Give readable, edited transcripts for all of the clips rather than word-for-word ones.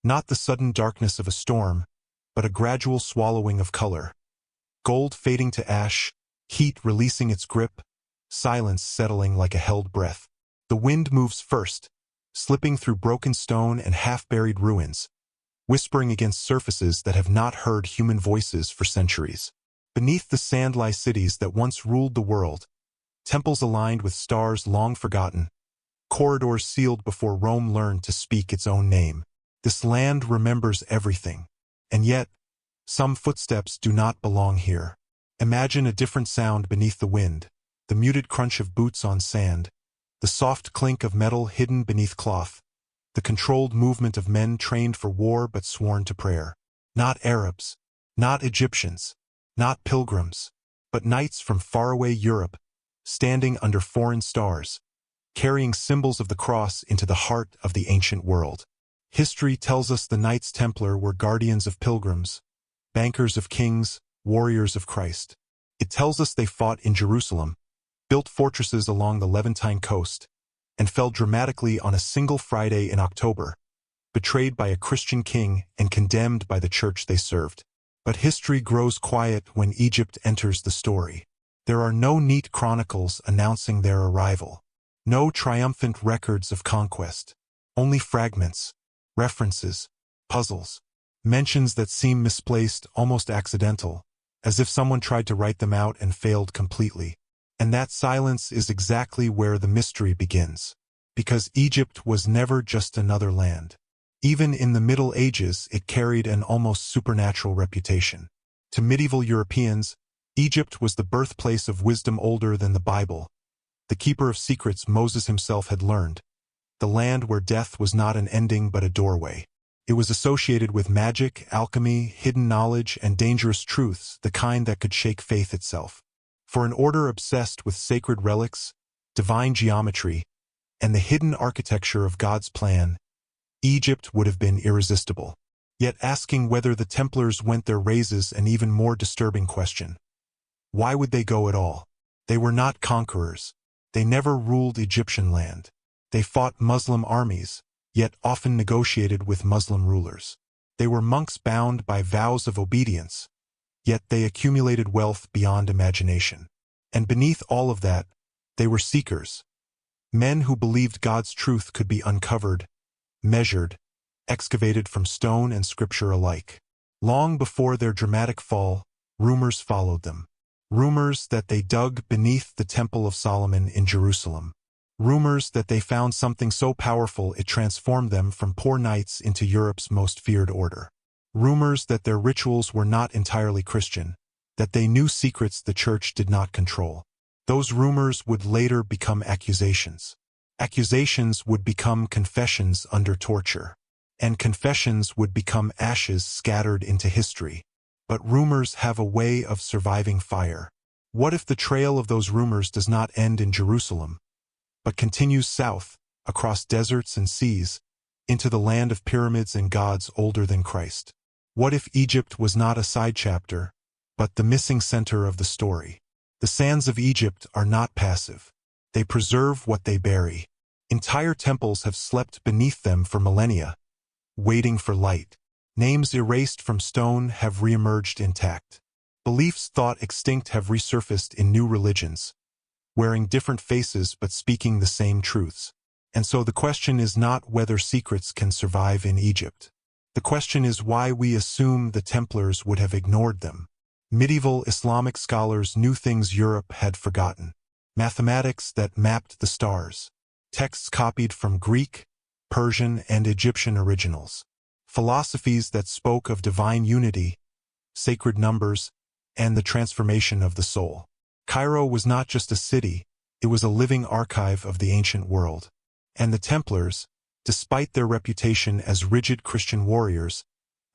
Not the sudden darkness of a storm, but a gradual swallowing of color. Gold fading to ash, heat releasing its grip, silence settling like a held breath. The wind moves first, slipping through broken stone and half-buried ruins, whispering against surfaces that have not heard human voices for centuries. Beneath the sand lie cities that once ruled the world, temples aligned with stars long forgotten, corridors sealed before Rome learned to speak its own name. This land remembers everything, and yet, some footsteps do not belong here. Imagine a different sound beneath the wind, the muted crunch of boots on sand, the soft clink of metal hidden beneath cloth, the controlled movement of men trained for war but sworn to prayer. Not Arabs, not Egyptians, not pilgrims, but knights from faraway Europe, standing under foreign stars, carrying symbols of the cross into the heart of the ancient world. History tells us the Knights Templar were guardians of pilgrims, bankers of kings, warriors of Christ. It tells us they fought in Jerusalem, built fortresses along the Levantine coast, and fell dramatically on a single Friday in October, betrayed by a Christian king and condemned by the church they served. But history grows quiet when Egypt enters the story. There are no neat chronicles announcing their arrival, no triumphant records of conquest, only fragments, references, puzzles, mentions that seem misplaced, almost accidental, as if someone tried to write them out and failed completely. And that silence is exactly where the mystery begins. Because Egypt was never just another land. Even in the Middle Ages, it carried an almost supernatural reputation. To medieval Europeans, Egypt was the birthplace of wisdom older than the Bible, the keeper of secrets Moses himself had learned, the land where death was not an ending but a doorway. It was associated with magic, alchemy, hidden knowledge, and dangerous truths, the kind that could shake faith itself. For an order obsessed with sacred relics, divine geometry, and the hidden architecture of God's plan, Egypt would have been irresistible. Yet asking whether the Templars went there raises an even more disturbing question. Why would they go at all? They were not conquerors. They never ruled Egyptian land. They fought Muslim armies, yet often negotiated with Muslim rulers. They were monks bound by vows of obedience, yet they accumulated wealth beyond imagination. And beneath all of that, they were seekers, men who believed God's truth could be uncovered, measured, excavated from stone and scripture alike. Long before their dramatic fall, rumors followed them. Rumors that they dug beneath the Temple of Solomon in Jerusalem. Rumors that they found something so powerful it transformed them from poor knights into Europe's most feared order. Rumors that their rituals were not entirely Christian, that they knew secrets the church did not control. Those rumors would later become accusations. Accusations would become confessions under torture. And confessions would become ashes scattered into history. But rumors have a way of surviving fire. What if the trail of those rumors does not end in Jerusalem, but continues south, across deserts and seas, into the land of pyramids and gods older than Christ? What if Egypt was not a side chapter, but the missing center of the story? The sands of Egypt are not passive. They preserve what they bury. Entire temples have slept beneath them for millennia, waiting for light. Names erased from stone have reemerged intact. Beliefs thought extinct have resurfaced in new religions, wearing different faces but speaking the same truths. And so the question is not whether secrets can survive in Egypt. The question is why we assume the Templars would have ignored them. Medieval Islamic scholars knew things Europe had forgotten. Mathematics that mapped the stars. Texts copied from Greek, Persian, and Egyptian originals. Philosophies that spoke of divine unity, sacred numbers, and the transformation of the soul. Cairo was not just a city, it was a living archive of the ancient world. And the Templars, despite their reputation as rigid Christian warriors,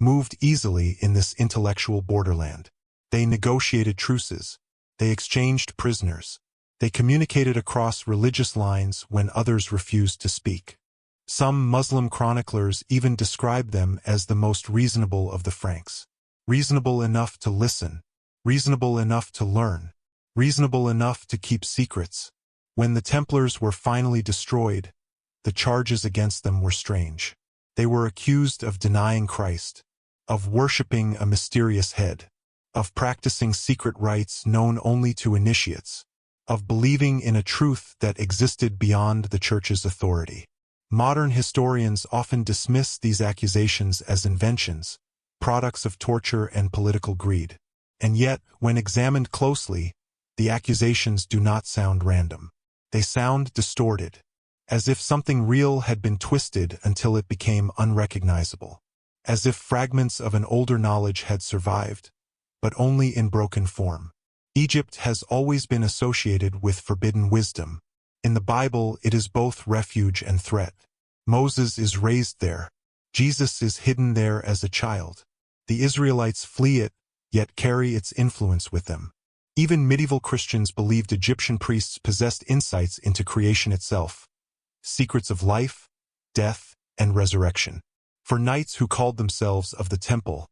moved easily in this intellectual borderland. They negotiated truces. They exchanged prisoners. They communicated across religious lines when others refused to speak. Some Muslim chroniclers even describe them as the most reasonable of the Franks. Reasonable enough to listen. Reasonable enough to learn. Reasonable enough to keep secrets. When the Templars were finally destroyed, the charges against them were strange. They were accused of denying Christ, of worshipping a mysterious head, of practicing secret rites known only to initiates, of believing in a truth that existed beyond the Church's authority. Modern historians often dismiss these accusations as inventions, products of torture and political greed. And yet, when examined closely, the accusations do not sound random. They sound distorted, as if something real had been twisted until it became unrecognizable, as if fragments of an older knowledge had survived, but only in broken form. Egypt has always been associated with forbidden wisdom. In the Bible, it is both refuge and threat. Moses is raised there. Jesus is hidden there as a child. The Israelites flee it, yet carry its influence with them. Even medieval Christians believed Egyptian priests possessed insights into creation itself, secrets of life, death, and resurrection. For knights who called themselves of the temple,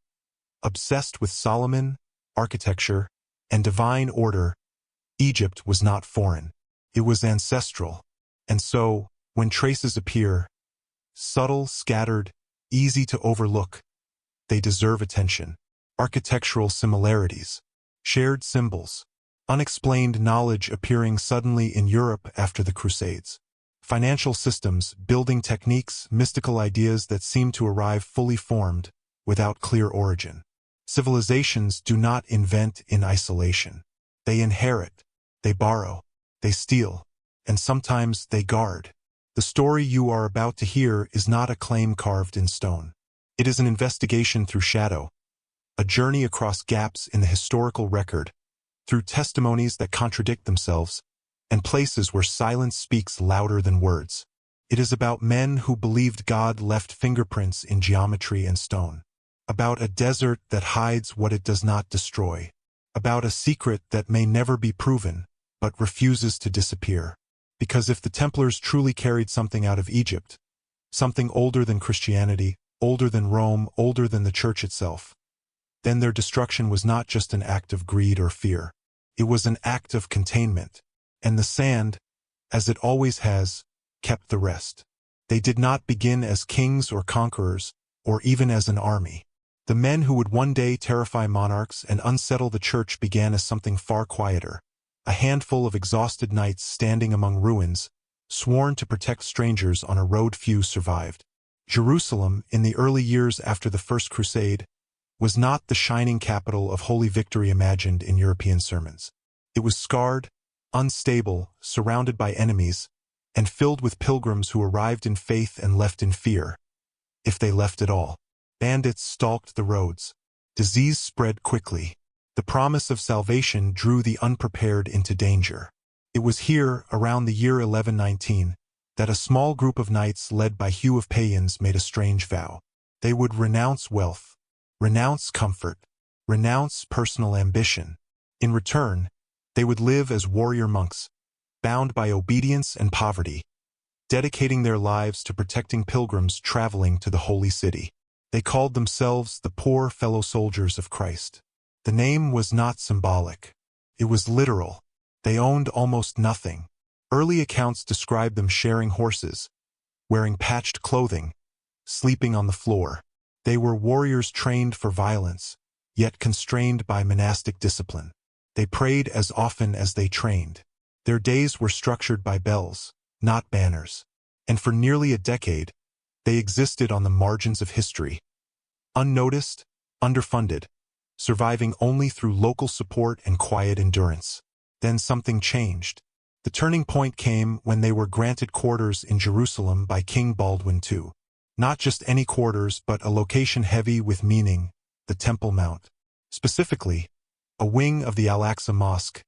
obsessed with Solomon, architecture, and divine order, Egypt was not foreign. It was ancestral. And so, when traces appear, subtle, scattered, easy to overlook, they deserve attention. Architectural similarities, shared symbols, unexplained knowledge appearing suddenly in Europe after the Crusades. Financial systems, building techniques, mystical ideas that seem to arrive fully formed, without clear origin. Civilizations do not invent in isolation. They inherit, they borrow, they steal, and sometimes they guard. The story you are about to hear is not a claim carved in stone. It is an investigation through shadow, a journey across gaps in the historical record, through testimonies that contradict themselves, and places where silence speaks louder than words. It is about men who believed God left fingerprints in geometry and stone, about a desert that hides what it does not destroy, about a secret that may never be proven, but refuses to disappear. Because if the Templars truly carried something out of Egypt, something older than Christianity, older than Rome, older than the Church itself, then their destruction was not just an act of greed or fear. It was an act of containment. And the sand, as it always has, kept the rest. They did not begin as kings or conquerors, or even as an army. The men who would one day terrify monarchs and unsettle the Church began as something far quieter, a handful of exhausted knights standing among ruins, sworn to protect strangers on a road few survived. Jerusalem, in the early years after the First Crusade, was not the shining capital of holy victory imagined in European sermons. It was scarred, unstable, surrounded by enemies, and filled with pilgrims who arrived in faith and left in fear, if they left at all. Bandits stalked the roads. Disease spread quickly. The promise of salvation drew the unprepared into danger. It was here, around the year 1119, that a small group of knights led by Hugh of Payens made a strange vow. They would renounce wealth, renounce comfort, renounce personal ambition. In return, they would live as warrior monks, bound by obedience and poverty, dedicating their lives to protecting pilgrims traveling to the holy city. They called themselves the poor fellow soldiers of Christ. The name was not symbolic. It was literal. They owned almost nothing. Early accounts describe them sharing horses, wearing patched clothing, sleeping on the floor. They were warriors trained for violence, yet constrained by monastic discipline. They prayed as often as they trained. Their days were structured by bells, not banners. And for nearly a decade, they existed on the margins of history, unnoticed, underfunded, surviving only through local support and quiet endurance. Then something changed. The turning point came when they were granted quarters in Jerusalem by King Baldwin II. Not just any quarters, but a location heavy with meaning, the Temple Mount. Specifically, a wing of the Al-Aqsa Mosque,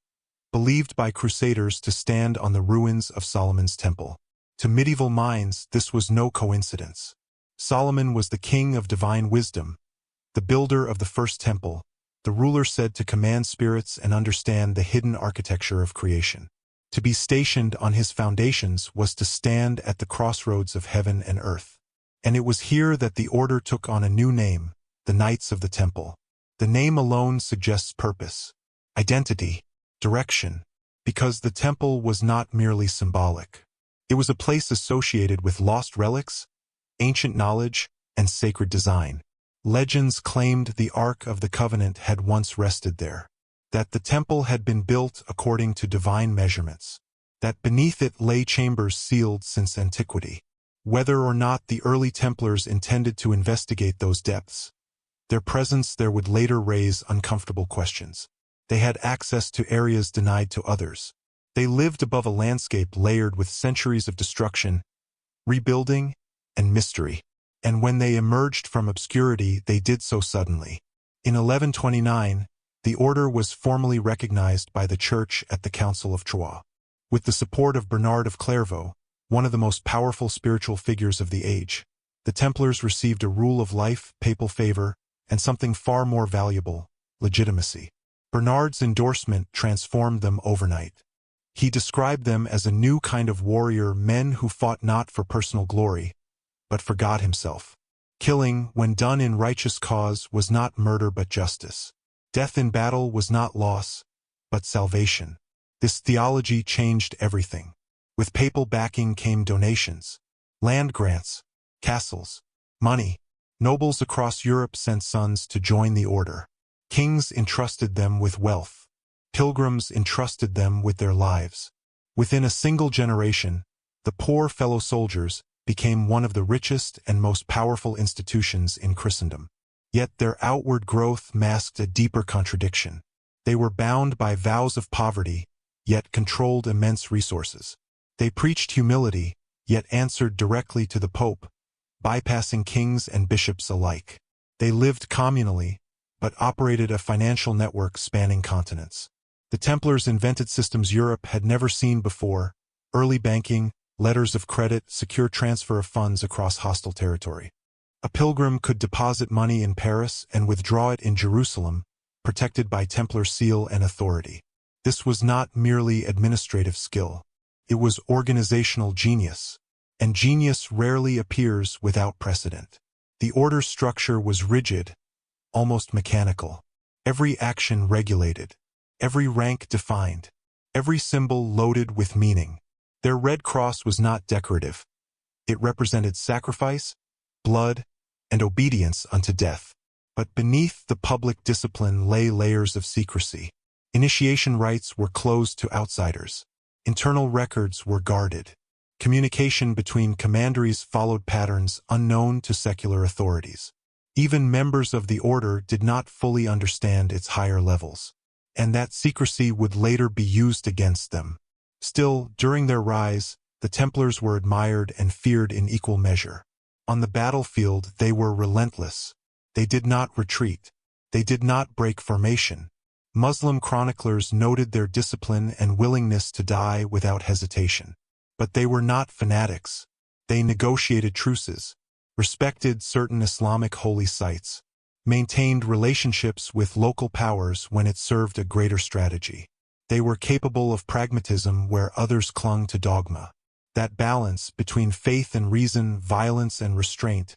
believed by Crusaders to stand on the ruins of Solomon's temple. To medieval minds, this was no coincidence. Solomon was the king of divine wisdom, the builder of the first temple, the ruler said to command spirits and understand the hidden architecture of creation. To be stationed on his foundations was to stand at the crossroads of heaven and earth. And it was here that the order took on a new name, the Knights of the Temple. The name alone suggests purpose, identity, direction, because the temple was not merely symbolic. It was a place associated with lost relics, ancient knowledge, and sacred design. Legends claimed the Ark of the Covenant had once rested there, that the temple had been built according to divine measurements, that beneath it lay chambers sealed since antiquity. Whether or not the early Templars intended to investigate those depths, their presence there would later raise uncomfortable questions. They had access to areas denied to others. They lived above a landscape layered with centuries of destruction, rebuilding, and mystery. And when they emerged from obscurity, they did so suddenly. In 1129, the order was formally recognized by the Church at the Council of Troyes. With the support of Bernard of Clairvaux, one of the most powerful spiritual figures of the age, the Templars received a rule of life, papal favor, and something far more valuable, legitimacy. Bernard's endorsement transformed them overnight. He described them as a new kind of warrior, men who fought not for personal glory, but for God himself. Killing, when done in righteous cause, was not murder but justice. Death in battle was not loss, but salvation. This theology changed everything. With papal backing came donations, land grants, castles, money. Nobles across Europe sent sons to join the order. Kings entrusted them with wealth. Pilgrims entrusted them with their lives. Within a single generation, the poor fellow soldiers became one of the richest and most powerful institutions in Christendom. Yet their outward growth masked a deeper contradiction. They were bound by vows of poverty, yet controlled immense resources. They preached humility, yet answered directly to the Pope, bypassing kings and bishops alike. They lived communally, but operated a financial network spanning continents. The Templars invented systems Europe had never seen before: early banking, letters of credit, secure transfer of funds across hostile territory. A pilgrim could deposit money in Paris and withdraw it in Jerusalem, protected by Templar seal and authority. This was not merely administrative skill. It was organizational genius, and genius rarely appears without precedent. The order's structure was rigid, almost mechanical. Every action regulated, every rank defined, every symbol loaded with meaning. Their red cross was not decorative. It represented sacrifice, blood, and obedience unto death. But beneath the public discipline lay layers of secrecy. Initiation rites were closed to outsiders. Internal records were guarded. Communication between commanderies followed patterns unknown to secular authorities. Even members of the order did not fully understand its higher levels, and that secrecy would later be used against them. Still, during their rise, the Templars were admired and feared in equal measure. On the battlefield, they were relentless. They did not retreat. They did not break formation. Muslim chroniclers noted their discipline and willingness to die without hesitation. But they were not fanatics. They negotiated truces, respected certain Islamic holy sites, maintained relationships with local powers when it served a greater strategy. They were capable of pragmatism where others clung to dogma. That balance between faith and reason, violence and restraint,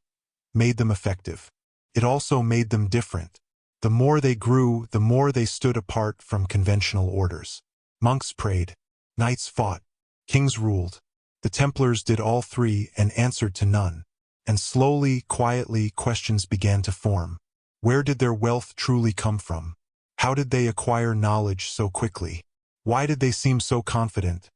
made them effective. It also made them different. The more they grew, the more they stood apart from conventional orders. Monks prayed, knights fought, kings ruled. The Templars did all three and answered to none. And slowly, quietly, questions began to form. Where did their wealth truly come from? How did they acquire knowledge so quickly? Why did they seem so confident?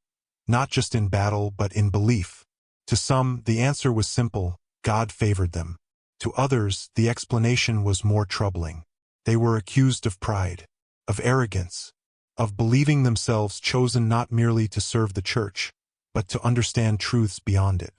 Not just in battle, but in belief. To some, the answer was simple: God favored them. To others, the explanation was more troubling. They were accused of pride, of arrogance, of believing themselves chosen not merely to serve the church, but to understand truths beyond it.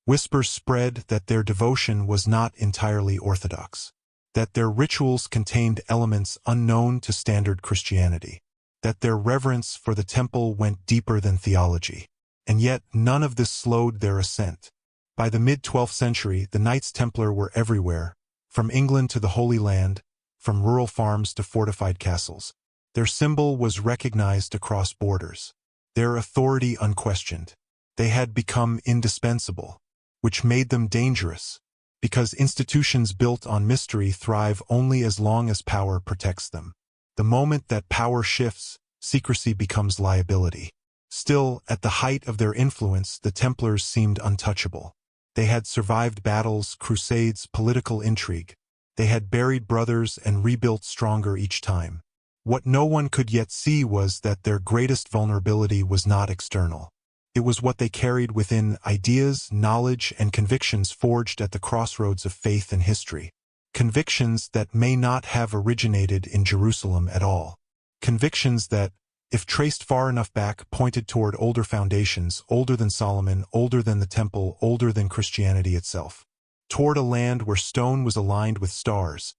Whispers spread that their devotion was not entirely orthodox, that their rituals contained elements unknown to standard Christianity, that their reverence for the temple went deeper than theology. And yet, none of this slowed their ascent. By the mid-12th century, the Knights Templar were everywhere, from England to the Holy Land, from rural farms to fortified castles. Their symbol was recognized across borders, their authority unquestioned. They had become indispensable, which made them dangerous, because institutions built on mystery thrive only as long as power protects them. The moment that power shifts, secrecy becomes liability. Still, at the height of their influence, the Templars seemed untouchable. They had survived battles, crusades, political intrigue. They had buried brothers and rebuilt stronger each time. What no one could yet see was that their greatest vulnerability was not external. It was what they carried within: ideas, knowledge, and convictions forged at the crossroads of faith and history. Convictions that may not have originated in Jerusalem at all. Convictions that, if traced far enough back, pointed toward older foundations, older than Solomon, older than the Temple, older than Christianity itself. Toward a land where stone was aligned with stars,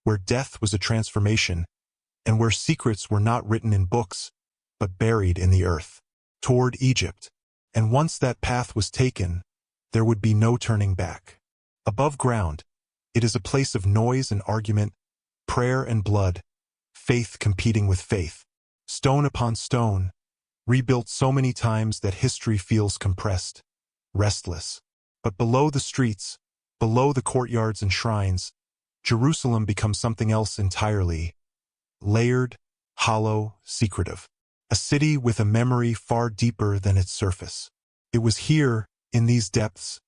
where death was a transformation, and where secrets were not written in books, but buried in the earth. Toward Egypt. And once that path was taken, there would be no turning back. Above ground, it is a place of noise and argument, prayer and blood, faith competing with faith. Stone upon stone, rebuilt so many times that history feels compressed, restless. But below the streets, below the courtyards and shrines, Jerusalem becomes something else entirely: layered, hollow, secretive. A city with a memory far deeper than its surface. It was here, in these depths,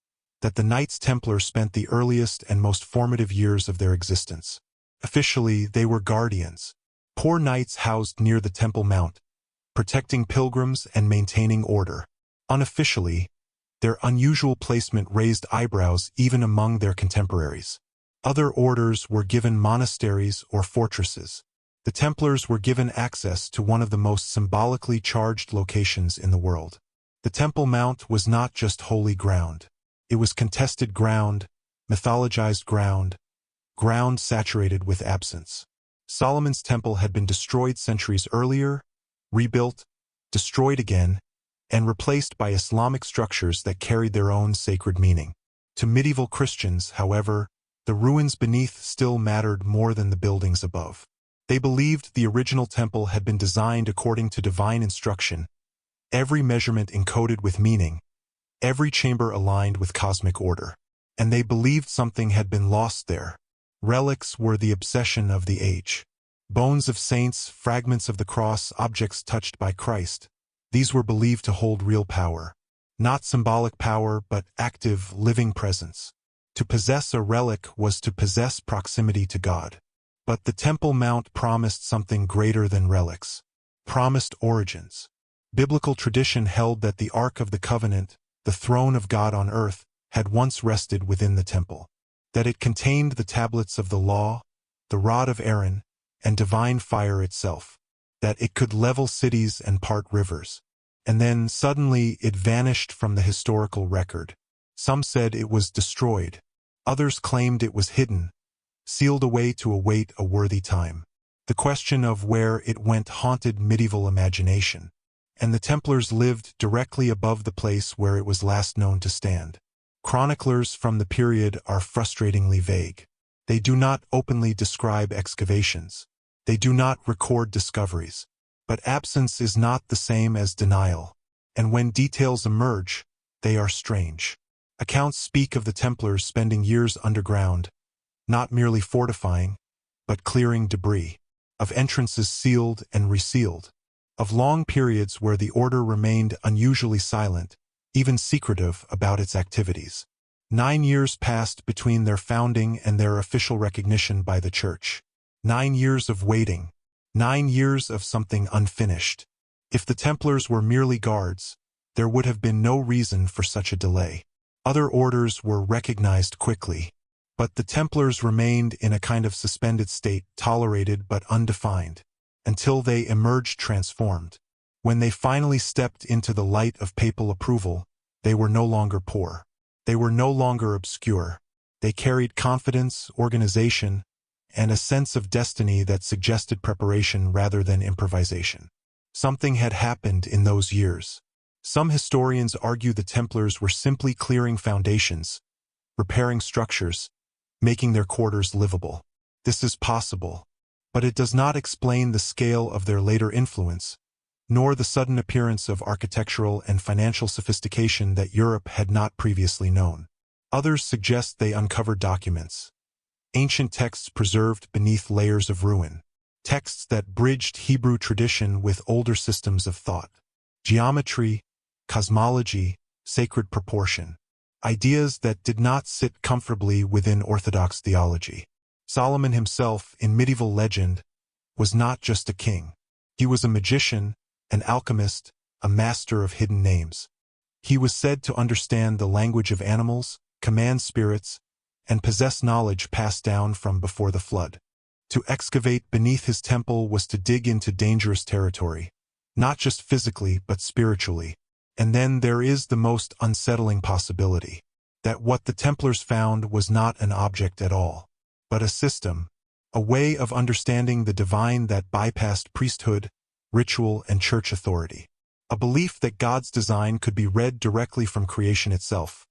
that the Knights Templar spent the earliest and most formative years of their existence. Officially, they were guardians. Poor knights housed near the Temple Mount, protecting pilgrims and maintaining order. Unofficially, their unusual placement raised eyebrows even among their contemporaries. Other orders were given monasteries or fortresses. The Templars were given access to one of the most symbolically charged locations in the world. The Temple Mount was not just holy ground. It was contested ground, mythologized ground, ground saturated with absence. Solomon's temple had been destroyed centuries earlier, rebuilt, destroyed again, and replaced by Islamic structures that carried their own sacred meaning. To medieval Christians, however, the ruins beneath still mattered more than the buildings above. They believed the original temple had been designed according to divine instruction, every measurement encoded with meaning, every chamber aligned with cosmic order. And they believed something had been lost there. Relics were the obsession of the age. Bones of saints, fragments of the cross, objects touched by Christ. These were believed to hold real power. Not symbolic power, but active, living presence. To possess a relic was to possess proximity to God. But the Temple Mount promised something greater than relics. Promised origins. Biblical tradition held that the Ark of the Covenant, the throne of God on earth, had once rested within the temple. That it contained the tablets of the law, the rod of Aaron, and divine fire itself. That it could level cities and part rivers. And then, suddenly, it vanished from the historical record. Some said it was destroyed. Others claimed it was hidden, sealed away to await a worthy time. The question of where it went haunted medieval imagination. And the Templars lived directly above the place where it was last known to stand. Chroniclers from the period are frustratingly vague. They do not openly describe excavations. They do not record discoveries. But absence is not the same as denial. And when details emerge, they are strange. Accounts speak of the Templars spending years underground, not merely fortifying, but clearing debris. Of entrances sealed and resealed. Of long periods where the order remained unusually silent, even secretive about its activities. 9 years passed between their founding and their official recognition by the Church. 9 years of waiting. 9 years of something unfinished. If the Templars were merely guards, there would have been no reason for such a delay. Other orders were recognized quickly. But the Templars remained in a kind of suspended state, tolerated but undefined, until they emerged transformed. When they finally stepped into the light of papal approval, they were no longer poor. They were no longer obscure. They carried confidence, organization, and a sense of destiny that suggested preparation rather than improvisation. Something had happened in those years. Some historians argue the Templars were simply clearing foundations, repairing structures, making their quarters livable. This is possible, but it does not explain the scale of their later influence, nor the sudden appearance of architectural and financial sophistication that Europe had not previously known. Others suggest they uncovered documents, ancient texts preserved beneath layers of ruin, texts that bridged Hebrew tradition with older systems of thought, geometry, cosmology, sacred proportion. ideas that did not sit comfortably within orthodox theology. Solomon himself, in medieval legend, was not just a king. He was a magician, an alchemist, a master of hidden names. He was said to understand the language of animals, command spirits, and possess knowledge passed down from before the flood. To excavate beneath his temple was to dig into dangerous territory, not just physically but spiritually. And then there is the most unsettling possibility, that what the Templars found was not an object at all, but a system, a way of understanding the divine that bypassed priesthood, ritual, and church authority. A belief that God's design could be read directly from creation itself,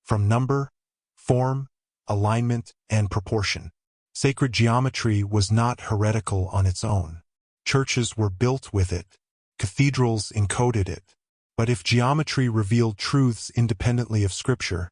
from number, form, alignment, and proportion. Sacred geometry was not heretical on its own. Churches were built with it, cathedrals encoded it. But if geometry revealed truths independently of Scripture,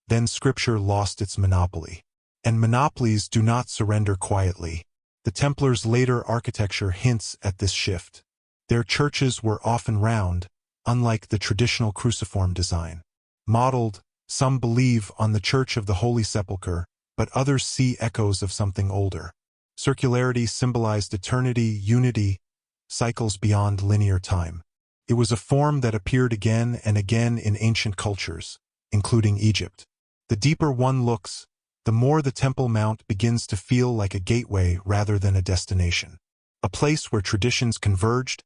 then Scripture lost its monopoly. And monopolies do not surrender quietly. The Templars' later architecture hints at this shift. Their churches were often round, unlike the traditional cruciform design. Modeled, some believe, on the Church of the Holy Sepulchre, but others see echoes of something older. Circularity symbolized eternity, unity, cycles beyond linear time. It was a form that appeared again and again in ancient cultures, including Egypt. The deeper one looks, the more the Temple Mount begins to feel like a gateway rather than a destination. A place where traditions converged,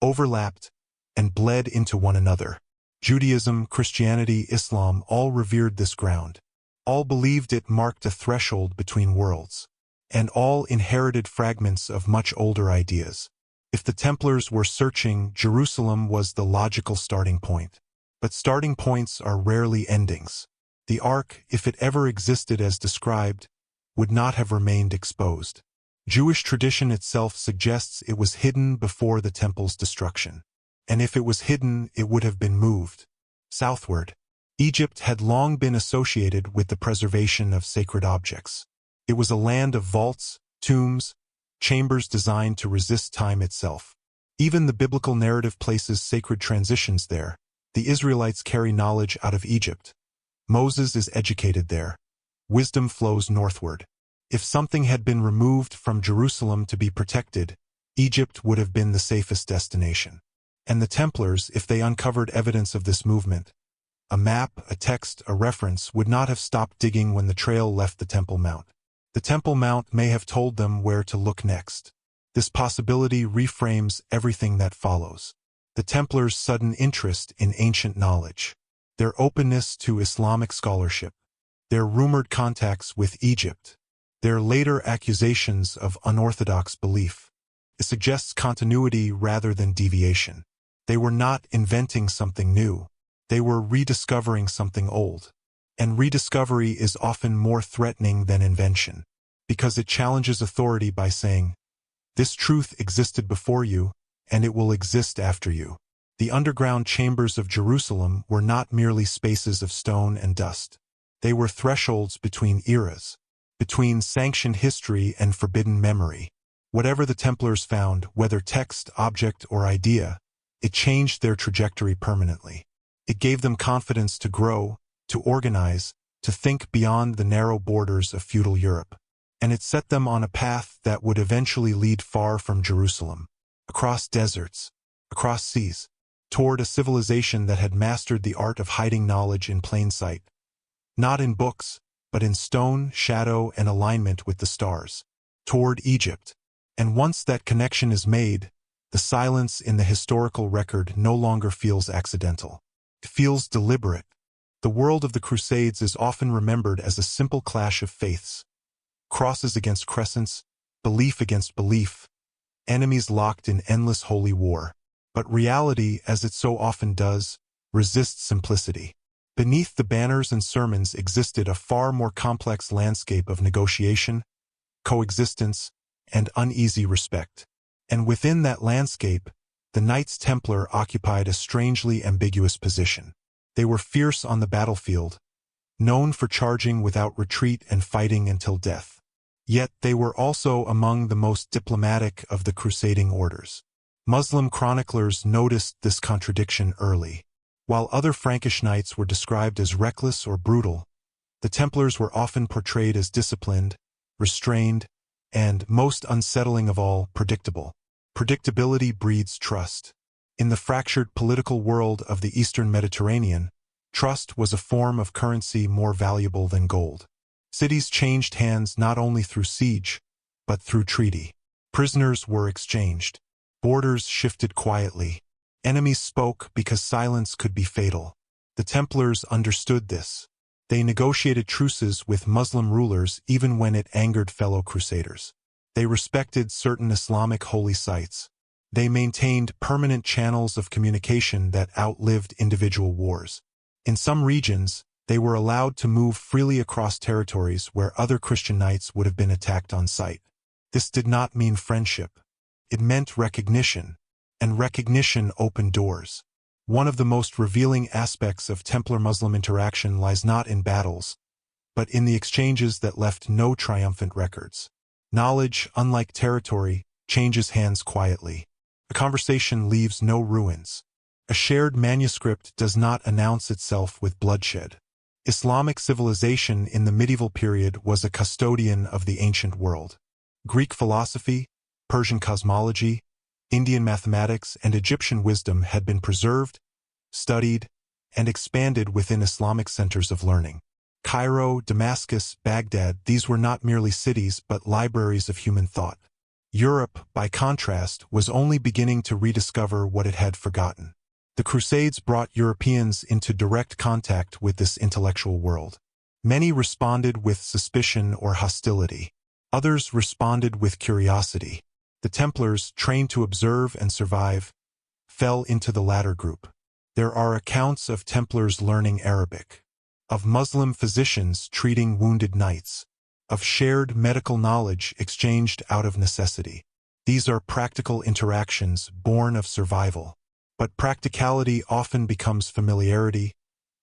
overlapped, and bled into one another. Judaism, Christianity, Islam all revered this ground. All believed it marked a threshold between worlds. And all inherited fragments of much older ideas. If the Templars were searching, Jerusalem was the logical starting point. But starting points are rarely endings. The Ark, if it ever existed as described, would not have remained exposed. Jewish tradition itself suggests it was hidden before the Temple's destruction. And if it was hidden, it would have been moved southward. Egypt had long been associated with the preservation of sacred objects. It was a land of vaults, tombs, chambers designed to resist time itself. Even the biblical narrative places sacred transitions there. The Israelites carry knowledge out of Egypt. Moses is educated there. Wisdom flows northward. If something had been removed from Jerusalem to be protected, Egypt would have been the safest destination. And the Templars, if they uncovered evidence of this movement, a map, a text, a reference, would not have stopped digging when the trail left the Temple Mount. The Temple Mount may have told them where to look next. This possibility reframes everything that follows. The Templars' sudden interest in ancient knowledge, their openness to Islamic scholarship, their rumored contacts with Egypt, their later accusations of unorthodox belief. It suggests continuity rather than deviation. They were not inventing something new. They were rediscovering something old. And rediscovery is often more threatening than invention, because it challenges authority by saying, "This truth existed before you, and it will exist after you." The underground chambers of Jerusalem were not merely spaces of stone and dust. They were thresholds between eras, between sanctioned history and forbidden memory. Whatever the Templars found, whether text, object, or idea, it changed their trajectory permanently. It gave them confidence to grow, to organize, to think beyond the narrow borders of feudal Europe. And it set them on a path that would eventually lead far from Jerusalem, across deserts, across seas, toward a civilization that had mastered the art of hiding knowledge in plain sight, not in books, but in stone, shadow, and alignment with the stars, toward Egypt. And once that connection is made, the silence in the historical record no longer feels accidental. It feels deliberate. The world of the Crusades is often remembered as a simple clash of faiths. Crosses against crescents, belief against belief, enemies locked in endless holy war. But reality, as it so often does, resists simplicity. Beneath the banners and sermons existed a far more complex landscape of negotiation, coexistence, and uneasy respect. And within that landscape, the Knights Templar occupied a strangely ambiguous position. They were fierce on the battlefield, known for charging without retreat and fighting until death. Yet they were also among the most diplomatic of the crusading orders. Muslim chroniclers noticed this contradiction early. While other Frankish knights were described as reckless or brutal, the Templars were often portrayed as disciplined, restrained, and, most unsettling of all, predictable. Predictability breeds trust. In the fractured political world of the Eastern Mediterranean, trust was a form of currency more valuable than gold. Cities changed hands not only through siege, but through treaty. Prisoners were exchanged. Borders shifted quietly. Enemies spoke because silence could be fatal. The Templars understood this. They negotiated truces with Muslim rulers even when it angered fellow crusaders. They respected certain Islamic holy sites. They maintained permanent channels of communication that outlived individual wars. In some regions, they were allowed to move freely across territories where other Christian knights would have been attacked on sight. This did not mean friendship. It meant recognition, and recognition opened doors. One of the most revealing aspects of Templar-Muslim interaction lies not in battles, but in the exchanges that left no triumphant records. Knowledge, unlike territory, changes hands quietly. A conversation leaves no ruins. A shared manuscript does not announce itself with bloodshed. Islamic civilization in the medieval period was a custodian of the ancient world. Greek philosophy, Persian cosmology, Indian mathematics, and Egyptian wisdom had been preserved, studied, and expanded within Islamic centers of learning. Cairo, Damascus, Baghdad, these were not merely cities but libraries of human thought. Europe, by contrast, was only beginning to rediscover what it had forgotten. The Crusades brought Europeans into direct contact with this intellectual world. Many responded with suspicion or hostility. Others responded with curiosity. The Templars, trained to observe and survive, fell into the latter group. There are accounts of Templars learning Arabic, of Muslim physicians treating wounded knights, of shared medical knowledge exchanged out of necessity. These are practical interactions born of survival. But practicality often becomes familiarity,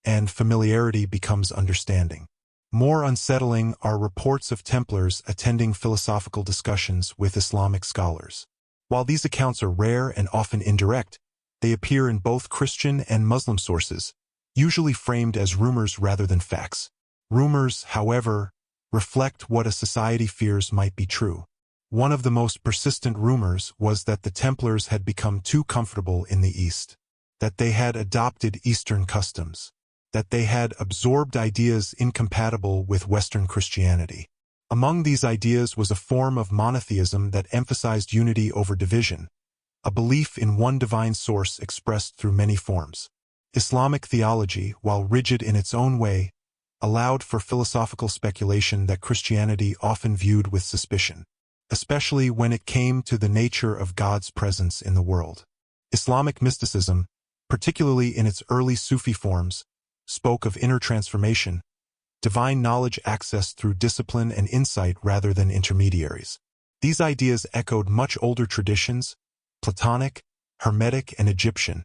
and familiarity becomes understanding. More unsettling are reports of Templars attending philosophical discussions with Islamic scholars. While these accounts are rare and often indirect, they appear in both Christian and Muslim sources, usually framed as rumors rather than facts. Rumors, however, reflect what a society fears might be true. One of the most persistent rumors was that the Templars had become too comfortable in the East, that they had adopted Eastern customs, that they had absorbed ideas incompatible with Western Christianity. Among these ideas was a form of monotheism that emphasized unity over division, a belief in one divine source expressed through many forms. Islamic theology, while rigid in its own way, allowed for philosophical speculation that Christianity often viewed with suspicion, especially when it came to the nature of God's presence in the world. Islamic mysticism, particularly in its early Sufi forms, spoke of inner transformation, divine knowledge accessed through discipline and insight rather than intermediaries. These ideas echoed much older traditions, Platonic, Hermetic, and Egyptian,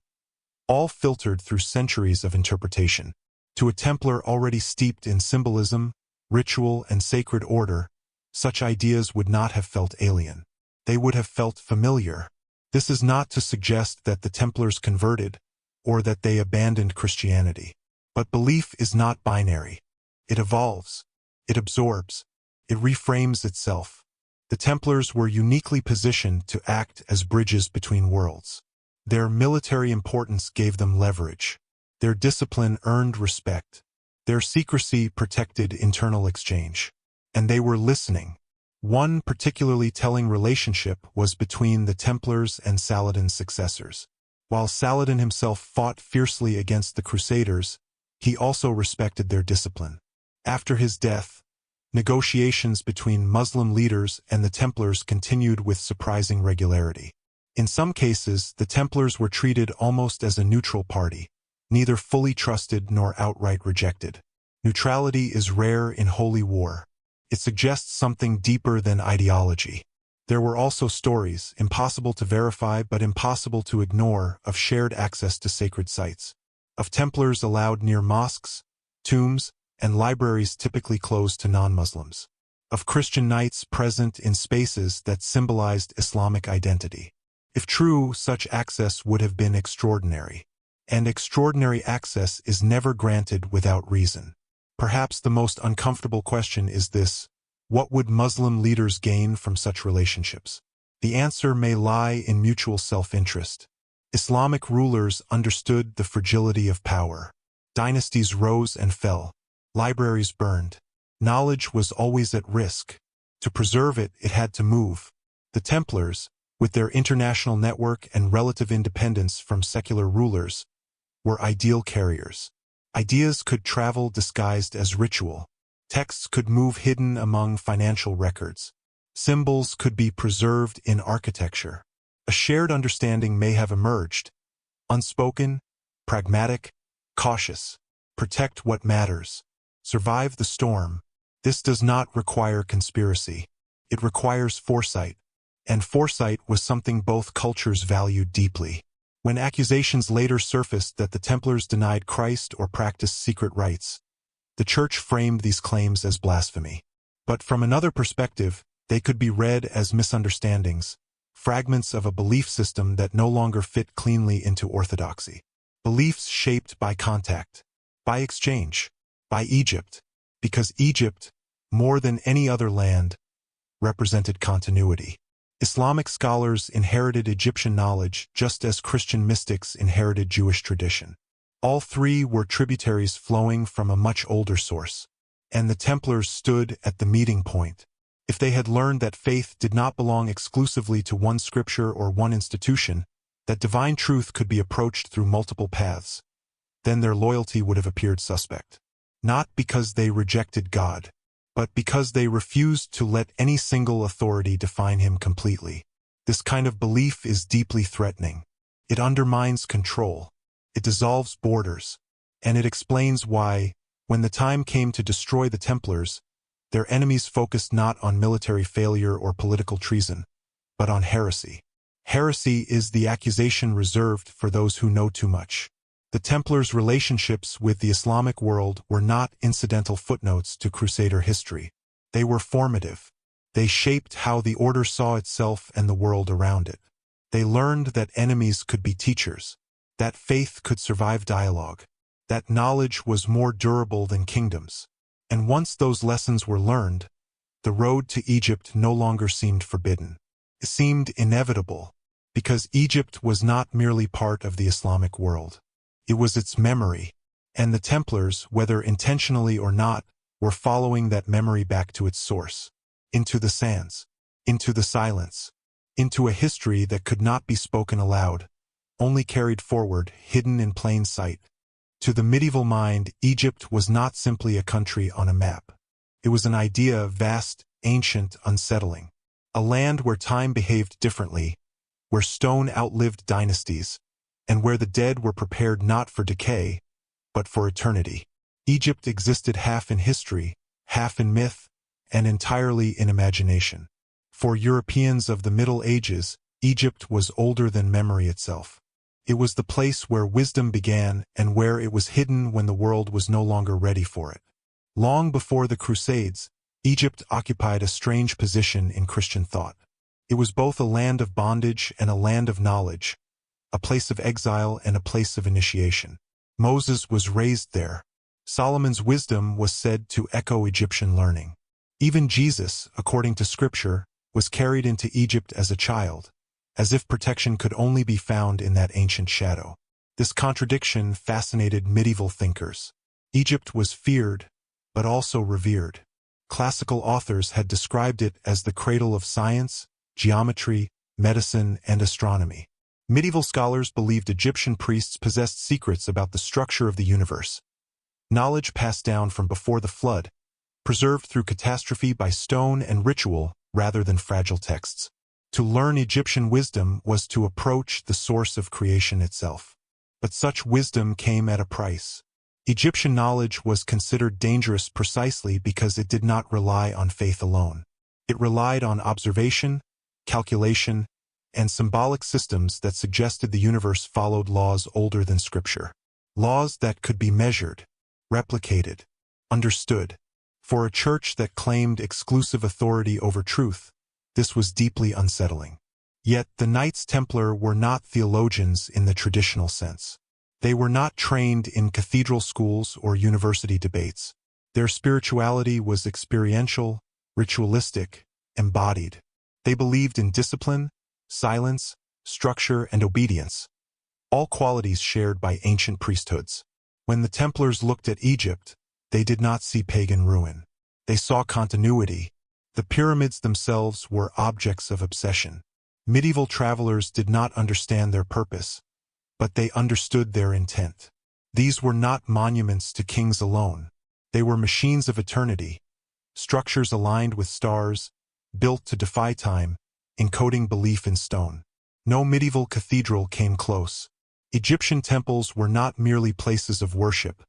all filtered through centuries of interpretation. To a Templar already steeped in symbolism, ritual, and sacred order, such ideas would not have felt alien. They would have felt familiar. This is not to suggest that the Templars converted, or that they abandoned Christianity. But belief is not binary. It evolves. It absorbs. It reframes itself. The Templars were uniquely positioned to act as bridges between worlds. Their military importance gave them leverage. Their discipline earned respect. Their secrecy protected internal exchange. And they were listening. One particularly telling relationship was between the Templars and Saladin's successors. While Saladin himself fought fiercely against the Crusaders, he also respected their discipline. After his death, negotiations between Muslim leaders and the Templars continued with surprising regularity. In some cases, the Templars were treated almost as a neutral party, neither fully trusted nor outright rejected. Neutrality is rare in holy war. It suggests something deeper than ideology. There were also stories, impossible to verify but impossible to ignore, of shared access to sacred sites, of Templars allowed near mosques, tombs, and libraries typically closed to non-Muslims, of Christian knights present in spaces that symbolized Islamic identity. If true, such access would have been extraordinary. and extraordinary access is never granted without reason. Perhaps the most uncomfortable question is this: what would Muslim leaders gain from such relationships? The answer may lie in mutual self-interest. Islamic rulers understood the fragility of power. Dynasties rose and fell. Libraries burned. Knowledge was always at risk. To preserve it, it had to move. The Templars, with their international network and relative independence from secular rulers, were ideal carriers. Ideas could travel disguised as ritual. Texts could move hidden among financial records. Symbols could be preserved in architecture. A shared understanding may have emerged. Unspoken, pragmatic, cautious. Protect what matters. Survive the storm. This does not require conspiracy. It requires foresight. And foresight was something both cultures valued deeply. When accusations later surfaced that the Templars denied Christ or practiced secret rites, the Church framed these claims as blasphemy. But from another perspective, they could be read as misunderstandings, fragments of a belief system that no longer fit cleanly into orthodoxy. Beliefs shaped by contact, by exchange, by Egypt, because Egypt, more than any other land, represented continuity. Islamic scholars inherited Egyptian knowledge just as Christian mystics inherited Jewish tradition. All three were tributaries flowing from a much older source, and the Templars stood at the meeting point. If they had learned that faith did not belong exclusively to one scripture or one institution, that divine truth could be approached through multiple paths, then their loyalty would have appeared suspect. Not because they rejected God, but because they refused to let any single authority define him completely. This kind of belief is deeply threatening. It undermines control. It dissolves borders. And it explains why, when the time came to destroy the Templars, their enemies focused not on military failure or political treason, but on heresy. Heresy is the accusation reserved for those who know too much. The Templars' relationships with the Islamic world were not incidental footnotes to Crusader history. They were formative. They shaped how the order saw itself and the world around it. They learned that enemies could be teachers, that faith could survive dialogue, that knowledge was more durable than kingdoms. And once those lessons were learned, the road to Egypt no longer seemed forbidden. It seemed inevitable, because Egypt was not merely part of the Islamic world. It was its memory, and the Templars, whether intentionally or not, were following that memory back to its source, into the sands, into the silence, into a history that could not be spoken aloud, only carried forward, hidden in plain sight. To the medieval mind, Egypt was not simply a country on a map. It was an idea, vast, ancient, unsettling. A land where time behaved differently, where stone outlived dynasties, and where the dead were prepared not for decay, but for eternity. Egypt existed half in history, half in myth, and entirely in imagination. For Europeans of the Middle Ages, Egypt was older than memory itself. It was the place where wisdom began and where it was hidden when the world was no longer ready for it. Long before the Crusades, Egypt occupied a strange position in Christian thought. It was both a land of bondage and a land of knowledge, a place of exile and a place of initiation. Moses was raised there. Solomon's wisdom was said to echo Egyptian learning. Even Jesus, according to Scripture, was carried into Egypt as a child, as if protection could only be found in that ancient shadow. This contradiction fascinated medieval thinkers. Egypt was feared, but also revered. Classical authors had described it as the cradle of science, geometry, medicine, and astronomy. Medieval scholars believed Egyptian priests possessed secrets about the structure of the universe. Knowledge passed down from before the flood, preserved through catastrophe by stone and ritual rather than fragile texts. To learn Egyptian wisdom was to approach the source of creation itself. But such wisdom came at a price. Egyptian knowledge was considered dangerous precisely because it did not rely on faith alone. It relied on observation, calculation, and symbolic systems that suggested the universe followed laws older than Scripture. Laws that could be measured, replicated, understood. For a church that claimed exclusive authority over truth, this was deeply unsettling. Yet the Knights Templar were not theologians in the traditional sense. They were not trained in cathedral schools or university debates. Their spirituality was experiential, ritualistic, embodied. They believed in discipline, silence, structure, and obedience, all qualities shared by ancient priesthoods. When the Templars looked at Egypt, they did not see pagan ruin. They saw continuity. The pyramids themselves were objects of obsession. Medieval travelers did not understand their purpose, but they understood their intent. These were not monuments to kings alone. They were machines of eternity, structures aligned with stars, built to defy time, encoding belief in stone. No medieval cathedral came close. Egyptian temples were not merely places of worship.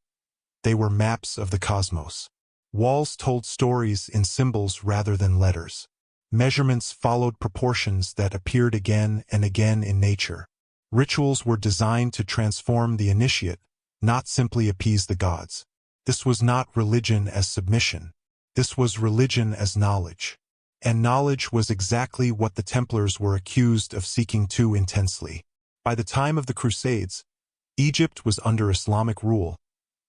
They were maps of the cosmos. Walls told stories in symbols rather than letters. Measurements followed proportions that appeared again and again in nature. Rituals were designed to transform the initiate, not simply appease the gods. This was not religion as submission. This was religion as knowledge. And knowledge was exactly what the Templars were accused of seeking too intensely. By the time of the Crusades, Egypt was under Islamic rule,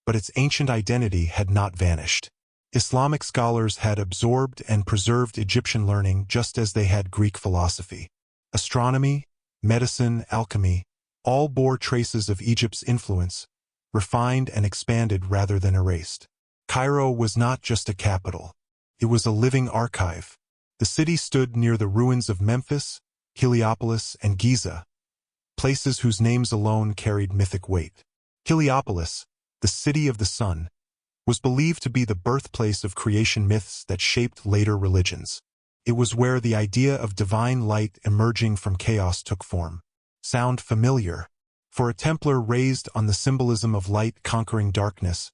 but its ancient identity had not vanished. Islamic scholars had absorbed and preserved Egyptian learning just as they had Greek philosophy. Astronomy, medicine, alchemy, all bore traces of Egypt's influence, refined and expanded rather than erased. Cairo was not just a capital. It was a living archive. The city stood near the ruins of Memphis, Heliopolis, and Giza, places whose names alone carried mythic weight. Heliopolis, the city of the sun, was believed to be the birthplace of creation myths that shaped later religions. It was where the idea of divine light emerging from chaos took form. Sound familiar? For a Templar raised on the symbolism of light conquering darkness,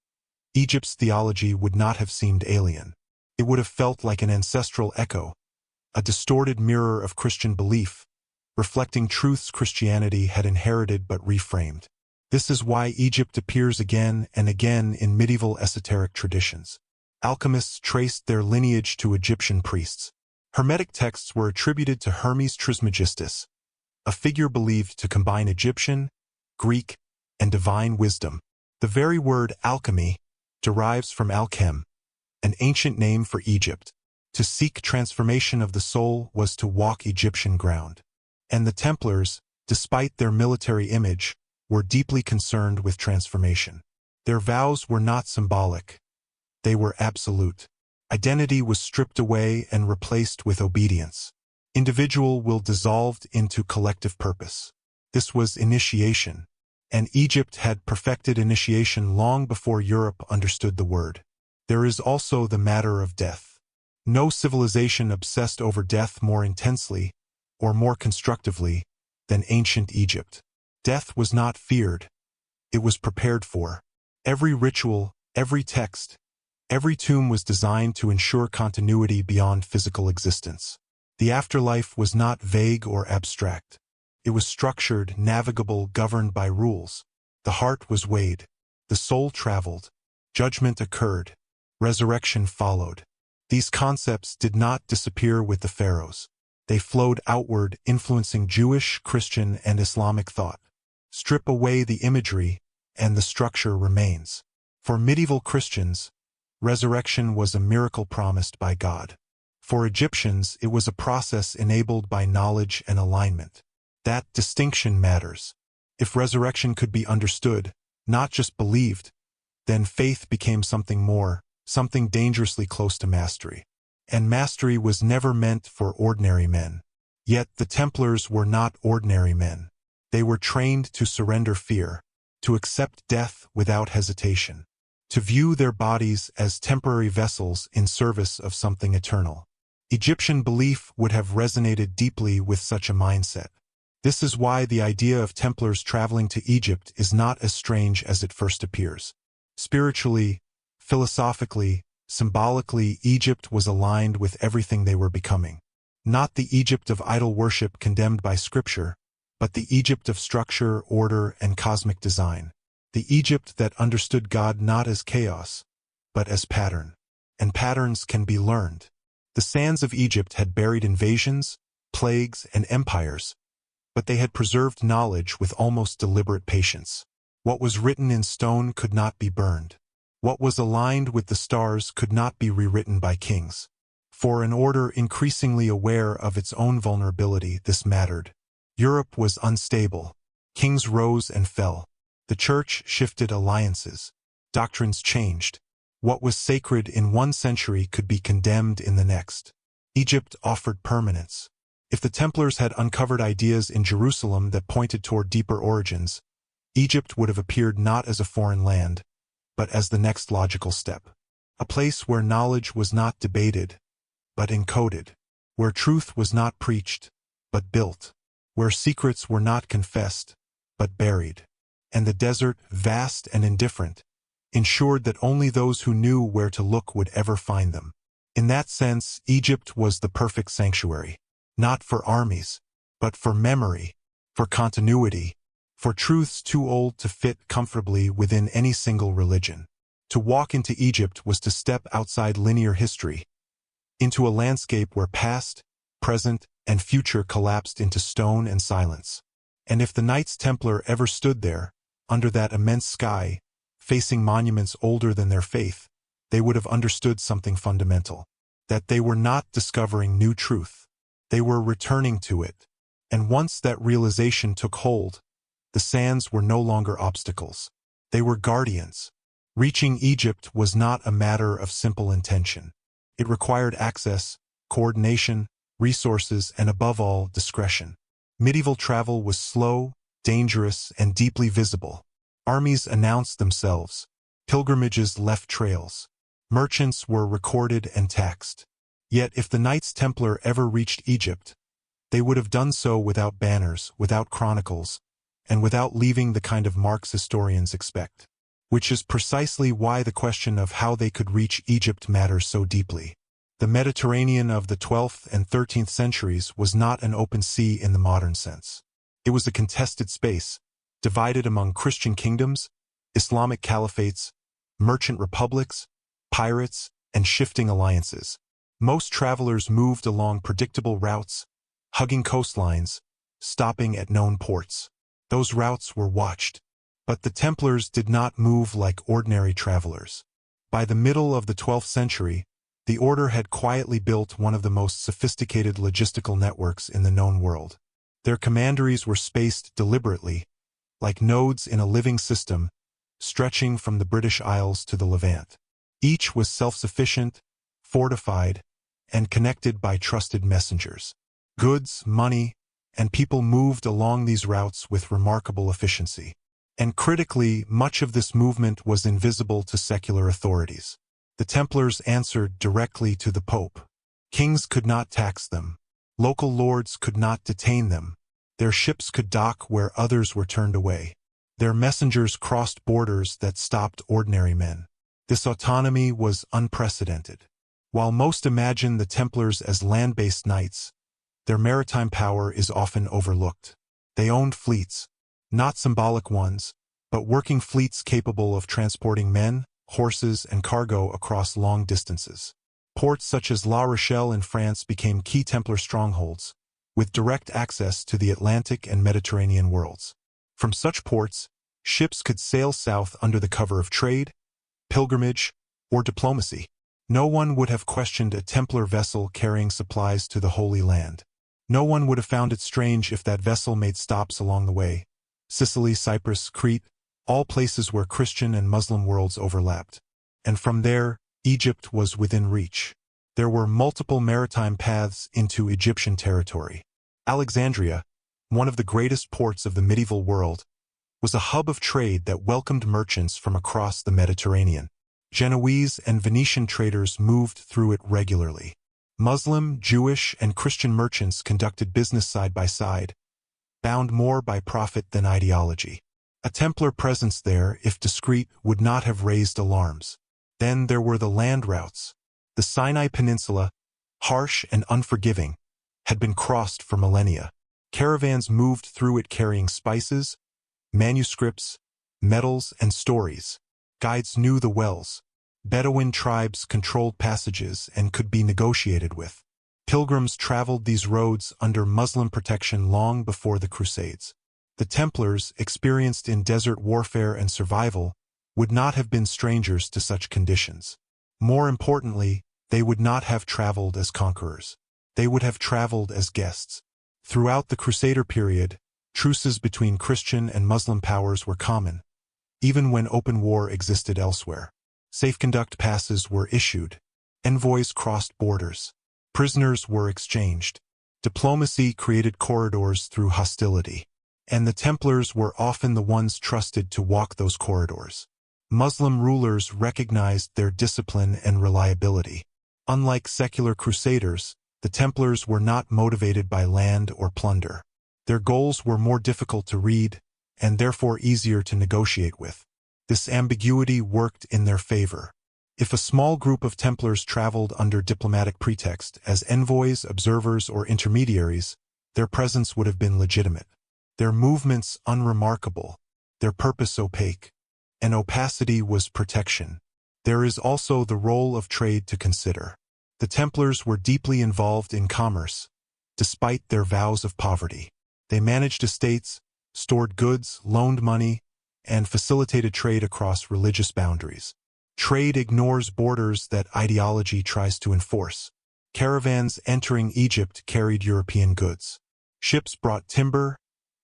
Egypt's theology would not have seemed alien. It would have felt like an ancestral echo, a distorted mirror of Christian belief, reflecting truths Christianity had inherited but reframed. This is why Egypt appears again and again in medieval esoteric traditions. Alchemists traced their lineage to Egyptian priests. Hermetic texts were attributed to Hermes Trismegistus, a figure believed to combine Egyptian, Greek, and divine wisdom. The very word alchemy derives from alchem, an ancient name for Egypt. To seek transformation of the soul was to walk Egyptian ground. And the Templars, despite their military image, were deeply concerned with transformation. Their vows were not symbolic. They were absolute. Identity was stripped away and replaced with obedience. Individual will dissolved into collective purpose. This was initiation, and Egypt had perfected initiation long before Europe understood the word. There is also the matter of death. No civilization obsessed over death more intensely or more constructively than ancient Egypt. Death was not feared. It was prepared for. Every ritual, every text, every tomb was designed to ensure continuity beyond physical existence. The afterlife was not vague or abstract. It was structured, navigable, governed by rules. The heart was weighed. The soul traveled. Judgment occurred. Resurrection followed. These concepts did not disappear with the pharaohs. They flowed outward, influencing Jewish, Christian, and Islamic thought. Strip away the imagery, and the structure remains. For medieval Christians, resurrection was a miracle promised by God. For Egyptians, it was a process enabled by knowledge and alignment. That distinction matters. If resurrection could be understood, not just believed, then faith became something more, something dangerously close to mastery. And mastery was never meant for ordinary men. Yet the Templars were not ordinary men. They were trained to surrender fear, to accept death without hesitation, to view their bodies as temporary vessels in service of something eternal. Egyptian belief would have resonated deeply with such a mindset. This is why the idea of Templars traveling to Egypt is not as strange as it first appears. Spiritually, philosophically, symbolically, Egypt was aligned with everything they were becoming. Not the Egypt of idol worship condemned by Scripture, but the Egypt of structure, order, and cosmic design. The Egypt that understood God not as chaos, but as pattern. And patterns can be learned. The sands of Egypt had buried invasions, plagues, and empires, but they had preserved knowledge with almost deliberate patience. What was written in stone could not be burned. What was aligned with the stars could not be rewritten by kings. For an order increasingly aware of its own vulnerability, this mattered. Europe was unstable. Kings rose and fell. The church shifted alliances. Doctrines changed. What was sacred in one century could be condemned in the next. Egypt offered permanence. If the Templars had uncovered ideas in Jerusalem that pointed toward deeper origins, Egypt would have appeared not as a foreign land, but as the next logical step. A place where knowledge was not debated, but encoded. Where truth was not preached, but built. Where secrets were not confessed, but buried. And the desert, vast and indifferent, ensured that only those who knew where to look would ever find them. In that sense, Egypt was the perfect sanctuary. Not for armies, but for memory, for continuity, for truths too old to fit comfortably within any single religion. To walk into Egypt was to step outside linear history, into a landscape where past, present, and future collapsed into stone and silence. And if the Knights Templar ever stood there, under that immense sky, facing monuments older than their faith, they would have understood something fundamental. That they were not discovering new truth. They were returning to it. And once that realization took hold, the sands were no longer obstacles. They were guardians. Reaching Egypt was not a matter of simple intention. It required access, coordination, resources, and above all, discretion. Medieval travel was slow, dangerous, and deeply visible. Armies announced themselves. Pilgrimages left trails. Merchants were recorded and taxed. Yet if the Knights Templar ever reached Egypt, they would have done so without banners, without chronicles, and without leaving the kind of marks historians expect. Which is precisely why the question of how they could reach Egypt matters so deeply. The Mediterranean of the 12th and 13th centuries was not an open sea in the modern sense. It was a contested space, divided among Christian kingdoms, Islamic caliphates, merchant republics, pirates, and shifting alliances. Most travelers moved along predictable routes, hugging coastlines, stopping at known ports. Those routes were watched. But the Templars did not move like ordinary travelers. By the middle of the 12th century, the order had quietly built one of the most sophisticated logistical networks in the known world. Their commanderies were spaced deliberately, like nodes in a living system, stretching from the British Isles to the Levant. Each was self-sufficient, fortified, and connected by trusted messengers. Goods, money, and people moved along these routes with remarkable efficiency. And critically, much of this movement was invisible to secular authorities. The Templars answered directly to the Pope. Kings could not tax them. Local lords could not detain them. Their ships could dock where others were turned away. Their messengers crossed borders that stopped ordinary men. This autonomy was unprecedented. While most imagine the Templars as land-based knights, their maritime power is often overlooked. They owned fleets, not symbolic ones, but working fleets capable of transporting men, horses, and cargo across long distances. Ports such as La Rochelle in France became key Templar strongholds, with direct access to the Atlantic and Mediterranean worlds. From such ports, ships could sail south under the cover of trade, pilgrimage, or diplomacy. No one would have questioned a Templar vessel carrying supplies to the Holy Land. No one would have found it strange if that vessel made stops along the way. Sicily, Cyprus, Crete, all places where Christian and Muslim worlds overlapped. And from there, Egypt was within reach. There were multiple maritime paths into Egyptian territory. Alexandria, one of the greatest ports of the medieval world, was a hub of trade that welcomed merchants from across the Mediterranean. Genoese and Venetian traders moved through it regularly. Muslim, Jewish, and Christian merchants conducted business side by side, bound more by profit than ideology. A Templar presence there, if discreet, would not have raised alarms. Then there were the land routes. The Sinai Peninsula, harsh and unforgiving, had been crossed for millennia. Caravans moved through it carrying spices, manuscripts, metals, and stories. Guides knew the wells. Bedouin tribes controlled passages and could be negotiated with. Pilgrims traveled these roads under Muslim protection long before the Crusades. The Templars, experienced in desert warfare and survival, would not have been strangers to such conditions. More importantly, they would not have traveled as conquerors. They would have traveled as guests. Throughout the Crusader period, truces between Christian and Muslim powers were common, even when open war existed elsewhere. Safe-conduct passes were issued. Envoys crossed borders. Prisoners were exchanged. Diplomacy created corridors through hostility. And the Templars were often the ones trusted to walk those corridors. Muslim rulers recognized their discipline and reliability. Unlike secular crusaders, the Templars were not motivated by land or plunder. Their goals were more difficult to read, and therefore easier to negotiate with. This ambiguity worked in their favor. If a small group of Templars traveled under diplomatic pretext as envoys, observers, or intermediaries, their presence would have been legitimate. Their movements unremarkable, their purpose opaque. And opacity was protection. There is also the role of trade to consider. The Templars were deeply involved in commerce, despite their vows of poverty. They managed estates, stored goods, loaned money, and facilitated trade across religious boundaries. Trade ignores borders that ideology tries to enforce. Caravans entering Egypt carried European goods. Ships brought timber,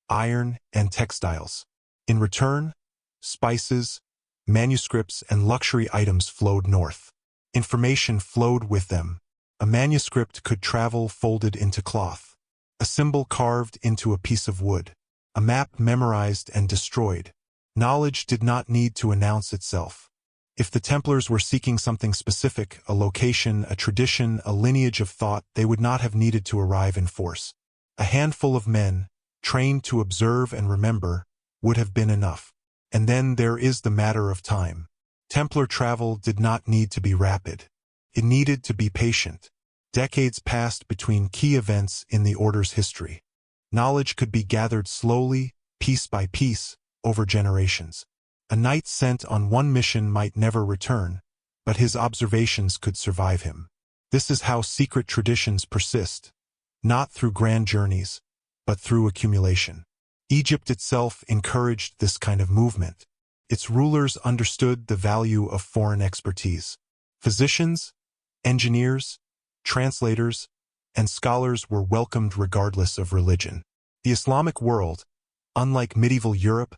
iron, and textiles. In return, spices, manuscripts, and luxury items flowed north. Information flowed with them. A manuscript could travel folded into cloth. A symbol carved into a piece of wood. A map memorized and destroyed. Knowledge did not need to announce itself. If the Templars were seeking something specific, a location, a tradition, a lineage of thought, they would not have needed to arrive in force. A handful of men, trained to observe and remember, would have been enough. And then there is the matter of time. Templar travel did not need to be rapid. It needed to be patient. Decades passed between key events in the Order's history. Knowledge could be gathered slowly, piece by piece, over generations. A knight sent on one mission might never return, but his observations could survive him. This is how secret traditions persist, not through grand journeys, but through accumulation. Egypt itself encouraged this kind of movement. Its rulers understood the value of foreign expertise. Physicians, engineers, translators, and scholars were welcomed regardless of religion. The Islamic world, unlike medieval Europe,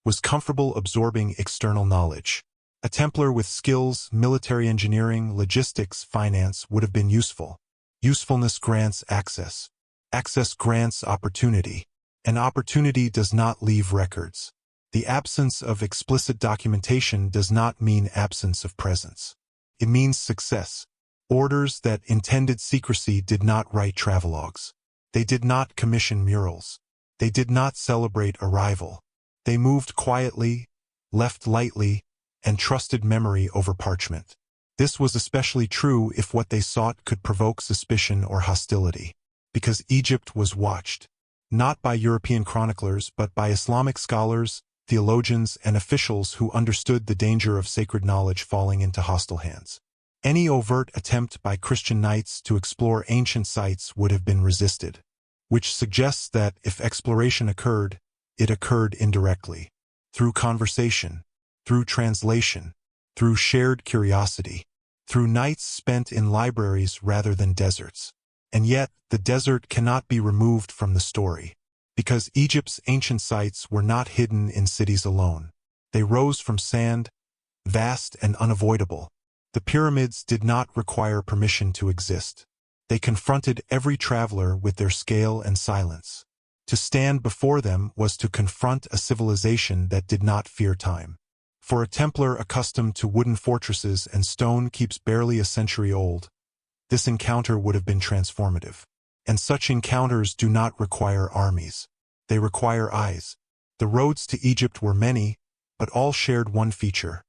was comfortable absorbing external knowledge. A Templar with skills, military engineering, logistics, finance would have been useful. Usefulness grants access. Access grants opportunity. And opportunity does not leave records. The absence of explicit documentation does not mean absence of presence. It means success. Orders that intended secrecy did not write travelogues. They did not commission murals. They did not celebrate arrival. They moved quietly, left lightly, and trusted memory over parchment. This was especially true if what they sought could provoke suspicion or hostility. Because Egypt was watched, not by European chroniclers but by Islamic scholars, theologians, and officials who understood the danger of sacred knowledge falling into hostile hands. Any overt attempt by Christian knights to explore ancient sites would have been resisted, which suggests that if exploration occurred, it occurred indirectly, through conversation, through translation, through shared curiosity, through nights spent in libraries rather than deserts. And yet, the desert cannot be removed from the story, because Egypt's ancient sites were not hidden in cities alone. They rose from sand, vast and unavoidable. The pyramids did not require permission to exist. They confronted every traveler with their scale and silence. To stand before them was to confront a civilization that did not fear time. For a Templar accustomed to wooden fortresses and stone keeps barely a century old, this encounter would have been transformative. And such encounters do not require armies. They require eyes. The roads to Egypt were many, but all shared one feature.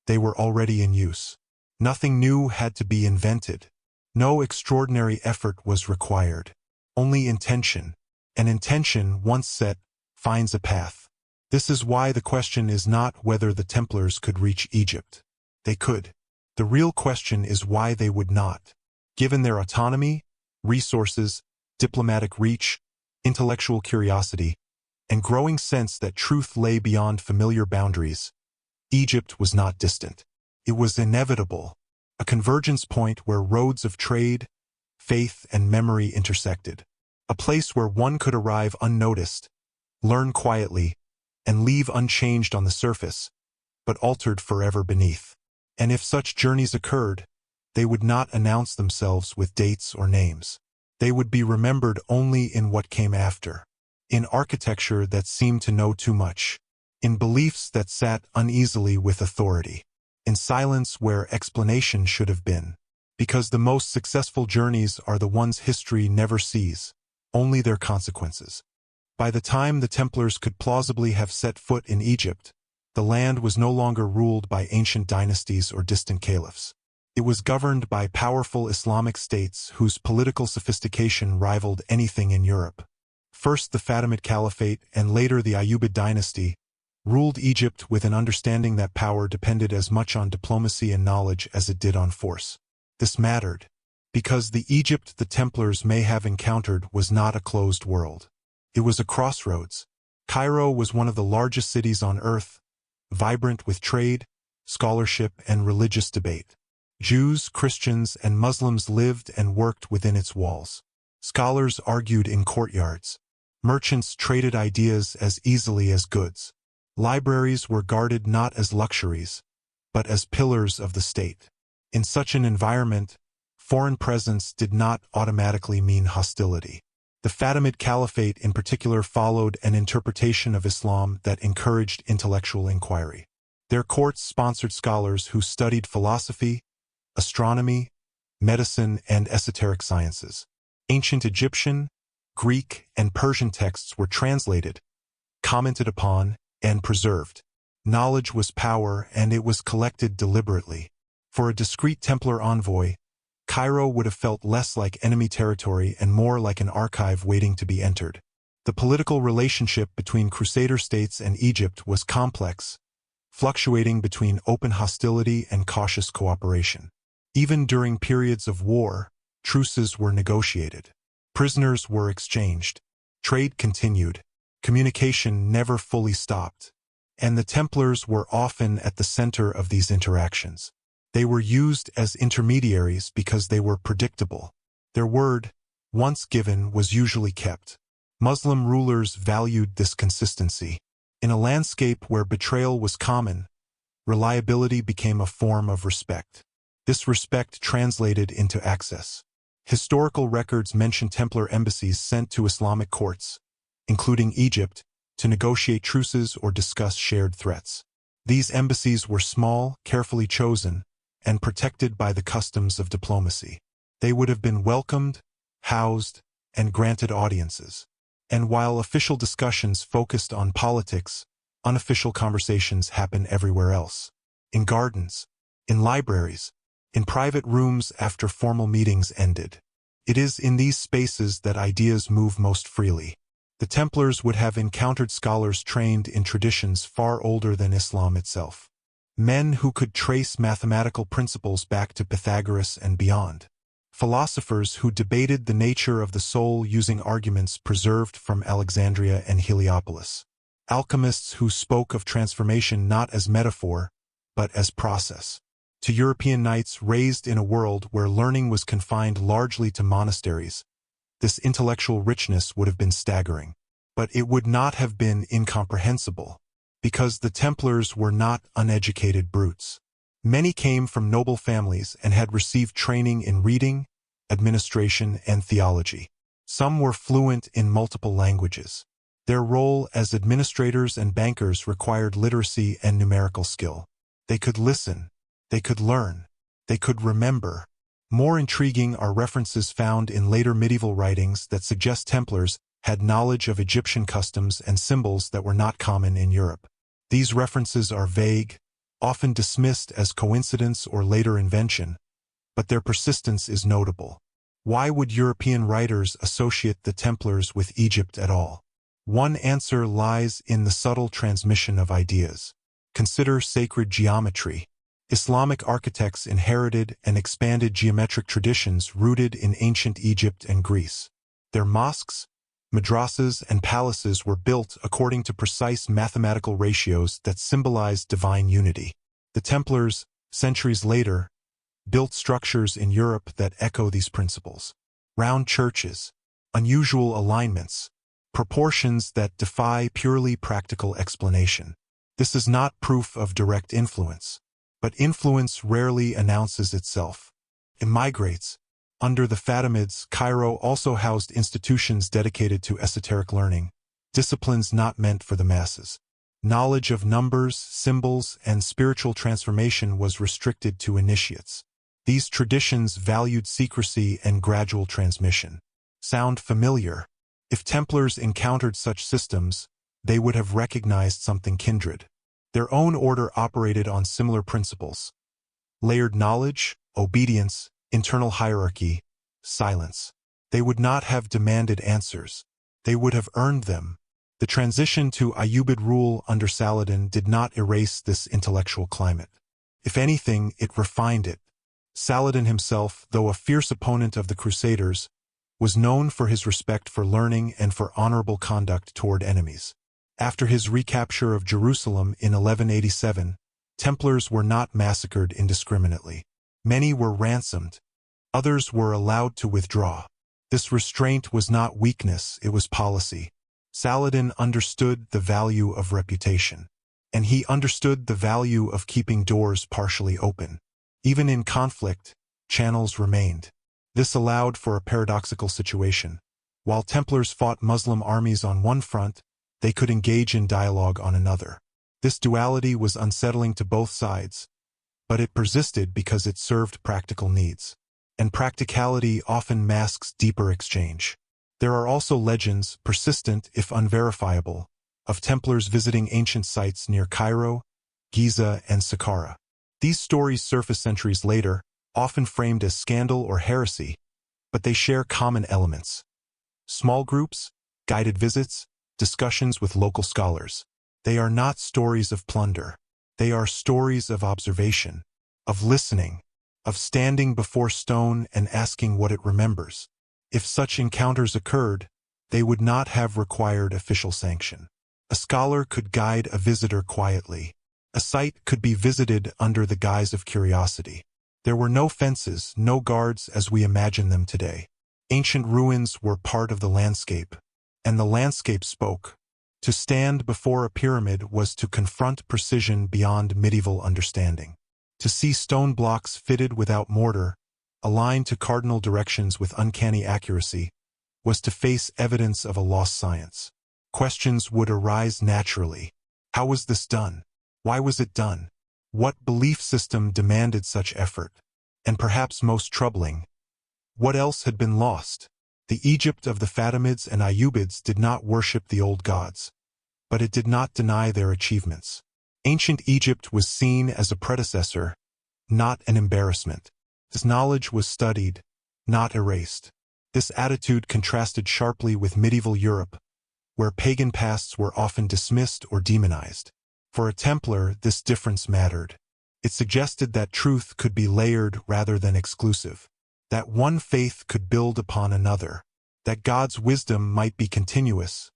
They were already in use. Nothing new had to be invented. No extraordinary effort was required. Only intention. And intention, once set, finds a path. This is why the question is not whether the Templars could reach Egypt. They could. The real question is why they would not. Given their autonomy, resources, diplomatic reach, intellectual curiosity, and growing sense that truth lay beyond familiar boundaries, Egypt was not distant. It was inevitable, a convergence point where roads of trade, faith, and memory intersected. A place where one could arrive unnoticed, learn quietly, and leave unchanged on the surface, but altered forever beneath. And if such journeys occurred, they would not announce themselves with dates or names. They would be remembered only in what came after, in architecture that seemed to know too much, in beliefs that sat uneasily with authority, in silence where explanation should have been. Because the most successful journeys are the ones history never sees, only their consequences. By the time the Templars could plausibly have set foot in Egypt, the land was no longer ruled by ancient dynasties or distant caliphs. It was governed by powerful Islamic states whose political sophistication rivaled anything in Europe. First the Fatimid Caliphate and later the Ayyubid dynasty ruled Egypt with an understanding that power depended as much on diplomacy and knowledge as it did on force. This mattered, because the Egypt the Templars may have encountered was not a closed world. It was a crossroads. Cairo was one of the largest cities on earth, vibrant with trade, scholarship, and religious debate. Jews, Christians, and Muslims lived and worked within its walls. Scholars argued in courtyards. Merchants traded ideas as easily as goods. Libraries were guarded not as luxuries, but as pillars of the state. In such an environment, foreign presence did not automatically mean hostility. The Fatimid Caliphate in particular followed an interpretation of Islam that encouraged intellectual inquiry. Their courts sponsored scholars who studied philosophy, astronomy, medicine, and esoteric sciences. Ancient Egyptian, Greek, and Persian texts were translated, commented upon, and preserved. Knowledge was power, and it was collected deliberately. For a discreet Templar envoy, Cairo would have felt less like enemy territory and more like an archive waiting to be entered. The political relationship between Crusader states and Egypt was complex, fluctuating between open hostility and cautious cooperation. Even during periods of war, truces were negotiated. Prisoners were exchanged. Trade continued. Communication never fully stopped. And the Templars were often at the center of these interactions. They were used as intermediaries because they were predictable. Their word, once given, was usually kept. Muslim rulers valued this consistency. In a landscape where betrayal was common, reliability became a form of respect. This respect translated into access. Historical records mention Templar embassies sent to Islamic courts, including Egypt, to negotiate truces or discuss shared threats. These embassies were small, carefully chosen, and protected by the customs of diplomacy. They would have been welcomed, housed, and granted audiences. And while official discussions focused on politics, unofficial conversations happen everywhere else. In gardens, in libraries, in private rooms after formal meetings ended. It is in these spaces that ideas move most freely. The Templars would have encountered scholars trained in traditions far older than Islam itself. Men who could trace mathematical principles back to Pythagoras and beyond. Philosophers who debated the nature of the soul using arguments preserved from Alexandria and Heliopolis. Alchemists who spoke of transformation not as metaphor, but as process. To European knights raised in a world where learning was confined largely to monasteries, this intellectual richness would have been staggering. But it would not have been incomprehensible, because the Templars were not uneducated brutes. Many came from noble families and had received training in reading, administration, and theology. Some were fluent in multiple languages. Their role as administrators and bankers required literacy and numerical skill. They could listen, they could learn, they could remember. More intriguing are references found in later medieval writings that suggest Templars had knowledge of Egyptian customs and symbols that were not common in Europe. These references are vague, often dismissed as coincidence or later invention, but their persistence is notable. Why would European writers associate the Templars with Egypt at all? One answer lies in the subtle transmission of ideas. Consider sacred geometry. Islamic architects inherited and expanded geometric traditions rooted in ancient Egypt and Greece. Their mosques, madrasas, and palaces were built according to precise mathematical ratios that symbolized divine unity. The Templars, centuries later, built structures in Europe that echo these principles. Round churches, unusual alignments, proportions that defy purely practical explanation. This is not proof of direct influence, but influence rarely announces itself. It migrates. Under the Fatimids, Cairo also housed institutions dedicated to esoteric learning, disciplines not meant for the masses. Knowledge of numbers, symbols, and spiritual transformation was restricted to initiates. These traditions valued secrecy and gradual transmission. Sound familiar? If Templars encountered such systems, they would have recognized something kindred. Their own order operated on similar principles. Layered knowledge, obedience, internal hierarchy, silence. They would not have demanded answers. They would have earned them. The transition to Ayyubid rule under Saladin did not erase this intellectual climate. If anything, it refined it. Saladin himself, though a fierce opponent of the Crusaders, was known for his respect for learning and for honorable conduct toward enemies. After his recapture of Jerusalem in 1187, Templars were not massacred indiscriminately. Many were ransomed. Others were allowed to withdraw. This restraint was not weakness, it was policy. Saladin understood the value of reputation. And he understood the value of keeping doors partially open. Even in conflict, channels remained. This allowed for a paradoxical situation. While Templars fought Muslim armies on one front, they could engage in dialogue on another. This duality was unsettling to both sides, but it persisted because it served practical needs. And practicality often masks deeper exchange. There are also legends, persistent if unverifiable, of Templars visiting ancient sites near Cairo, Giza, and Saqqara. These stories surface centuries later, often framed as scandal or heresy, but they share common elements. Small groups, guided visits, discussions with local scholars. They are not stories of plunder. They are stories of observation, of listening, of standing before stone and asking what it remembers. If such encounters occurred, they would not have required official sanction. A scholar could guide a visitor quietly. A site could be visited under the guise of curiosity. There were no fences, no guards as we imagine them today. Ancient ruins were part of the landscape, and the landscape spoke. To stand before a pyramid was to confront precision beyond medieval understanding. To see stone blocks fitted without mortar, aligned to cardinal directions with uncanny accuracy, was to face evidence of a lost science. Questions would arise naturally. How was this done? Why was it done? What belief system demanded such effort? And perhaps most troubling, what else had been lost? The Egypt of the Fatimids and Ayyubids did not worship the old gods, but it did not deny their achievements. Ancient Egypt was seen as a predecessor, not an embarrassment. This knowledge was studied, not erased. This attitude contrasted sharply with medieval Europe, where pagan pasts were often dismissed or demonized. For a Templar, this difference mattered. It suggested that truth could be layered rather than exclusive, that one faith could build upon another, that God's wisdom might be continuous,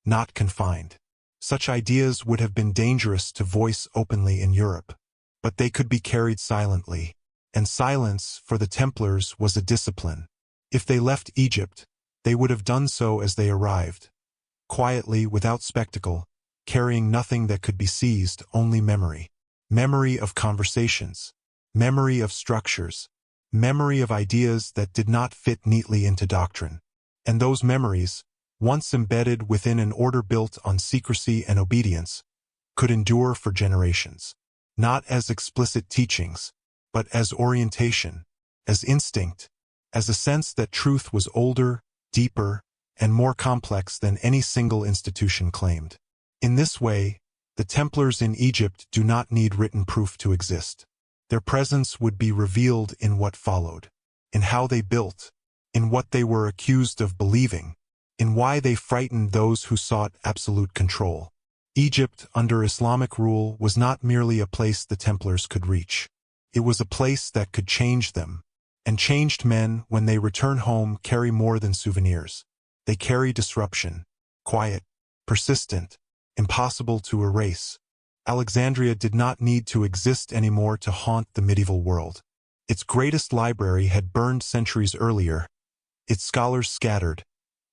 not confined. Such ideas would have been dangerous to voice openly in Europe, but they could be carried silently, and silence, for the Templars, was a discipline. If they left Egypt, they would have done so as they arrived, quietly, without spectacle, carrying nothing that could be seized, only memory. Memory of conversations, memory of structures, memory of ideas that did not fit neatly into doctrine. And those memories, once embedded within an order built on secrecy and obedience, could endure for generations, not as explicit teachings, but as orientation, as instinct, as a sense that truth was older, deeper, and more complex than any single institution claimed. In this way, the Templars in Egypt do not need written proof to exist. Their presence would be revealed in what followed, in how they built, in what they were accused of believing, in why they frightened those who sought absolute control. Egypt, under Islamic rule, was not merely a place the Templars could reach. It was a place that could change them, and changed men, when they return home, carry more than souvenirs. They carry disruption, quiet, persistent, impossible to erase. Alexandria did not need to exist anymore to haunt the medieval world. Its greatest library had burned centuries earlier, its scholars scattered,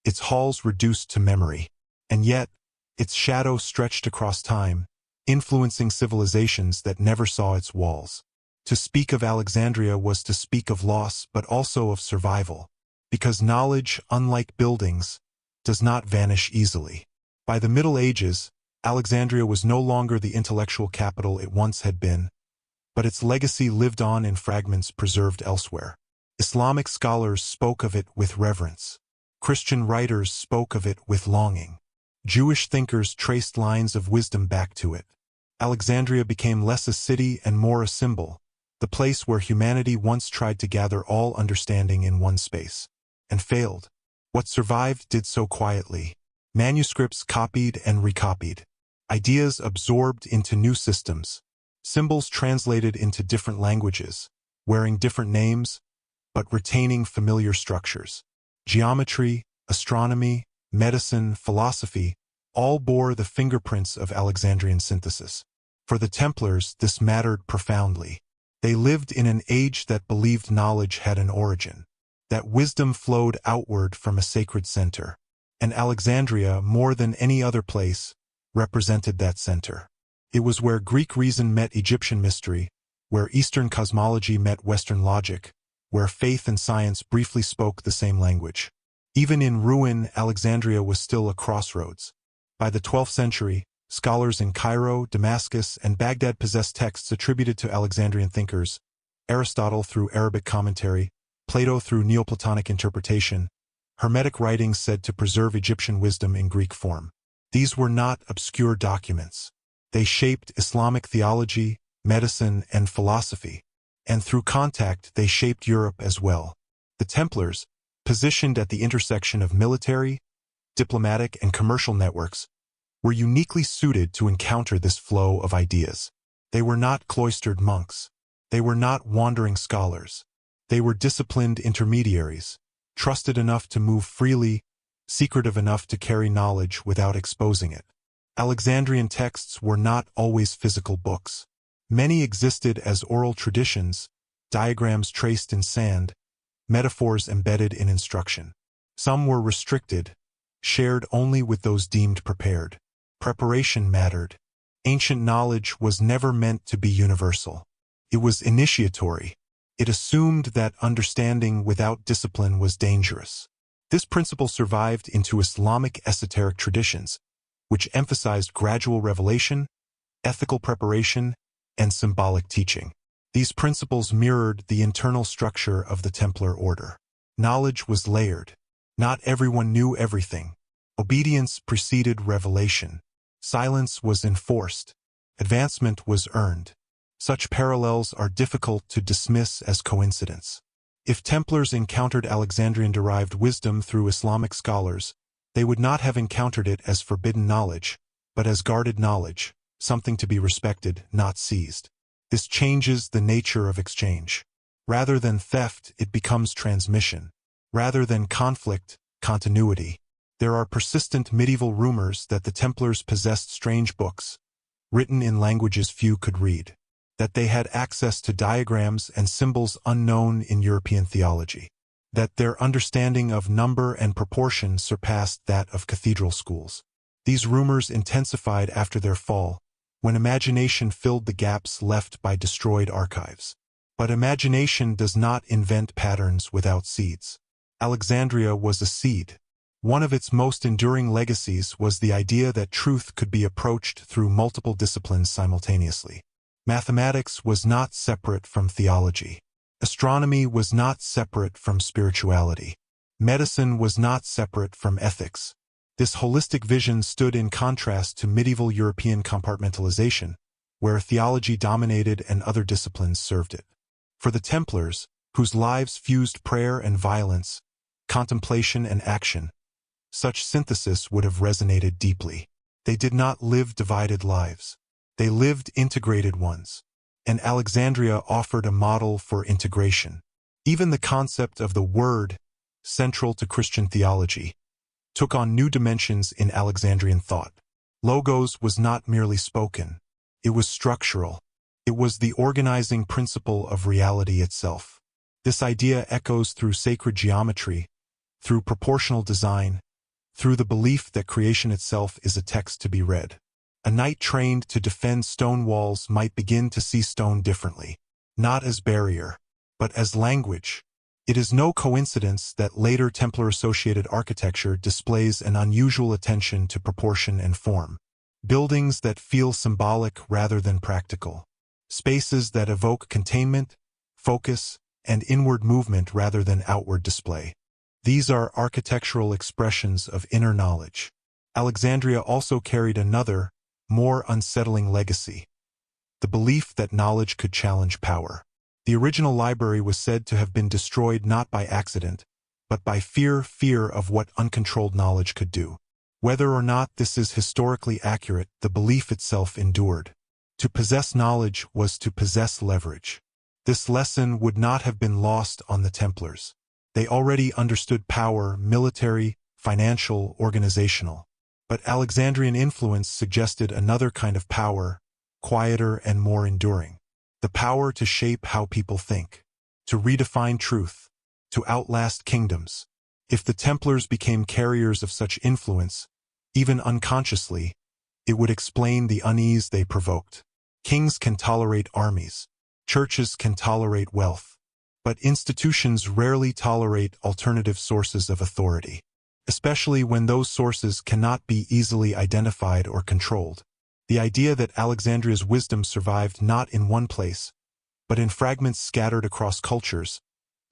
its halls reduced to memory. And yet, its shadow stretched across time, influencing civilizations that never saw its walls. To speak of Alexandria was to speak of loss but also of survival, because knowledge, unlike buildings, does not vanish easily. By the Middle Ages, Alexandria was no longer the intellectual capital it once had been, but its legacy lived on in fragments preserved elsewhere. Islamic scholars spoke of it with reverence. Christian writers spoke of it with longing. Jewish thinkers traced lines of wisdom back to it. Alexandria became less a city and more a symbol, the place where humanity once tried to gather all understanding in one space, and failed. What survived did so quietly. Manuscripts copied and recopied. Ideas absorbed into new systems. Symbols translated into different languages, wearing different names, but retaining familiar structures. Geometry, astronomy, medicine, philosophy, all bore the fingerprints of Alexandrian synthesis. For the Templars, this mattered profoundly. They lived in an age that believed knowledge had an origin, that wisdom flowed outward from a sacred center. And Alexandria, more than any other place, represented that center. It was where Greek reason met Egyptian mystery, where Eastern cosmology met Western logic, where faith and science briefly spoke the same language. Even in ruin, Alexandria was still a crossroads. By the 12th century, scholars in Cairo, Damascus, and Baghdad possessed texts attributed to Alexandrian thinkers, Aristotle through Arabic commentary, Plato through Neoplatonic interpretation, Hermetic writings said to preserve Egyptian wisdom in Greek form. These were not obscure documents. They shaped Islamic theology, medicine, and philosophy, and through contact they shaped Europe as well. The Templars, positioned at the intersection of military, diplomatic, and commercial networks, were uniquely suited to encounter this flow of ideas. They were not cloistered monks. They were not wandering scholars. They were disciplined intermediaries, trusted enough to move freely, secretive enough to carry knowledge without exposing it. Alexandrian texts were not always physical books. Many existed as oral traditions, diagrams traced in sand, metaphors embedded in instruction. Some were restricted, shared only with those deemed prepared. Preparation mattered. Ancient knowledge was never meant to be universal. It was initiatory. It assumed that understanding without discipline was dangerous. This principle survived into Islamic esoteric traditions, which emphasized gradual revelation, ethical preparation, and symbolic teaching. These principles mirrored the internal structure of the Templar order. Knowledge was layered. Not everyone knew everything. Obedience preceded revelation. Silence was enforced. Advancement was earned. Such parallels are difficult to dismiss as coincidence. If Templars encountered Alexandrian-derived wisdom through Islamic scholars, they would not have encountered it as forbidden knowledge, but as guarded knowledge, something to be respected, not seized. This changes the nature of exchange. Rather than theft, it becomes transmission. Rather than conflict, continuity. There are persistent medieval rumors that the Templars possessed strange books, written in languages few could read, that they had access to diagrams and symbols unknown in European theology, that their understanding of number and proportion surpassed that of cathedral schools. These rumors intensified after their fall, when imagination filled the gaps left by destroyed archives. But imagination does not invent patterns without seeds. Alexandria was a seed. One of its most enduring legacies was the idea that truth could be approached through multiple disciplines simultaneously. Mathematics was not separate from theology. Astronomy was not separate from spirituality. Medicine was not separate from ethics. This holistic vision stood in contrast to medieval European compartmentalization, where theology dominated and other disciplines served it. For the Templars, whose lives fused prayer and violence, contemplation and action, such synthesis would have resonated deeply. They did not live divided lives. They lived integrated ones. And Alexandria offered a model for integration. Even the concept of the Word, central to Christian theology, took on new dimensions in Alexandrian thought. Logos was not merely spoken. It was structural. It was the organizing principle of reality itself. This idea echoes through sacred geometry, through proportional design, through the belief that creation itself is a text to be read. A knight trained to defend stone walls might begin to see stone differently, not as barrier, but as language. It is no coincidence that later Templar-associated architecture displays an unusual attention to proportion and form. Buildings that feel symbolic rather than practical. Spaces that evoke containment, focus, and inward movement rather than outward display. These are architectural expressions of inner knowledge. Alexandria also carried another, more unsettling legacy: the belief that knowledge could challenge power. The original library was said to have been destroyed not by accident, but by fear of what uncontrolled knowledge could do. Whether or not this is historically accurate, the belief itself endured. To possess knowledge was to possess leverage. This lesson would not have been lost on the Templars. They already understood power, military, financial, organizational. But Alexandrian influence suggested another kind of power, quieter and more enduring. The power to shape how people think, to redefine truth, to outlast kingdoms. If the Templars became carriers of such influence, even unconsciously, it would explain the unease they provoked. Kings can tolerate armies. Churches can tolerate wealth. But institutions rarely tolerate alternative sources of authority, especially when those sources cannot be easily identified or controlled. The idea that Alexandria's wisdom survived not in one place, but in fragments scattered across cultures,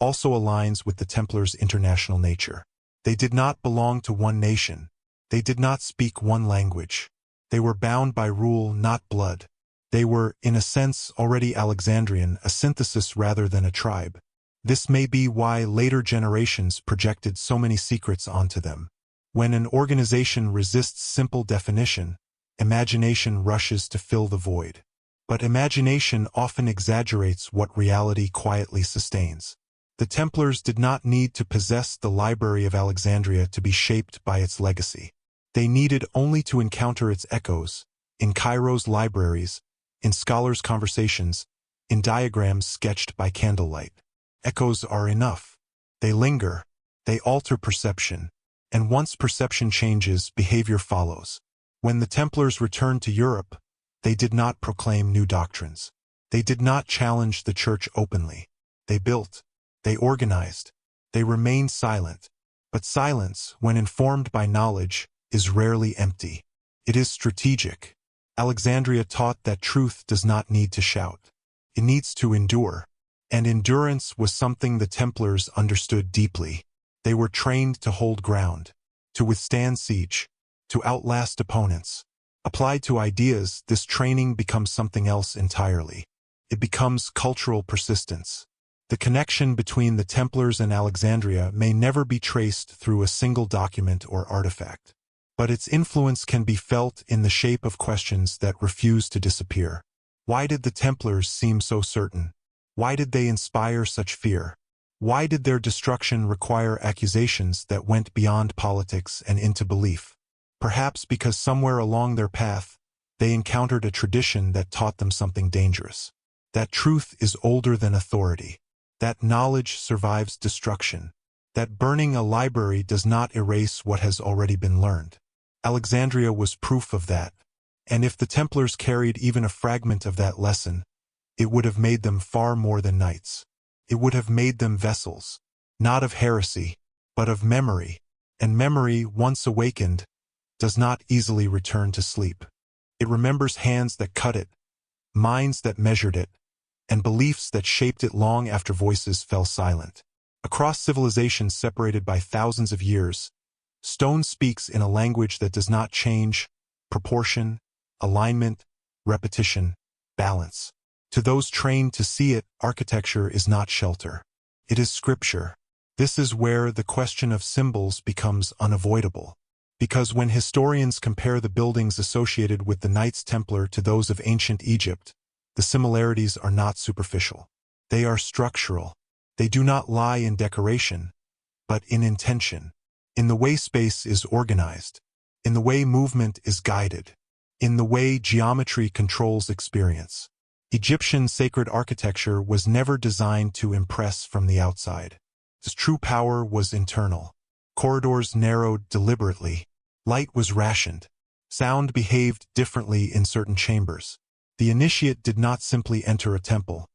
also aligns with the Templars' international nature. They did not belong to one nation. They did not speak one language. They were bound by rule, not blood. They were, in a sense, already Alexandrian, a synthesis rather than a tribe. This may be why later generations projected so many secrets onto them. When an organization resists simple definition, imagination rushes to fill the void. But imagination often exaggerates what reality quietly sustains. The Templars did not need to possess the Library of Alexandria to be shaped by its legacy. They needed only to encounter its echoes, in Cairo's libraries, in scholars' conversations, in diagrams sketched by candlelight. Echoes are enough. They linger, they alter perception, and once perception changes, behavior follows. When the Templars returned to Europe, they did not proclaim new doctrines. They did not challenge the Church openly. They built. They organized. They remained silent. But silence, when informed by knowledge, is rarely empty. It is strategic. Alexandria taught that truth does not need to shout. It needs to endure. And endurance was something the Templars understood deeply. They were trained to hold ground, to withstand siege, to outlast opponents. Applied to ideas, this training becomes something else entirely. It becomes cultural persistence. The connection between the Templars and Alexandria may never be traced through a single document or artifact. But its influence can be felt in the shape of questions that refuse to disappear. Why did the Templars seem so certain? Why did they inspire such fear? Why did their destruction require accusations that went beyond politics and into belief? Perhaps because somewhere along their path, they encountered a tradition that taught them something dangerous. That truth is older than authority. That knowledge survives destruction. That burning a library does not erase what has already been learned. Alexandria was proof of that. And if the Templars carried even a fragment of that lesson, it would have made them far more than knights. It would have made them vessels, not of heresy, but of memory. And memory, once awakened, does not easily return to sleep. It remembers hands that cut it, minds that measured it, and beliefs that shaped it long after voices fell silent. Across civilizations separated by thousands of years, stone speaks in a language that does not change: proportion, alignment, repetition, balance. To those trained to see it, architecture is not shelter. It is scripture. This is where the question of symbols becomes unavoidable. Because when historians compare the buildings associated with the Knights Templar to those of ancient Egypt, the similarities are not superficial. They are structural. They do not lie in decoration, but in intention. in the way space is organized, in the way movement is guided, in the way geometry controls experience. Egyptian sacred architecture was never designed to impress from the outside. Its true power was internal. Corridors narrowed deliberately. Light was rationed. Sound behaved differently in certain chambers. The initiate did not simply enter a temple.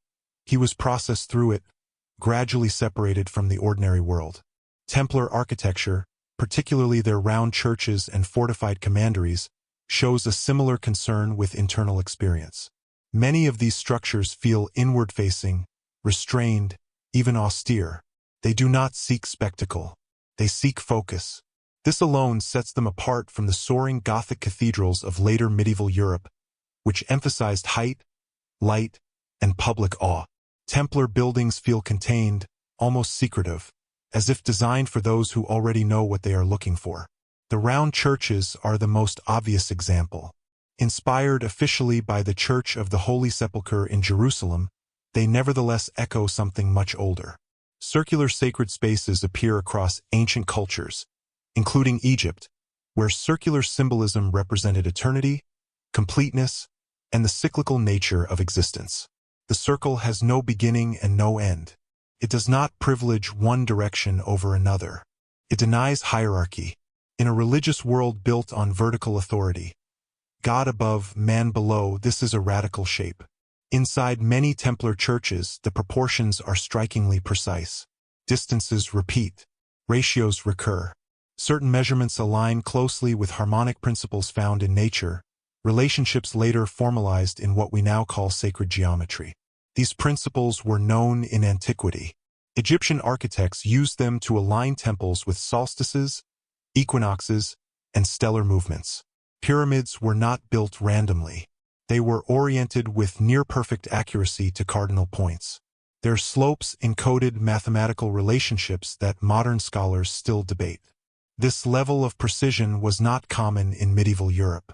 He was processed through it, gradually separated from the ordinary world. Templar architecture, particularly their round churches and fortified commanderies, shows a similar concern with internal experience. Many of these structures feel inward-facing, restrained, even austere. They do not seek spectacle. They seek focus. This alone sets them apart from the soaring Gothic cathedrals of later medieval Europe, which emphasized height, light, and public awe. Templar buildings feel contained, almost secretive, as if designed for those who already know what they are looking for. The round churches are the most obvious example. Inspired officially by the Church of the Holy Sepulchre in Jerusalem, they nevertheless echo something much older. Circular sacred spaces appear across ancient cultures, including Egypt, where circular symbolism represented eternity, completeness, and the cyclical nature of existence. The circle has no beginning and no end. It does not privilege one direction over another. It denies hierarchy. In a religious world built on vertical authority, God above, man below, this is a radical shape. Inside many Templar churches, the proportions are strikingly precise. Distances repeat. Ratios recur. Certain measurements align closely with harmonic principles found in nature, relationships later formalized in what we now call sacred geometry. These principles were known in antiquity. Egyptian architects used them to align temples with solstices, equinoxes, and stellar movements. Pyramids were not built randomly. They were oriented with near-perfect accuracy to cardinal points. Their slopes encoded mathematical relationships that modern scholars still debate. This level of precision was not common in medieval Europe.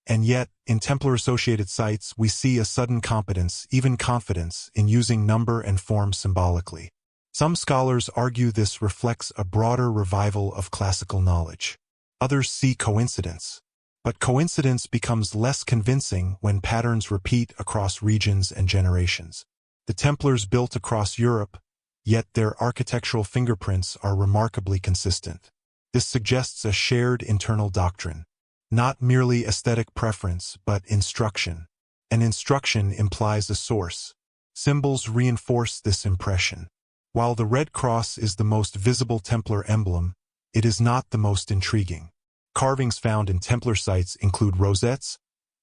And yet, in Templar-associated sites, we see a sudden competence, even confidence, in using number and form symbolically. Some scholars argue this reflects a broader revival of classical knowledge. Others see coincidence. But coincidence becomes less convincing when patterns repeat across regions and generations. The Templars built across Europe, yet their architectural fingerprints are remarkably consistent. This suggests a shared internal doctrine. Not merely aesthetic preference, but instruction. An instruction implies a source. Symbols reinforce this impression. While the Red Cross is the most visible Templar emblem, it is not the most intriguing. Carvings found in Templar sites include rosettes,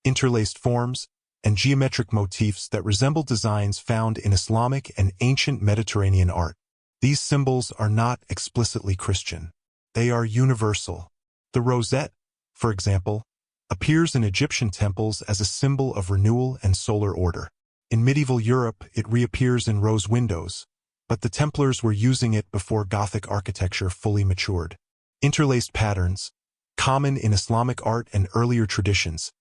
interlaced forms, and geometric motifs that resemble designs found in Islamic and ancient Mediterranean art. These symbols are not explicitly Christian. They are universal. The rosette, for example, appears in Egyptian temples as a symbol of renewal and solar order. In medieval Europe, it reappears in rose windows, but the Templars were using it before Gothic architecture fully matured. Interlaced patterns, common in Islamic art and earlier traditions,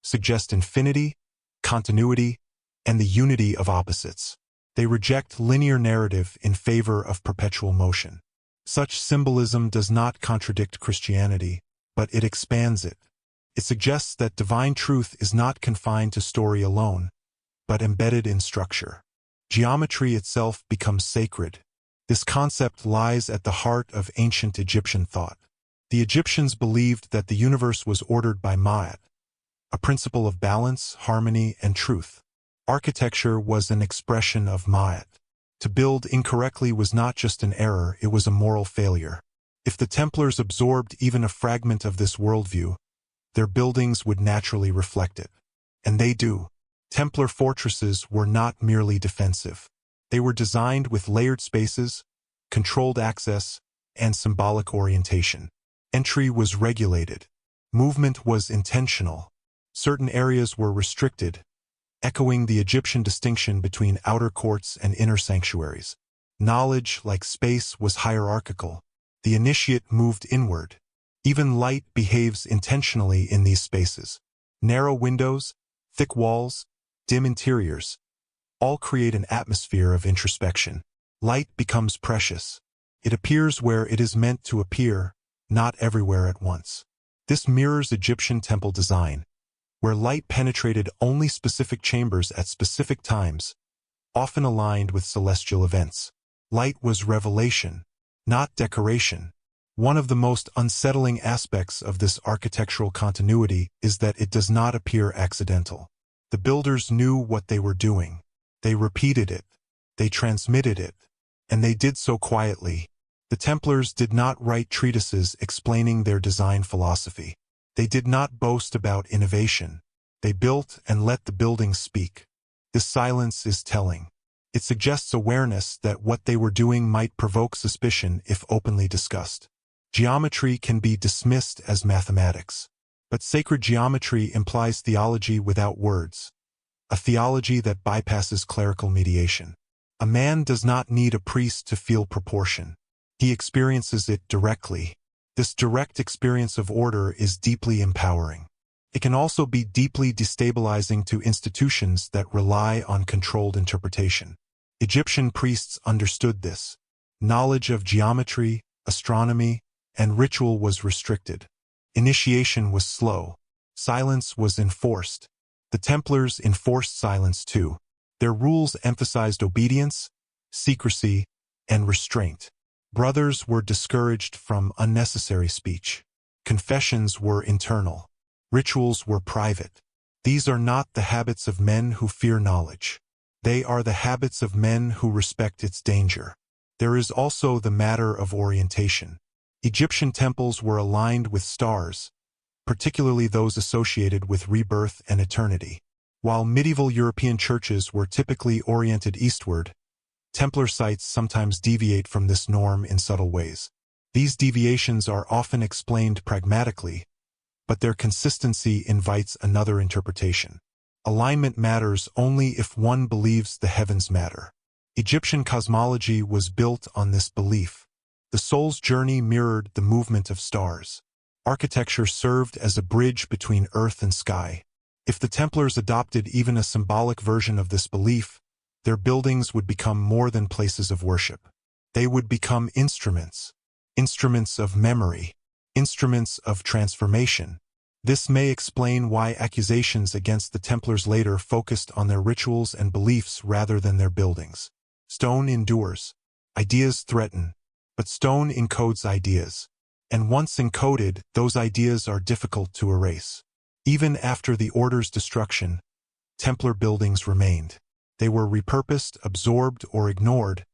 suggest infinity, continuity, and the unity of opposites. They reject linear narrative in favor of perpetual motion. Such symbolism does not contradict Christianity, but it expands it. It suggests that divine truth is not confined to story alone, but embedded in structure. Geometry itself becomes sacred. This concept lies at the heart of ancient Egyptian thought. The Egyptians believed that the universe was ordered by Ma'at, a principle of balance, harmony, and truth. Architecture was an expression of Ma'at. To build incorrectly was not just an error, it was a moral failure. If the Templars absorbed even a fragment of this worldview, their buildings would naturally reflect it. And they do. Templar fortresses were not merely defensive. They were designed with layered spaces, controlled access, and symbolic orientation. Entry was regulated. Movement was intentional. Certain areas were restricted, echoing the Egyptian distinction between outer courts and inner sanctuaries. Knowledge, like space, was hierarchical. The initiate moved inward. Even light behaves intentionally in these spaces. Narrow windows, thick walls, dim interiors, all create an atmosphere of introspection. Light becomes precious. It appears where it is meant to appear, not everywhere at once. This mirrors Egyptian temple design, where light penetrated only specific chambers at specific times, often aligned with celestial events. Light was revelation, not decoration. One of the most unsettling aspects of this architectural continuity is that it does not appear accidental. The builders knew what they were doing. They repeated it. They transmitted it. And they did so quietly. The Templars did not write treatises explaining their design philosophy. They did not boast about innovation. They built and let the buildings speak. This silence is telling. It suggests awareness that what they were doing might provoke suspicion if openly discussed. Geometry can be dismissed as mathematics. But sacred geometry implies theology without words, a theology that bypasses clerical mediation. A man does not need a priest to feel proportion. He experiences it directly. This direct experience of order is deeply empowering. It can also be deeply destabilizing to institutions that rely on controlled interpretation. Egyptian priests understood this. Knowledge of geometry, astronomy, and ritual was restricted. Initiation was slow. Silence was enforced. The Templars enforced silence too. Their rules emphasized obedience, secrecy, and restraint. Brothers were discouraged from unnecessary speech. Confessions were internal. Rituals were private. These are not the habits of men who fear knowledge. They are the habits of men who respect its danger. There is also the matter of orientation. Egyptian temples were aligned with stars, particularly those associated with rebirth and eternity. While medieval European churches were typically oriented eastward, Templar sites sometimes deviate from this norm in subtle ways. These deviations are often explained pragmatically, but their consistency invites another interpretation. Alignment matters only if one believes the heavens matter. Egyptian cosmology was built on this belief. The soul's journey mirrored the movement of stars. Architecture served as a bridge between earth and sky. If the Templars adopted even a symbolic version of this belief, their buildings would become more than places of worship. They would become instruments. Instruments of memory. Instruments of transformation. This may explain why accusations against the Templars later focused on their rituals and beliefs rather than their buildings. Stone endures. Ideas threaten. But stone encodes ideas. And once encoded, those ideas are difficult to erase. Even after the Order's destruction, Templar buildings remained. They were repurposed, absorbed, or ignored,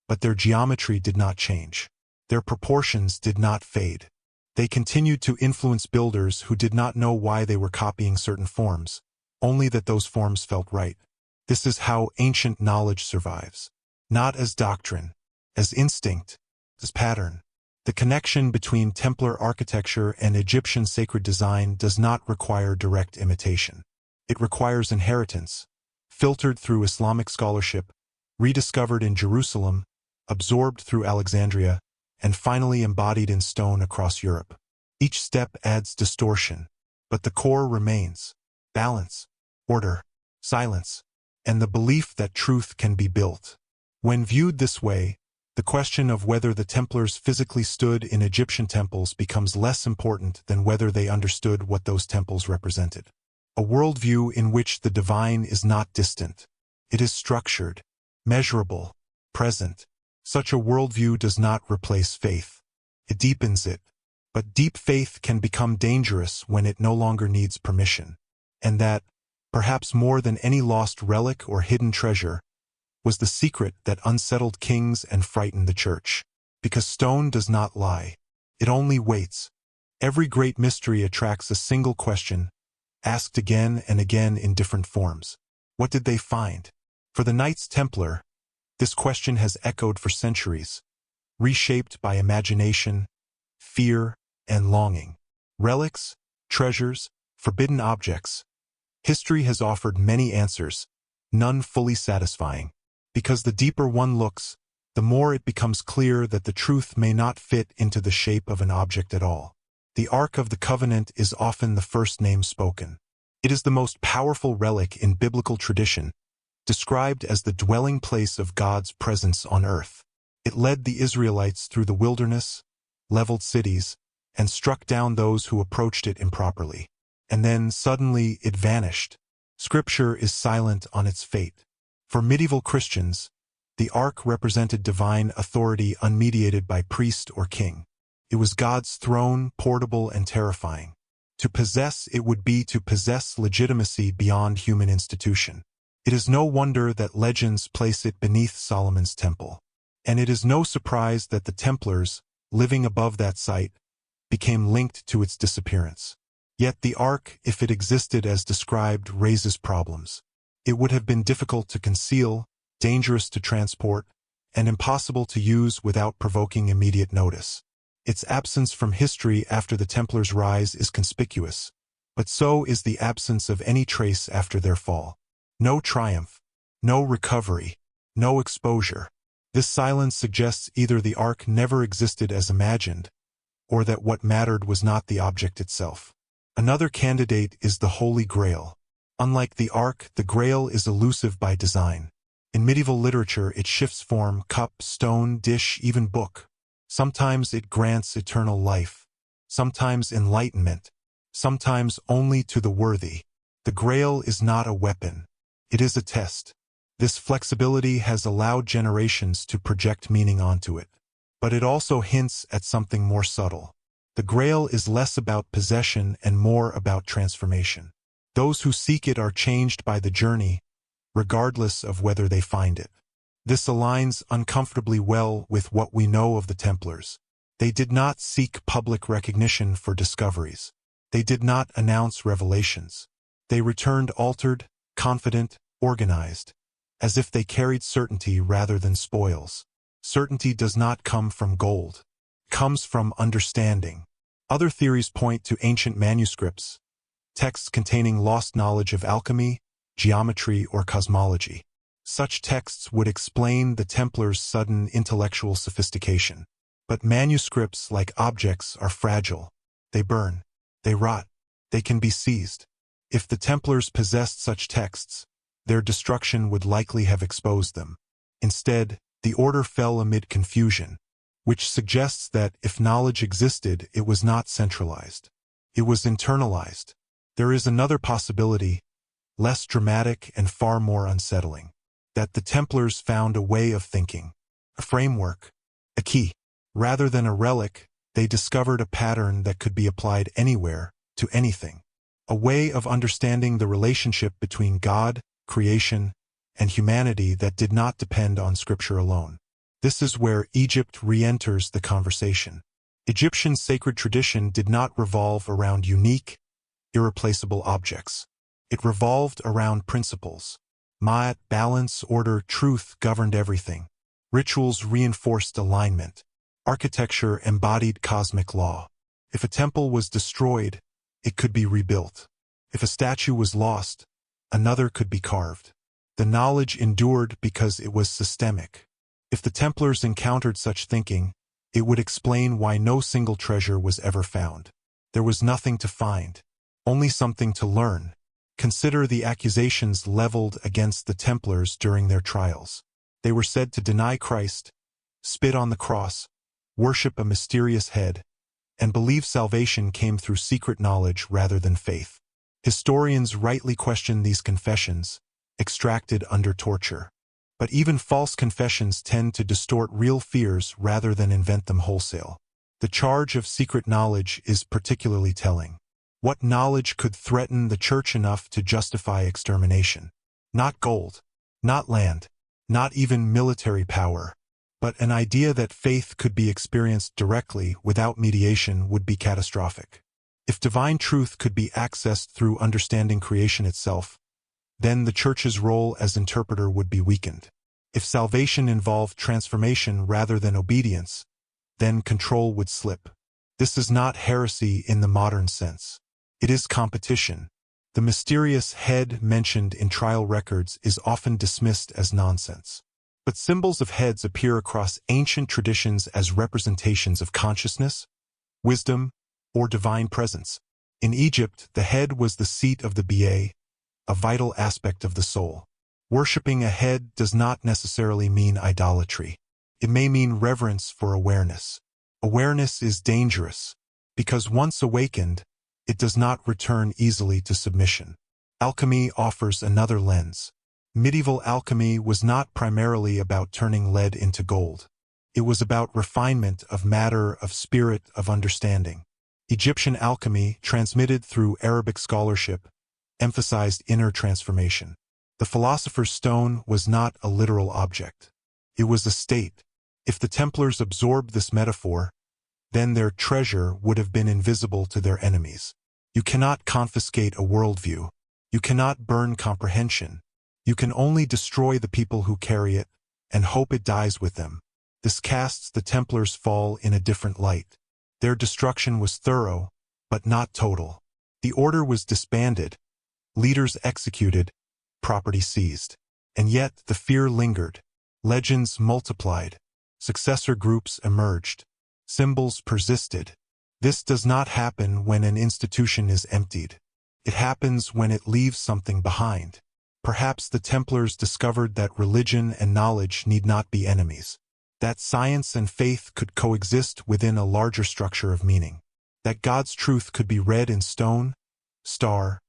but their geometry did not change. Their proportions did not fade. They continued to influence builders who did not know why they were copying certain forms, only that those forms felt right. This is how ancient knowledge survives. Not as doctrine, as instinct, as pattern. The connection between Templar architecture and Egyptian sacred design does not require direct imitation. It requires inheritance, filtered through Islamic scholarship, rediscovered in Jerusalem, absorbed through Alexandria, and finally embodied in stone across Europe. Each step adds distortion, but the core remains: balance, order, silence, and the belief that truth can be built. When viewed this way, the question of whether the Templars physically stood in Egyptian temples becomes less important than whether they understood what those temples represented. A worldview in which the divine is not distant. It is structured, measurable, present. Such a worldview does not replace faith. It deepens it. But deep faith can become dangerous when it no longer needs permission. And that, perhaps more than any lost relic or hidden treasure, was the secret that unsettled kings and frightened the church. Because stone does not lie. It only waits. Every great mystery attracts a single question, asked again and again in different forms. What did they find? For the Knights Templar, this question has echoed for centuries, reshaped by imagination, fear, and longing. Relics, treasures, forbidden objects. History has offered many answers, none fully satisfying. Because the deeper one looks, the more it becomes clear that the truth may not fit into the shape of an object at all. The Ark of the Covenant is often the first name spoken. It is the most powerful relic in biblical tradition, described as the dwelling place of God's presence on earth. It led the Israelites through the wilderness, leveled cities, and struck down those who approached it improperly. And then, suddenly, it vanished. Scripture is silent on its fate. For medieval Christians, the ark represented divine authority unmediated by priest or king. It was God's throne, portable and terrifying. To possess it would be to possess legitimacy beyond human institution. It is no wonder that legends place it beneath Solomon's temple. And it is no surprise that the Templars, living above that site, became linked to its disappearance. Yet the ark, if it existed as described, raises problems. It would have been difficult to conceal, dangerous to transport, and impossible to use without provoking immediate notice. Its absence from history after the Templars' rise is conspicuous, but so is the absence of any trace after their fall. No triumph, no recovery, no exposure. This silence suggests either the ark never existed as imagined, or that what mattered was not the object itself. Another candidate is the Holy Grail. Unlike the ark, the Grail is elusive by design. In medieval literature, it shifts form: cup, stone, dish, even book. Sometimes it grants eternal life, sometimes enlightenment, sometimes only to the worthy. The Grail is not a weapon. It is a test. This flexibility has allowed generations to project meaning onto it. But it also hints at something more subtle. The Grail is less about possession and more about transformation. Those who seek it are changed by the journey, regardless of whether they find it. This aligns uncomfortably well with what we know of the Templars. They did not seek public recognition for discoveries. They did not announce revelations. They returned altered, confident, organized, as if they carried certainty rather than spoils. Certainty does not come from gold. It comes from understanding. Other theories point to ancient manuscripts, texts containing lost knowledge of alchemy, geometry, or cosmology. Such texts would explain the Templars' sudden intellectual sophistication. But manuscripts, like objects, are fragile. They burn. They rot. They can be seized. If the Templars possessed such texts, their destruction would likely have exposed them. Instead, the order fell amid confusion, which suggests that if knowledge existed, it was not centralized. It was internalized. There is another possibility, less dramatic and far more unsettling, that the Templars found a way of thinking, a framework, a key. Rather than a relic, they discovered a pattern that could be applied anywhere, to anything. A way of understanding the relationship between God, creation, and humanity that did not depend on scripture alone. This is where Egypt re-enters the conversation. Egyptian sacred tradition did not revolve around unique, irreplaceable objects. It revolved around principles. Ma'at, balance, order, truth governed everything. Rituals reinforced alignment. Architecture embodied cosmic law. If a temple was destroyed, it could be rebuilt. If a statue was lost, another could be carved. The knowledge endured because it was systemic. If the Templars encountered such thinking, it would explain why no single treasure was ever found. There was nothing to find, only something to learn. Consider the accusations leveled against the Templars during their trials. They were said to deny Christ, spit on the cross, worship a mysterious head, and believe salvation came through secret knowledge rather than faith. Historians rightly question these confessions, extracted under torture. But even false confessions tend to distort real fears rather than invent them wholesale. The charge of secret knowledge is particularly telling. What knowledge could threaten the church enough to justify extermination? Not gold, not land, not even military power, but an idea that faith could be experienced directly without mediation would be catastrophic. If divine truth could be accessed through understanding creation itself, then the church's role as interpreter would be weakened. If salvation involved transformation rather than obedience, then control would slip. This is not heresy in the modern sense. It is competition. The mysterious head mentioned in trial records is often dismissed as nonsense. But symbols of heads appear across ancient traditions as representations of consciousness, wisdom, or divine presence. In Egypt, the head was the seat of the Ba, a vital aspect of the soul. Worshipping a head does not necessarily mean idolatry. It may mean reverence for awareness. Awareness is dangerous, because once awakened, it does not return easily to submission. Alchemy offers another lens. Medieval alchemy was not primarily about turning lead into gold. It was about refinement of matter, of spirit, of understanding. Egyptian alchemy, transmitted through Arabic scholarship, emphasized inner transformation. The philosopher's stone was not a literal object. It was a state. If the Templars absorbed this metaphor, then their treasure would have been invisible to their enemies. You cannot confiscate a worldview. You cannot burn comprehension. You can only destroy the people who carry it and hope it dies with them. This casts the Templars' fall in a different light. Their destruction was thorough, but not total. The order was disbanded, leaders executed, property seized. And yet the fear lingered. Legends multiplied. Successor groups emerged. Symbols persisted. This does not happen when an institution is emptied. It happens when it leaves something behind. Perhaps the Templars discovered that religion and knowledge need not be enemies. That science and faith could coexist within a larger structure of meaning. That God's truth could be read in stone, star,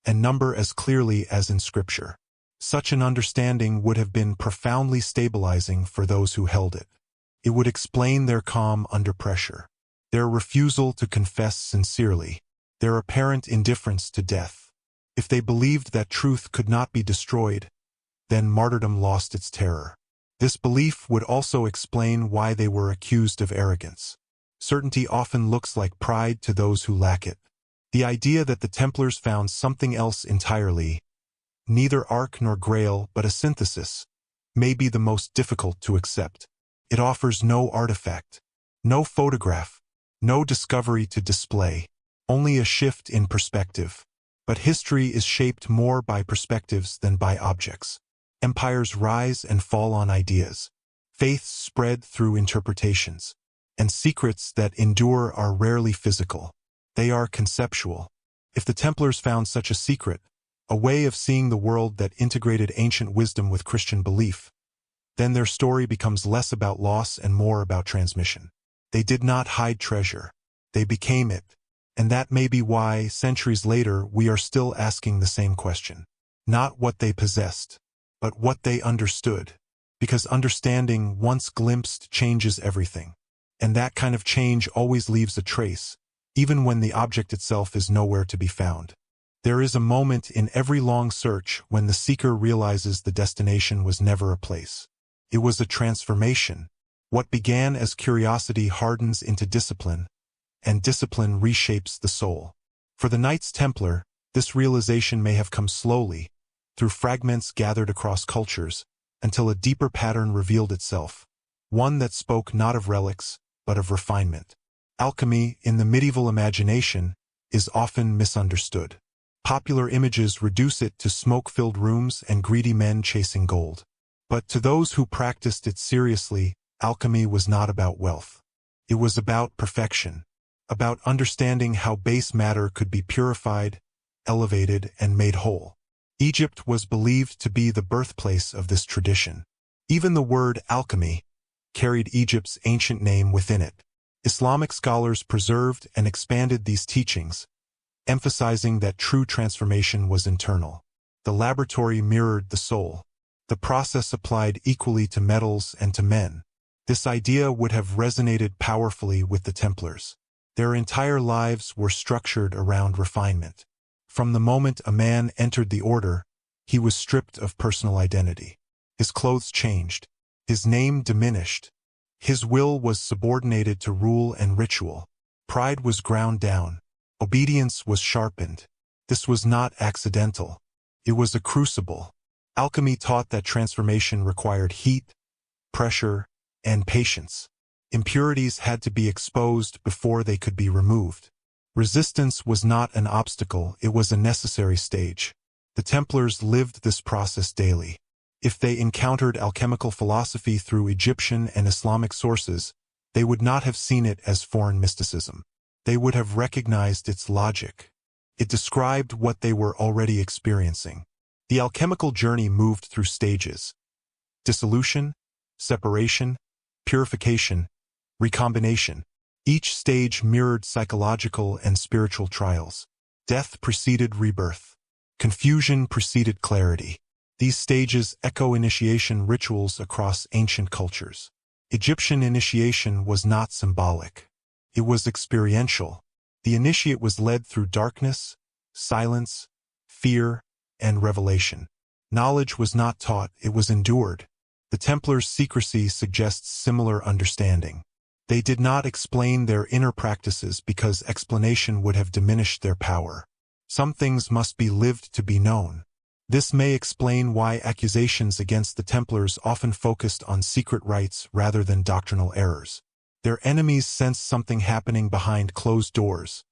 and number as clearly as in Scripture. Such an understanding would have been profoundly stabilizing for those who held it. It would explain their calm under pressure, their refusal to confess sincerely, their apparent indifference to death. If they believed that truth could not be destroyed, then martyrdom lost its terror. This belief would also explain why they were accused of arrogance. Certainty often looks like pride to those who lack it. The idea that the Templars found something else entirely, neither Ark nor Grail but a synthesis, may be the most difficult to accept. It offers no artifact, no photograph, no discovery to display, only a shift in perspective. But history is shaped more by perspectives than by objects. Empires rise and fall on ideas. Faiths spread through interpretations. And secrets that endure are rarely physical. They are conceptual. If the Templars found such a secret, a way of seeing the world that integrated ancient wisdom with Christian belief, then their story becomes less about loss and more about transmission. They did not hide treasure. They became it. And that may be why, centuries later, we are still asking the same question. Not what they possessed, but what they understood. Because understanding, once glimpsed, changes everything. And that kind of change always leaves a trace, even when the object itself is nowhere to be found. There is a moment in every long search when the seeker realizes the destination was never a place. It was a transformation. What began as curiosity hardens into discipline, and discipline reshapes the soul. For the Knights Templar, this realization may have come slowly, through fragments gathered across cultures, until a deeper pattern revealed itself, one that spoke not of relics, but of refinement. Alchemy, in the medieval imagination, is often misunderstood. Popular images reduce it to smoke-filled rooms and greedy men chasing gold. But to those who practiced it seriously, alchemy was not about wealth. It was about perfection, about understanding how base matter could be purified, elevated, and made whole. Egypt was believed to be the birthplace of this tradition. Even the word alchemy carried Egypt's ancient name within it. Islamic scholars preserved and expanded these teachings, emphasizing that true transformation was internal. The laboratory mirrored the soul. The process applied equally to metals and to men. This idea would have resonated powerfully with the Templars. Their entire lives were structured around refinement. From the moment a man entered the order, he was stripped of personal identity. His clothes changed. His name diminished. His will was subordinated to rule and ritual. Pride was ground down. Obedience was sharpened. This was not accidental. It was a crucible. Alchemy taught that transformation required heat, pressure, and patience. Impurities had to be exposed before they could be removed. Resistance was not an obstacle, it was a necessary stage. The Templars lived this process daily. If they encountered alchemical philosophy through Egyptian and Islamic sources, they would not have seen it as foreign mysticism. They would have recognized its logic. It described what they were already experiencing. The alchemical journey moved through stages: dissolution, separation, purification, recombination. Each stage mirrored psychological and spiritual trials. Death preceded rebirth. Confusion preceded clarity. These stages echo initiation rituals across ancient cultures. Egyptian initiation was not symbolic. It was experiential. The initiate was led through darkness, silence, fear, and revelation. Knowledge was not taught, it was endured. The Templars' secrecy suggests similar understanding. They did not explain their inner practices because explanation would have diminished their power. Some things must be lived to be known. This may explain why accusations against the Templars often focused on secret rites rather than doctrinal errors. Their enemies sensed something happening behind closed doors,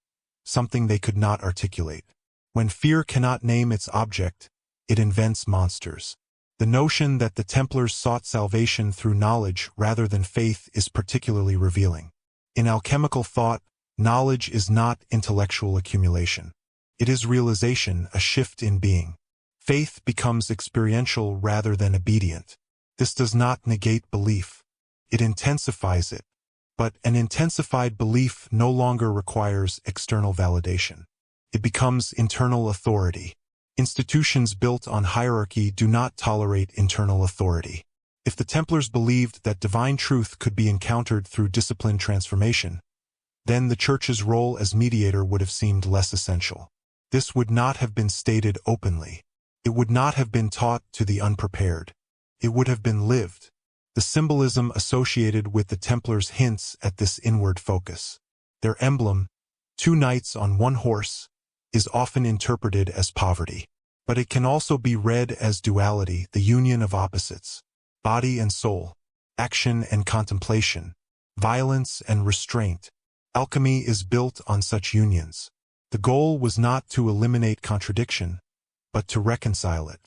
something they could not articulate. When fear cannot name its object, it invents monsters. The notion that the Templars sought salvation through knowledge rather than faith is particularly revealing. In alchemical thought, knowledge is not intellectual accumulation. It is realization, a shift in being. Faith becomes experiential rather than obedient. This does not negate belief. It intensifies it. But an intensified belief no longer requires external validation. It becomes internal authority. Institutions built on hierarchy do not tolerate internal authority. If the Templars believed that divine truth could be encountered through disciplined transformation, then the Church's role as mediator would have seemed less essential. This would not have been stated openly. It would not have been taught to the unprepared. It would have been lived. The symbolism associated with the Templars hints at this inward focus. Their emblem, two knights on one horse, is often interpreted as poverty. But it can also be read as duality, the union of opposites. Body and soul, action and contemplation, violence and restraint. Alchemy is built on such unions. The goal was not to eliminate contradiction, but to reconcile it.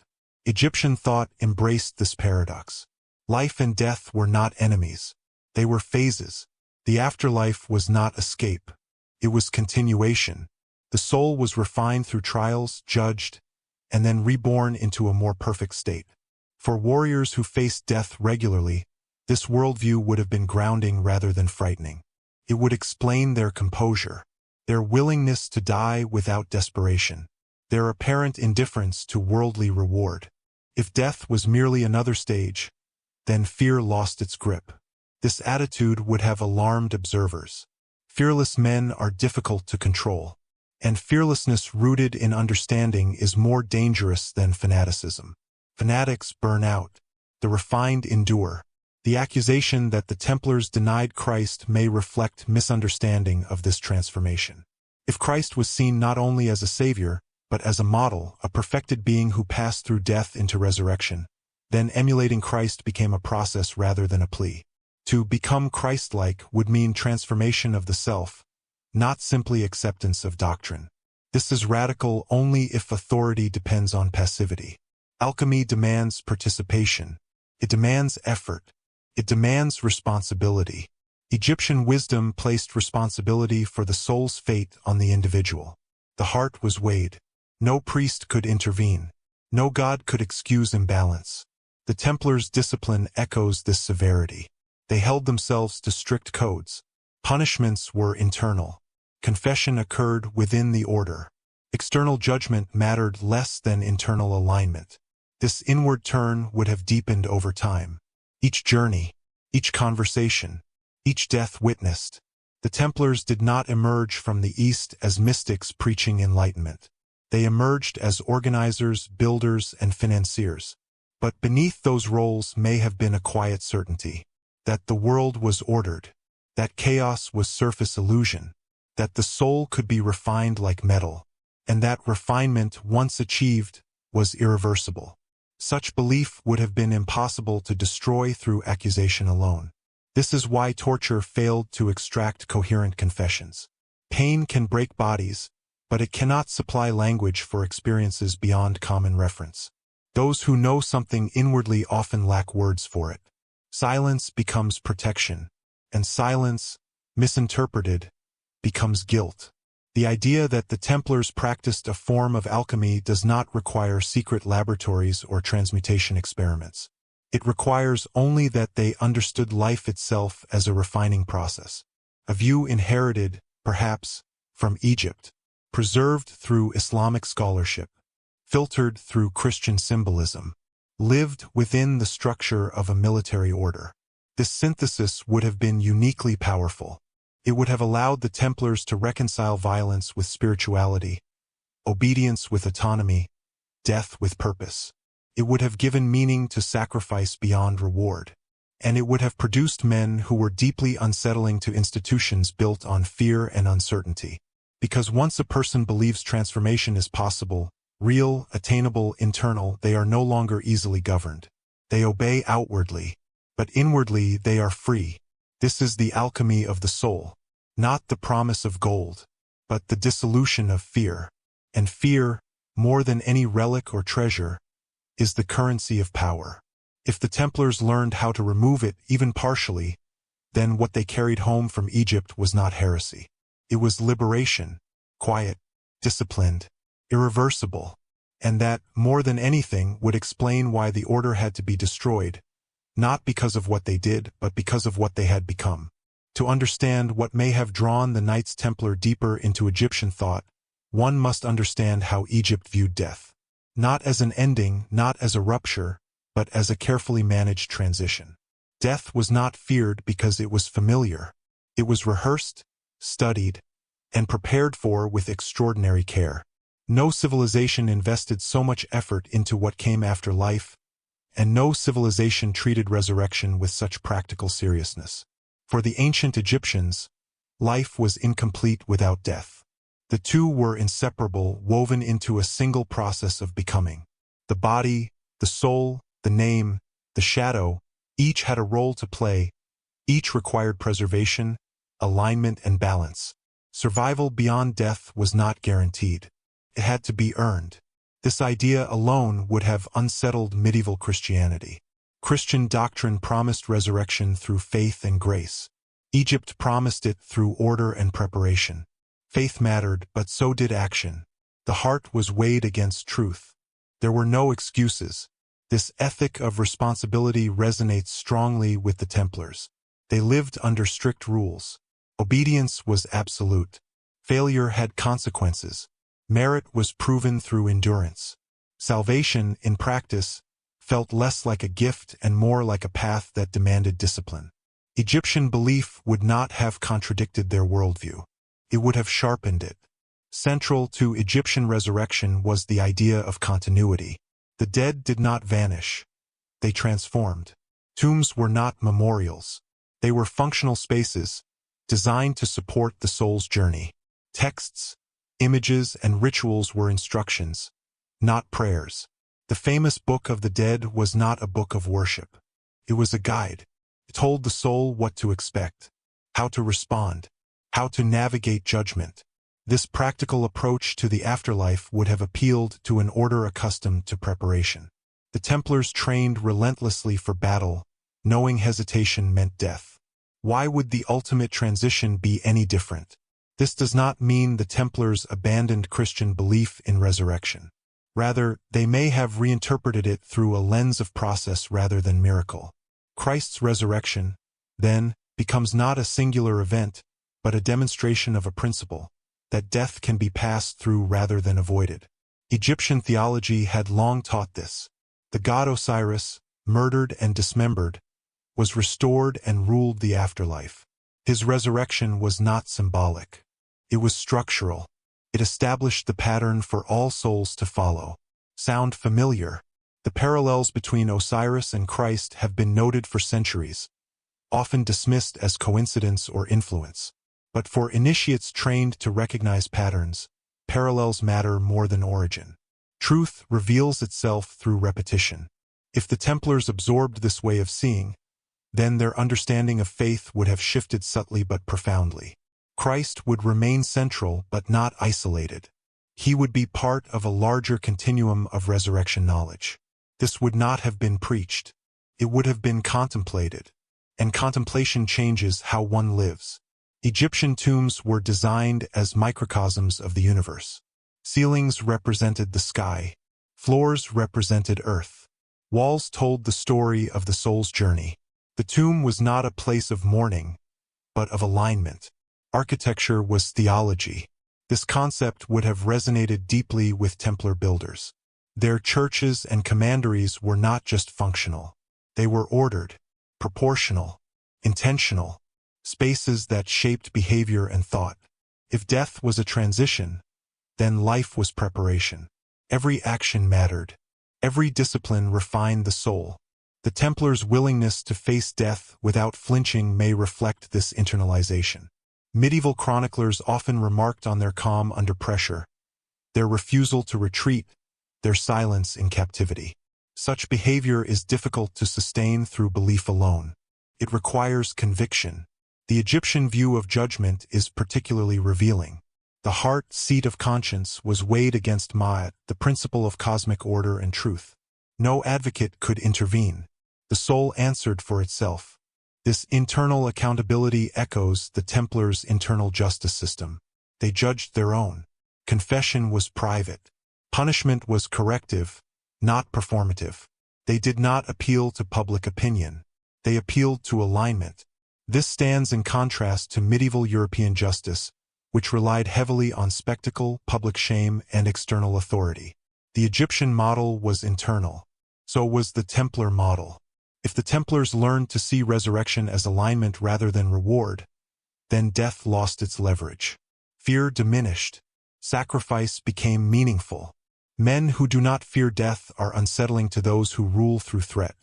Egyptian thought embraced this paradox. Life and death were not enemies. They were phases. The afterlife was not escape. It was continuation. The soul was refined through trials, judged, and then reborn into a more perfect state. For warriors who faced death regularly, this worldview would have been grounding rather than frightening. It would explain their composure, their willingness to die without desperation, their apparent indifference to worldly reward. If death was merely another stage, then fear lost its grip. This attitude would have alarmed observers. Fearless men are difficult to control, and fearlessness rooted in understanding is more dangerous than fanaticism. Fanatics burn out. The refined endure. The accusation that the Templars denied Christ may reflect misunderstanding of this transformation. If Christ was seen not only as a savior, but as a model, a perfected being who passed through death into resurrection, then emulating Christ became a process rather than a plea. To become Christ-like would mean transformation of the self, not simply acceptance of doctrine. This is radical only if authority depends on passivity. Alchemy demands participation. It demands effort. It demands responsibility. Egyptian wisdom placed responsibility for the soul's fate on the individual. The heart was weighed. No priest could intervene. No god could excuse imbalance. The Templars' discipline echoes this severity. They held themselves to strict codes. Punishments were internal. Confession occurred within the order. External judgment mattered less than internal alignment. This inward turn would have deepened over time. Each journey, each conversation, each death witnessed. The Templars did not emerge from the East as mystics preaching enlightenment. They emerged as organizers, builders, and financiers. But beneath those roles may have been a quiet certainty that the world was ordered, that chaos was surface illusion, that the soul could be refined like metal, and that refinement, once achieved, was irreversible. Such belief would have been impossible to destroy through accusation alone. This is why torture failed to extract coherent confessions. Pain can break bodies, but it cannot supply language for experiences beyond common reference. Those who know something inwardly often lack words for it. Silence becomes protection, and silence, misinterpreted, becomes guilt. The idea that the Templars practiced a form of alchemy does not require secret laboratories or transmutation experiments. It requires only that they understood life itself as a refining process. a view inherited, perhaps, from Egypt, preserved through Islamic scholarship, filtered through Christian symbolism, lived within the structure of a military order. This synthesis would have been uniquely powerful. It would have allowed the Templars to reconcile violence with spirituality, obedience with autonomy, death with purpose. It would have given meaning to sacrifice beyond reward. And it would have produced men who were deeply unsettling to institutions built on fear and uncertainty. Because once a person believes transformation is possible, real, attainable, internal, they are no longer easily governed. They obey outwardly, but inwardly they are free. This is the alchemy of the soul, not the promise of gold, but the dissolution of fear. And fear, more than any relic or treasure, is the currency of power. If the Templars learned how to remove it, even partially, then what they carried home from Egypt was not heresy. It was liberation, quiet, disciplined, irreversible, and that, more than anything, would explain why the order had to be destroyed, not because of what they did, but because of what they had become. To understand what may have drawn the Knights Templar deeper into Egyptian thought, one must understand how Egypt viewed death. Not as an ending, not as a rupture, but as a carefully managed transition. Death was not feared because it was familiar. It was rehearsed, studied, and prepared for with extraordinary care. No civilization invested so much effort into what came after life, and no civilization treated resurrection with such practical seriousness. For the ancient Egyptians, life was incomplete without death. The two were inseparable, woven into a single process of becoming. The body, the soul, the name, the shadow, each had a role to play, each required preservation, alignment, and balance. Survival beyond death was not guaranteed. It had to be earned. This idea alone would have unsettled medieval Christianity. Christian doctrine promised resurrection through faith and grace. Egypt promised it through order and preparation. Faith mattered, but so did action. The heart was weighed against truth. There were no excuses. This ethic of responsibility resonates strongly with the Templars. They lived under strict rules. Obedience was absolute. Failure had consequences. Merit was proven through endurance. Salvation, in practice, felt less like a gift and more like a path that demanded discipline. Egyptian belief would not have contradicted their worldview. It would have sharpened it. Central to Egyptian resurrection was the idea of continuity. The dead did not vanish. They transformed. Tombs were not memorials. They were functional spaces, designed to support the soul's journey. Texts, images, and rituals were instructions, not prayers. The famous Book of the Dead was not a book of worship. It was a guide. It told the soul what to expect, how to respond, how to navigate judgment. This practical approach to the afterlife would have appealed to an order accustomed to preparation. The Templars trained relentlessly for battle, knowing hesitation meant death. Why would the ultimate transition be any different? This does not mean the Templars abandoned Christian belief in resurrection. Rather, they may have reinterpreted it through a lens of process rather than miracle. Christ's resurrection, then, becomes not a singular event, but a demonstration of a principle, that death can be passed through rather than avoided. Egyptian theology had long taught this. The god Osiris, murdered and dismembered, was restored and ruled the afterlife. His resurrection was not symbolic. It was structural. It established the pattern for all souls to follow. Sound familiar? The parallels between Osiris and Christ have been noted for centuries, often dismissed as coincidence or influence. But for initiates trained to recognize patterns, parallels matter more than origin. Truth reveals itself through repetition. If the Templars absorbed this way of seeing, then their understanding of faith would have shifted subtly but profoundly. Christ would remain central but not isolated. He would be part of a larger continuum of resurrection knowledge. This would not have been preached. It would have been contemplated. And contemplation changes how one lives. Egyptian tombs were designed as microcosms of the universe. Ceilings represented the sky. Floors represented earth. Walls told the story of the soul's journey. The tomb was not a place of mourning, but of alignment. Architecture was theology. This concept would have resonated deeply with Templar builders. Their churches and commanderies were not just functional. They were ordered, proportional, intentional, spaces that shaped behavior and thought. If death was a transition, then life was preparation. Every action mattered. Every discipline refined the soul. The Templars' willingness to face death without flinching may reflect this internalization. Medieval chroniclers often remarked on their calm under pressure, their refusal to retreat, their silence in captivity. Such behavior is difficult to sustain through belief alone. It requires conviction. The Egyptian view of judgment is particularly revealing. The heart seat of conscience was weighed against Ma'at, the principle of cosmic order and truth. No advocate could intervene. The soul answered for itself. This internal accountability echoes the Templars' internal justice system. They judged their own. Confession was private. Punishment was corrective, not performative. They did not appeal to public opinion. They appealed to alignment. This stands in contrast to medieval European justice, which relied heavily on spectacle, public shame, and external authority. The Egyptian model was internal. So was the Templar model. If the Templars learned to see resurrection as alignment rather than reward, then death lost its leverage. Fear diminished. Sacrifice became meaningful. Men who do not fear death are unsettling to those who rule through threat.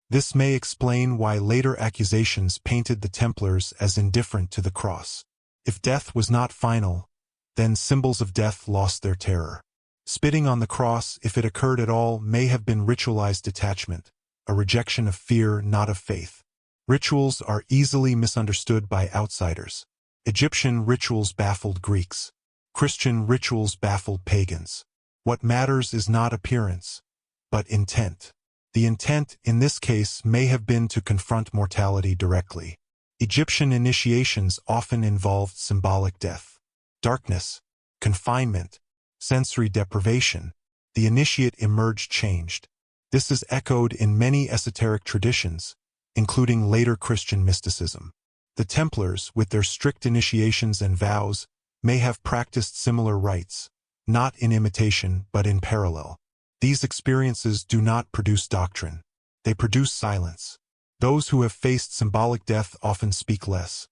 This may explain why later accusations painted the Templars as indifferent to the cross. If death was not final, then symbols of death lost their terror. Spitting on the cross, if it occurred at all, may have been ritualized detachment, a rejection of fear, not of faith. Rituals are easily misunderstood by outsiders. Egyptian rituals baffled Greeks. Christian rituals baffled pagans. What matters is not appearance, but intent. The intent, in this case, may have been to confront mortality directly. Egyptian initiations often involved symbolic death. Darkness, confinement, sensory deprivation. The initiate emerged changed. This is echoed in many esoteric traditions, including later Christian mysticism. The Templars, with their strict initiations and vows, may have practiced similar rites, not in imitation but in parallel. These experiences do not produce doctrine. They produce silence. Those who have faced symbolic death often speak less,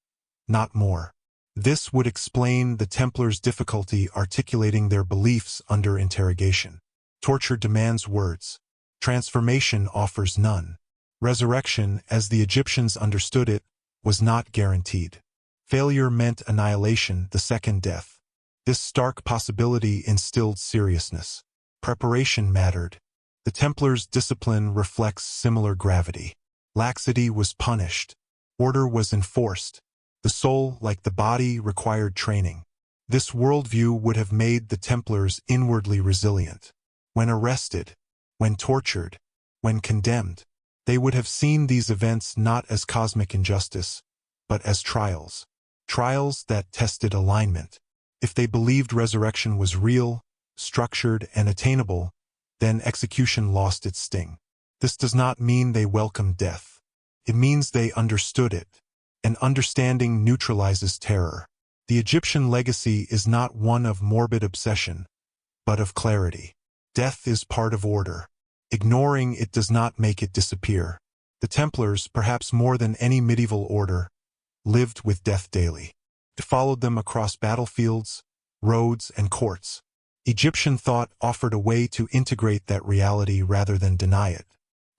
not more. This would explain the Templars' difficulty articulating their beliefs under interrogation. Torture demands words. Transformation offers none. Resurrection, as the Egyptians understood it, was not guaranteed. Failure meant annihilation, the second death. This stark possibility instilled seriousness. Preparation mattered. The Templars' discipline reflects similar gravity. Laxity was punished. Order was enforced. The soul, like the body, required training. This worldview would have made the Templars inwardly resilient. When arrested, when tortured, when condemned, they would have seen these events not as cosmic injustice, but as trials. Trials that tested alignment. If they believed resurrection was real, structured, and attainable, then execution lost its sting. This does not mean they welcomed death. It means they understood it. And understanding neutralizes terror. The Egyptian legacy is not one of morbid obsession, but of clarity. Death is part of order. Ignoring it does not make it disappear. The Templars, perhaps more than any medieval order, lived with death daily. It followed them across battlefields, roads, and courts. Egyptian thought offered a way to integrate that reality rather than deny it,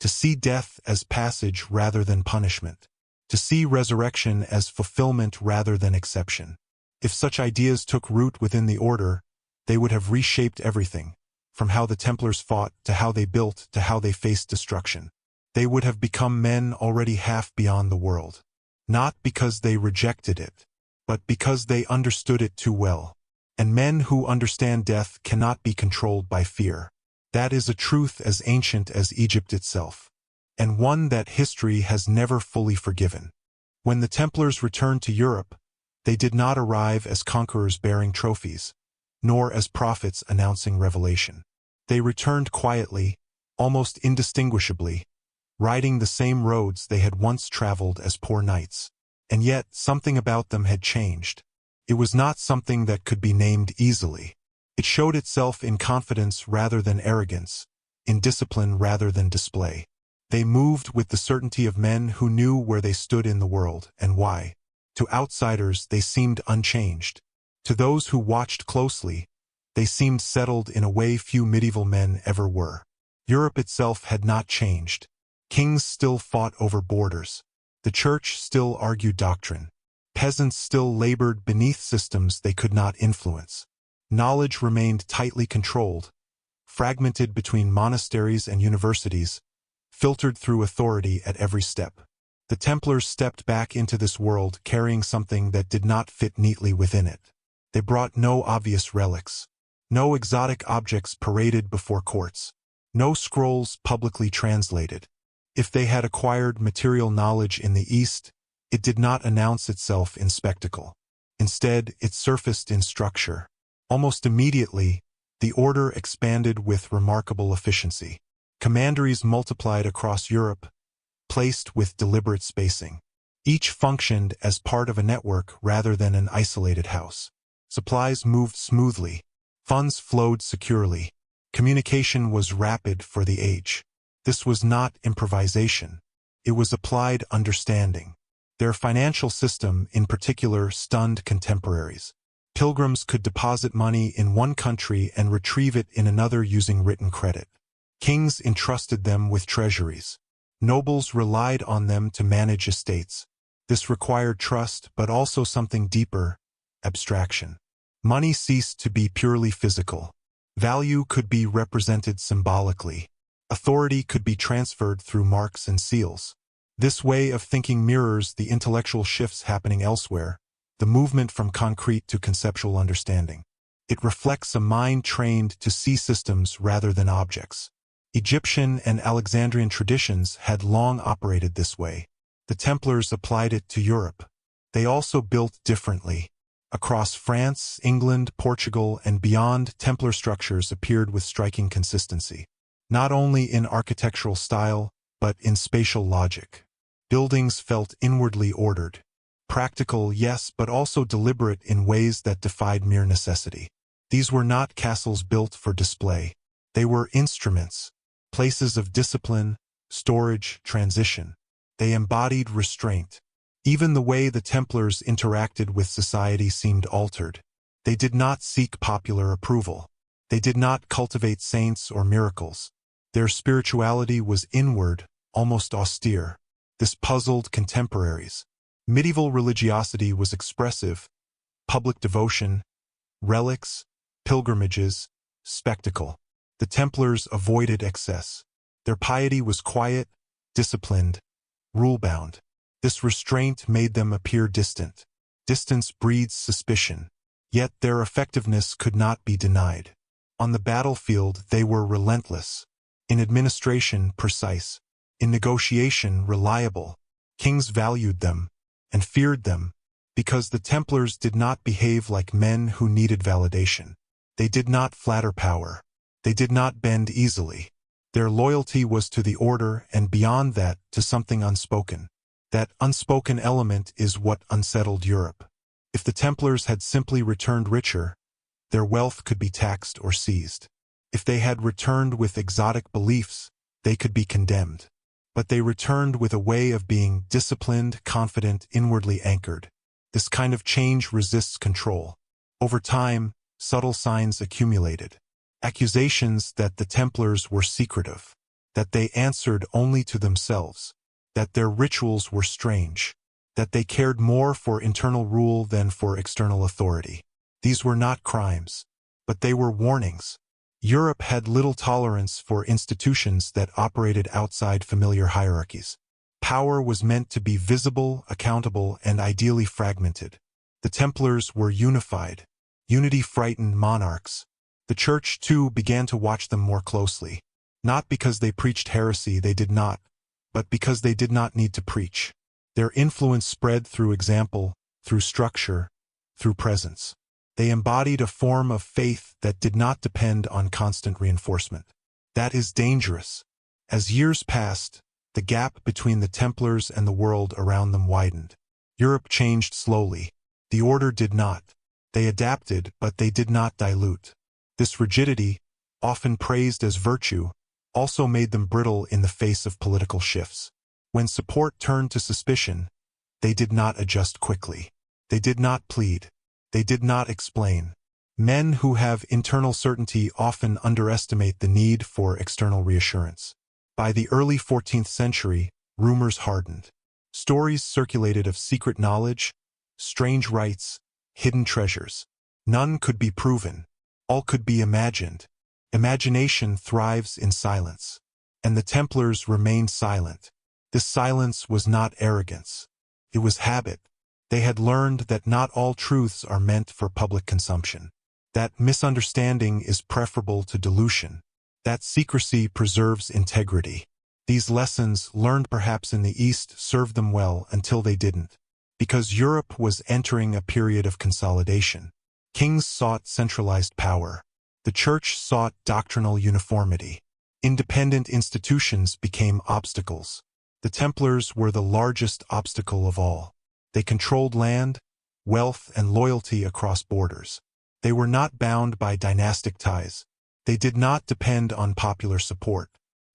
to see death as passage rather than punishment, to see resurrection as fulfillment rather than exception. If such ideas took root within the order, they would have reshaped everything, from how the Templars fought to how they built to how they faced destruction. They would have become men already half beyond the world, not because they rejected it, but because they understood it too well. And men who understand death cannot be controlled by fear. That is a truth as ancient as Egypt itself, and one that history has never fully forgiven. When the Templars returned to Europe, they did not arrive as conquerors bearing trophies, nor as prophets announcing revelation. They returned quietly, almost indistinguishably, riding the same roads they had once traveled as poor knights. And yet, something about them had changed. It was not something that could be named easily. It showed itself in confidence rather than arrogance, in discipline rather than display. They moved with the certainty of men who knew where they stood in the world and why. To outsiders, they seemed unchanged. To those who watched closely, they seemed settled in a way few medieval men ever were. Europe itself had not changed. Kings still fought over borders. The church still argued doctrine. Peasants still labored beneath systems they could not influence. Knowledge remained tightly controlled, fragmented between monasteries and universities, filtered through authority at every step. The Templars stepped back into this world carrying something that did not fit neatly within it. They brought no obvious relics, no exotic objects paraded before courts, no scrolls publicly translated. If they had acquired material knowledge in the East, it did not announce itself in spectacle. Instead, it surfaced in structure. Almost immediately, the order expanded with remarkable efficiency. Commanderies multiplied across Europe, placed with deliberate spacing. Each functioned as part of a network rather than an isolated house. Supplies moved smoothly. Funds flowed securely. Communication was rapid for the age. This was not improvisation. It was applied understanding. Their financial system, in particular, stunned contemporaries. Pilgrims could deposit money in one country and retrieve it in another using written credit. Kings entrusted them with treasuries. Nobles relied on them to manage estates. This required trust, but also something deeper: abstraction. Money ceased to be purely physical. Value could be represented symbolically. Authority could be transferred through marks and seals. This way of thinking mirrors the intellectual shifts happening elsewhere, the movement from concrete to conceptual understanding. It reflects a mind trained to see systems rather than objects. Egyptian and Alexandrian traditions had long operated this way. The Templars applied it to Europe. They also built differently. Across France, England, Portugal, and beyond, Templar structures appeared with striking consistency. Not only in architectural style, but in spatial logic. Buildings felt inwardly ordered. Practical, yes, but also deliberate in ways that defied mere necessity. These were not castles built for display. They were instruments, places of discipline, storage, transition. They embodied restraint. Even the way the Templars interacted with society seemed altered. They did not seek popular approval. They did not cultivate saints or miracles. Their spirituality was inward, almost austere. This puzzled contemporaries. Medieval religiosity was expressive: public devotion, relics, pilgrimages, spectacle. The Templars avoided excess. Their piety was quiet, disciplined, rule-bound. This restraint made them appear distant. Distance breeds suspicion. Yet their effectiveness could not be denied. On the battlefield, they were relentless. In administration, precise. In negotiation, reliable. Kings valued them and feared them because the Templars did not behave like men who needed validation. They did not flatter power. They did not bend easily. Their loyalty was to the order, and beyond that, to something unspoken. That unspoken element is what unsettled Europe. If the Templars had simply returned richer, their wealth could be taxed or seized. If they had returned with exotic beliefs, they could be condemned. But they returned with a way of being: disciplined, confident, inwardly anchored. This kind of change resists control. Over time, subtle signs accumulated. Accusations that the Templars were secretive, that they answered only to themselves, that their rituals were strange, that they cared more for internal rule than for external authority. These were not crimes, but they were warnings. Europe had little tolerance for institutions that operated outside familiar hierarchies. Power was meant to be visible, accountable, and ideally fragmented. The Templars were unified. Unity frightened monarchs. The Church, too, began to watch them more closely. Not because they preached heresy, they did not, but because they did not need to preach. Their influence spread through example, through structure, through presence. They embodied a form of faith that did not depend on constant reinforcement. That is dangerous. As years passed, the gap between the Templars and the world around them widened. Europe changed slowly. The order did not. They adapted, but they did not dilute. This rigidity, often praised as virtue, also made them brittle in the face of political shifts. When support turned to suspicion, they did not adjust quickly. They did not plead. They did not explain. Men who have internal certainty often underestimate the need for external reassurance. By the early 14th century, rumors hardened. Stories circulated of secret knowledge, strange rites, hidden treasures. None could be proven. All could be imagined. Imagination thrives in silence. And the Templars remained silent. This silence was not arrogance. It was habit. They had learned that not all truths are meant for public consumption. That misunderstanding is preferable to dilution. That secrecy preserves integrity. These lessons, learned perhaps in the East, served them well until they didn't. Because Europe was entering a period of consolidation. Kings sought centralized power. The Church sought doctrinal uniformity. Independent institutions became obstacles. The Templars were the largest obstacle of all. They controlled land, wealth, and loyalty across borders. They were not bound by dynastic ties. They did not depend on popular support.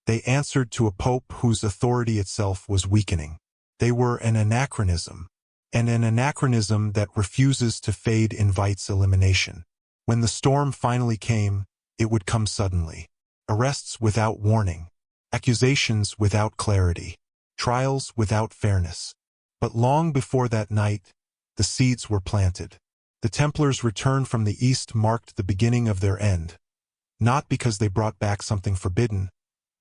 They answered to a pope whose authority itself was weakening. They were an anachronism, and an anachronism that refuses to fade invites elimination. When the storm finally came, it would come suddenly. Arrests without warning, accusations without clarity, trials without fairness. But long before that night, the seeds were planted. The Templars' return from the East marked the beginning of their end, not because they brought back something forbidden,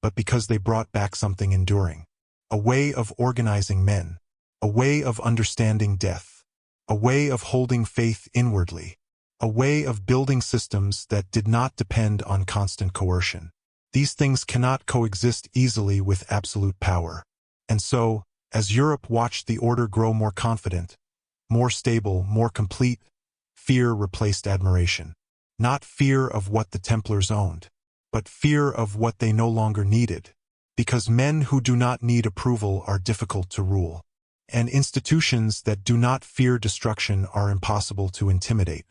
but because they brought back something enduring. A way of organizing men, a way of understanding death, a way of holding faith inwardly, a way of building systems that did not depend on constant coercion. These things cannot coexist easily with absolute power. And so, as Europe watched the order grow more confident, more stable, more complete, fear replaced admiration. Not fear of what the Templars owned, but fear of what they no longer needed. Because men who do not need approval are difficult to rule. And institutions that do not fear destruction are impossible to intimidate.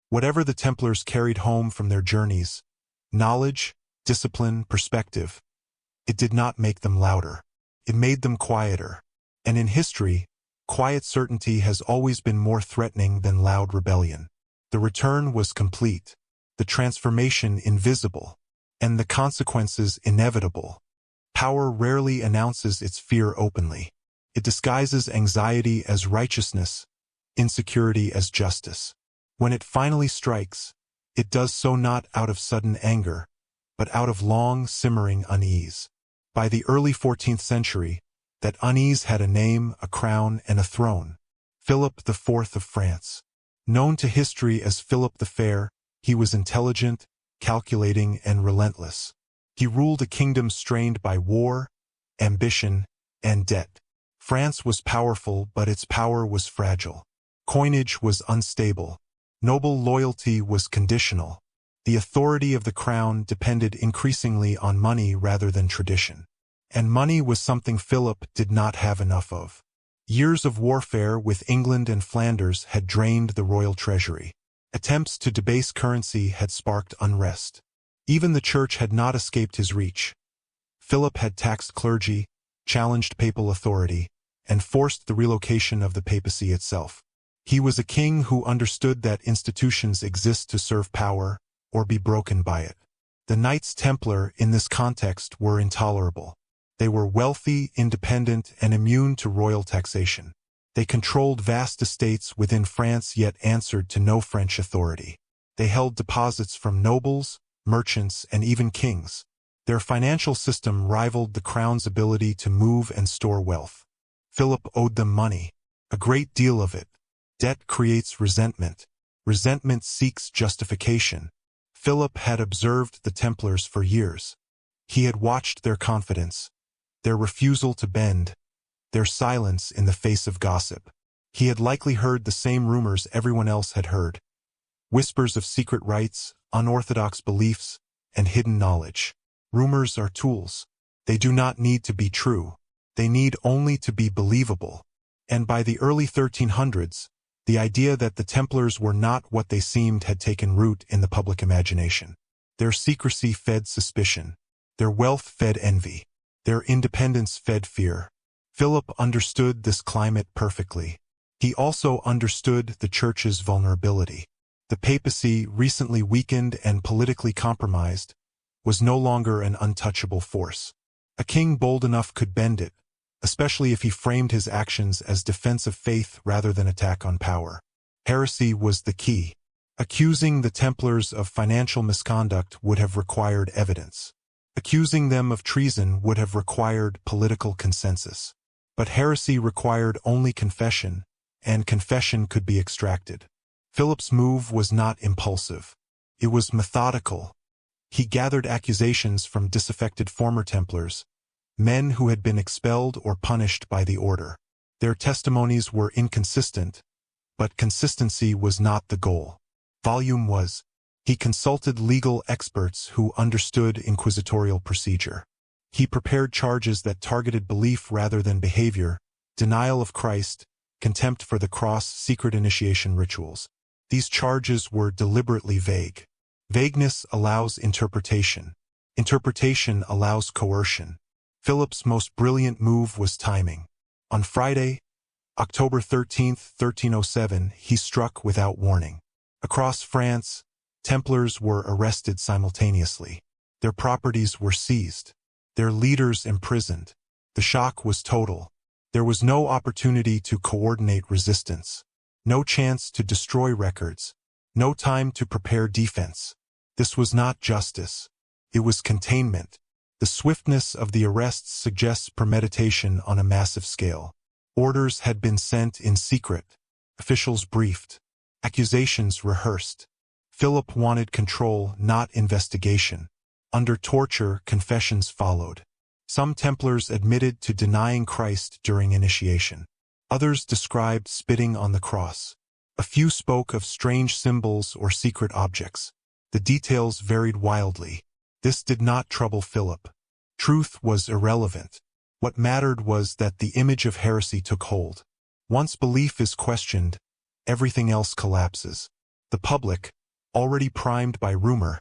Whatever the Templars carried home from their journeys, knowledge, discipline, perspective, it did not make them louder. It made them quieter. And in history, quiet certainty has always been more threatening than loud rebellion. The return was complete, the transformation invisible, and the consequences inevitable. Power rarely announces its fear openly. It disguises anxiety as righteousness, insecurity as justice. When it finally strikes, it does so not out of sudden anger, but out of long, simmering unease. By the early 14th century, that unease had a name, a crown, and a throne. Philip IV of France. Known to history as Philip the Fair, he was intelligent, calculating, and relentless. He ruled a kingdom strained by war, ambition, and debt. France was powerful, but its power was fragile. Coinage was unstable. Noble loyalty was conditional. The authority of the crown depended increasingly on money rather than tradition. And money was something Philip did not have enough of. Years of warfare with England and Flanders had drained the royal treasury. Attempts to debase currency had sparked unrest. Even the church had not escaped his reach. Philip had taxed clergy, challenged papal authority, and forced the relocation of the papacy itself. He was a king who understood that institutions exist to serve power or be broken by it. The Knights Templar in this context were intolerable. They were wealthy, independent, and immune to royal taxation. They controlled vast estates within France yet answered to no French authority. They held deposits from nobles, merchants, and even kings. Their financial system rivaled the crown's ability to move and store wealth. Philip owed them money, a great deal of it. Debt creates resentment. Resentment seeks justification. Philip had observed the Templars for years. He had watched their confidence, their refusal to bend, their silence in the face of gossip. He had likely heard the same rumors everyone else had heard. Whispers of secret rites, unorthodox beliefs, and hidden knowledge. Rumors are tools. They do not need to be true. They need only to be believable. And by the early 1300s, The idea that the Templars were not what they seemed had taken root in the public imagination. Their secrecy fed suspicion. Their wealth fed envy. Their independence fed fear. Philip understood this climate perfectly. He also understood the Church's vulnerability. The papacy, recently weakened and politically compromised, was no longer an untouchable force. A king bold enough could bend it, especially if he framed his actions as defense of faith rather than attack on power. Heresy was the key. Accusing the Templars of financial misconduct would have required evidence. Accusing them of treason would have required political consensus. But heresy required only confession, and confession could be extracted. Philip's move was not impulsive. It was methodical. He gathered accusations from disaffected former Templars, men who had been expelled or punished by the order. Their testimonies were inconsistent, but consistency was not the goal. Volume was. He consulted legal experts who understood inquisitorial procedure. He prepared charges that targeted belief rather than behavior, denial of Christ, contempt for the cross, secret initiation rituals. These charges were deliberately vague. Vagueness allows interpretation. Interpretation allows coercion. Philip's most brilliant move was timing. On Friday, October 13, 1307, he struck without warning. Across France, Templars were arrested simultaneously. Their properties were seized. Their leaders imprisoned. The shock was total. There was no opportunity to coordinate resistance. No chance to destroy records. No time to prepare defense. This was not justice. It was containment. The swiftness of the arrests suggests premeditation on a massive scale. Orders had been sent in secret. Officials briefed. Accusations rehearsed. Philip wanted control, not investigation. Under torture, confessions followed. Some Templars admitted to denying Christ during initiation. Others described spitting on the cross. A few spoke of strange symbols or secret objects. The details varied wildly. This did not trouble Philip. Truth was irrelevant. What mattered was that the image of heresy took hold. Once belief is questioned, everything else collapses. The public, already primed by rumor,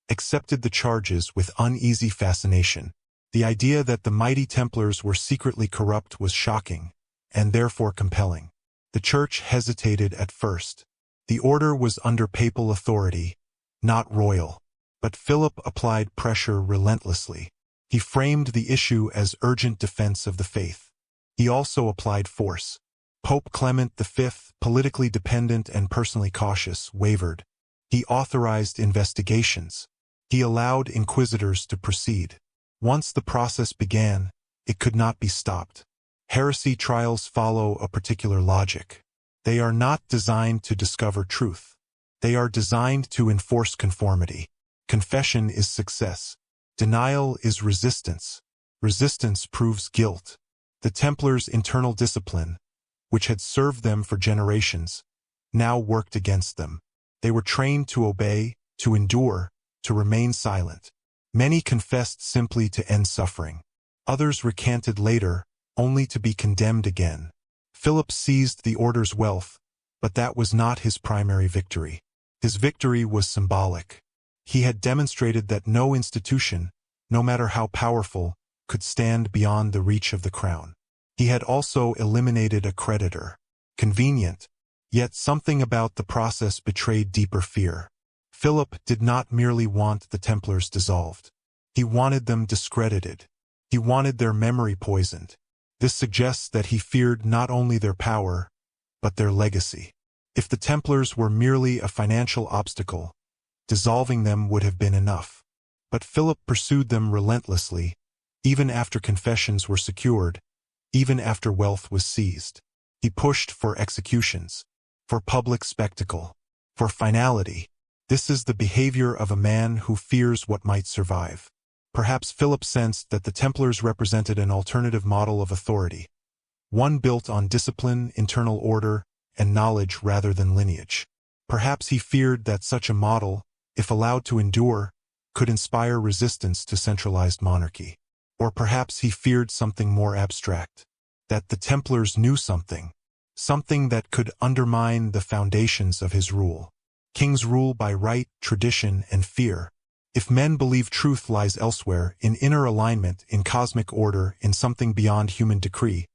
accepted the charges with uneasy fascination. The idea that the mighty Templars were secretly corrupt was shocking, and therefore compelling. The Church hesitated at first. The order was under papal authority, not royal. But Philip applied pressure relentlessly. He framed the issue as urgent defense of the faith. He also applied force. Pope Clement V, politically dependent and personally cautious, wavered. He authorized investigations. He allowed inquisitors to proceed. Once the process began, it could not be stopped. Heresy trials follow a particular logic. They are not designed to discover truth. They are designed to enforce conformity. Confession is success. Denial is resistance. Resistance proves guilt. The Templars' internal discipline, which had served them for generations, now worked against them. They were trained to obey, to endure, to remain silent. Many confessed simply to end suffering. Others recanted later, only to be condemned again. Philip seized the order's wealth, but that was not his primary victory. His victory was symbolic. He had demonstrated that no institution, no matter how powerful, could stand beyond the reach of the crown. He had also eliminated a creditor. Convenient, yet something about the process betrayed deeper fear. Philip did not merely want the Templars dissolved. He wanted them discredited. He wanted their memory poisoned. This suggests that he feared not only their power, but their legacy. If the Templars were merely a financial obstacle, dissolving them would have been enough. But Philip pursued them relentlessly, even after confessions were secured, even after wealth was seized. He pushed for executions, for public spectacle, for finality. This is the behavior of a man who fears what might survive. Perhaps Philip sensed that the Templars represented an alternative model of authority, one built on discipline, internal order, and knowledge rather than lineage. Perhaps he feared that such a model, if allowed to endure, could inspire resistance to centralized monarchy. Or perhaps he feared something more abstract, that the Templars knew something, something that could undermine the foundations of his rule. Kings rule by right, tradition, and fear. If men believe truth lies elsewhere, in inner alignment, in cosmic order, in something beyond human decree,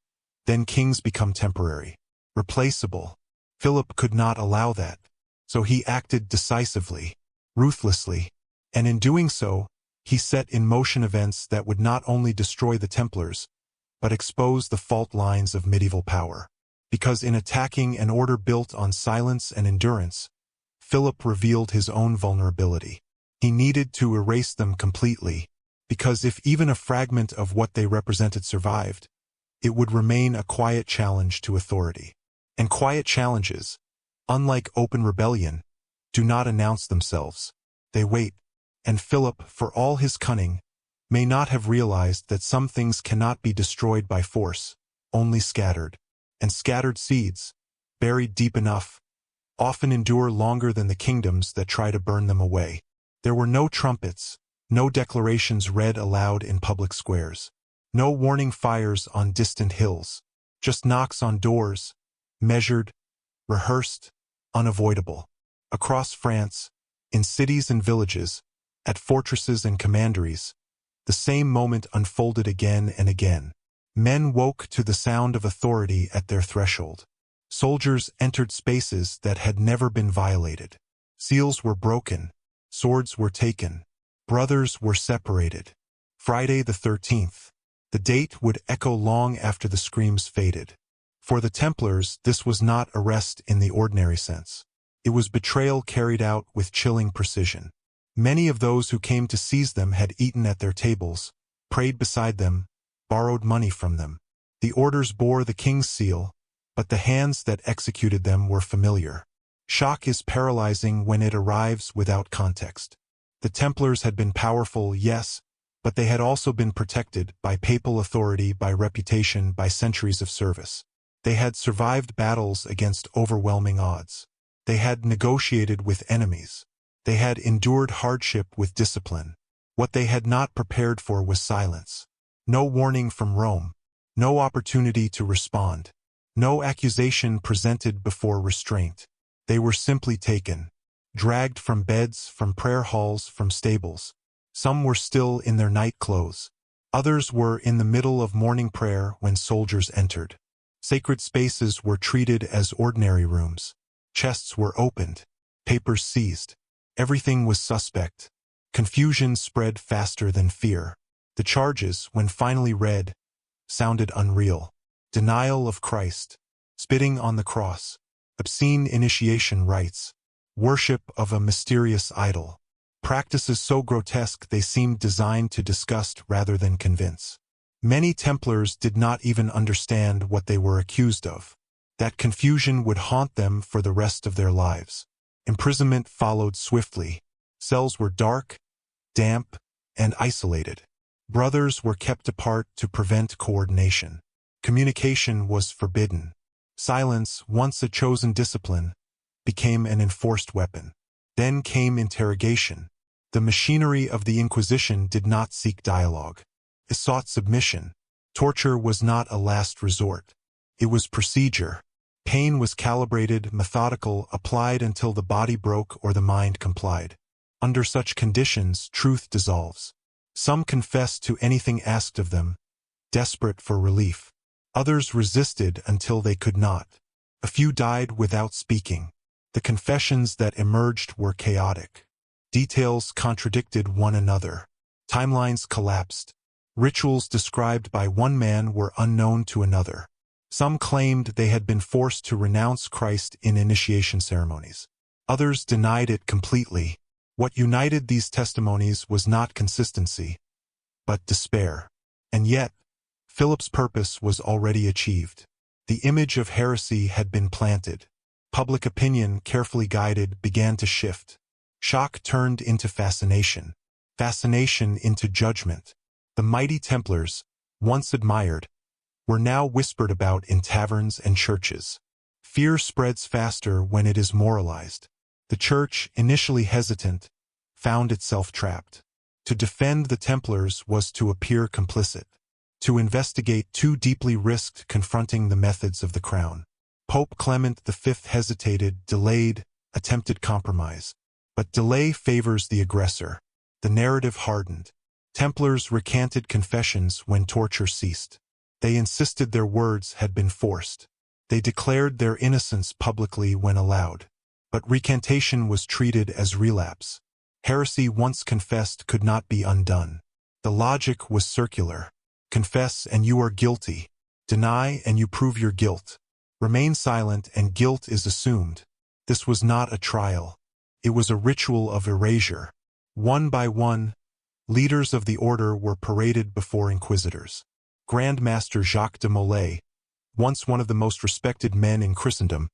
then kings become temporary, replaceable. Philip could not allow that, so he acted decisively, ruthlessly, and in doing so, he set in motion events that would not only destroy the Templars, but expose the fault lines of medieval power. Because in attacking an order built on silence and endurance, Philip revealed his own vulnerability. He needed to erase them completely, because if even a fragment of what they represented survived, it would remain a quiet challenge to authority. And quiet challenges, unlike open rebellion, do not announce themselves. They wait. And Philip, for all his cunning, may not have realized that some things cannot be destroyed by force, only scattered. And scattered seeds, buried deep enough, often endure longer than the kingdoms that try to burn them away. There were no trumpets, no declarations read aloud in public squares, no warning fires on distant hills, just knocks on doors, measured, rehearsed, unavoidable. Across France, in cities and villages, at fortresses and commanderies, the same moment unfolded again and again. Men woke to the sound of authority at their threshold. Soldiers entered spaces that had never been violated. Seals were broken. Swords were taken. Brothers were separated. Friday the 13th. The date would echo long after the screams faded. For the Templars, this was not arrest in the ordinary sense. It was betrayal carried out with chilling precision. Many of those who came to seize them had eaten at their tables, prayed beside them, borrowed money from them. The orders bore the king's seal, but the hands that executed them were familiar. Shock is paralyzing when it arrives without context. The Templars had been powerful, yes, but they had also been protected by papal authority, by reputation, by centuries of service. They had survived battles against overwhelming odds. They had negotiated with enemies. They had endured hardship with discipline. What they had not prepared for was silence. No warning from Rome. No opportunity to respond. No accusation presented before restraint. They were simply taken. Dragged from beds, from prayer halls, from stables. Some were still in their night clothes. Others were in the middle of morning prayer when soldiers entered. Sacred spaces were treated as ordinary rooms. Chests were opened. Papers seized. Everything was suspect. Confusion spread faster than fear. The charges, when finally read, sounded unreal. Denial of Christ. Spitting on the cross. Obscene initiation rites. Worship of a mysterious idol. Practices so grotesque they seemed designed to disgust rather than convince. Many Templars did not even understand what they were accused of. That confusion would haunt them for the rest of their lives. Imprisonment followed swiftly. Cells were dark, damp, and isolated. Brothers were kept apart to prevent coordination. Communication was forbidden. Silence, once a chosen discipline, became an enforced weapon. Then came interrogation. The machinery of the Inquisition did not seek dialogue. It sought submission. Torture was not a last resort. It was procedure. Pain was calibrated, methodical, applied until the body broke or the mind complied. Under such conditions, truth dissolves. Some confessed to anything asked of them, desperate for relief. Others resisted until they could not. A few died without speaking. The confessions that emerged were chaotic. Details contradicted one another. Timelines collapsed. Rituals described by one man were unknown to another. Some claimed they had been forced to renounce Christ in initiation ceremonies. Others denied it completely. What united these testimonies was not consistency, but despair. And yet, Philip's purpose was already achieved. The image of heresy had been planted. Public opinion, carefully guided, began to shift. Shock turned into fascination. Fascination into judgment. The mighty Templars, once admired, were now whispered about in taverns and churches. Fear spreads faster when it is moralized. The church, initially hesitant, found itself trapped. To defend the Templars was to appear complicit. To investigate too deeply risked confronting the methods of the crown. Pope Clement V hesitated, delayed, attempted compromise. But delay favors the aggressor. The narrative hardened. Templars recanted confessions when torture ceased. They insisted their words had been forced. They declared their innocence publicly when allowed. But recantation was treated as relapse. Heresy once confessed could not be undone. The logic was circular. Confess and you are guilty. Deny and you prove your guilt. Remain silent and guilt is assumed. This was not a trial. It was a ritual of erasure. One by one, leaders of the order were paraded before inquisitors. Grand Master Jacques de Molay, once one of the most respected men in Christendom,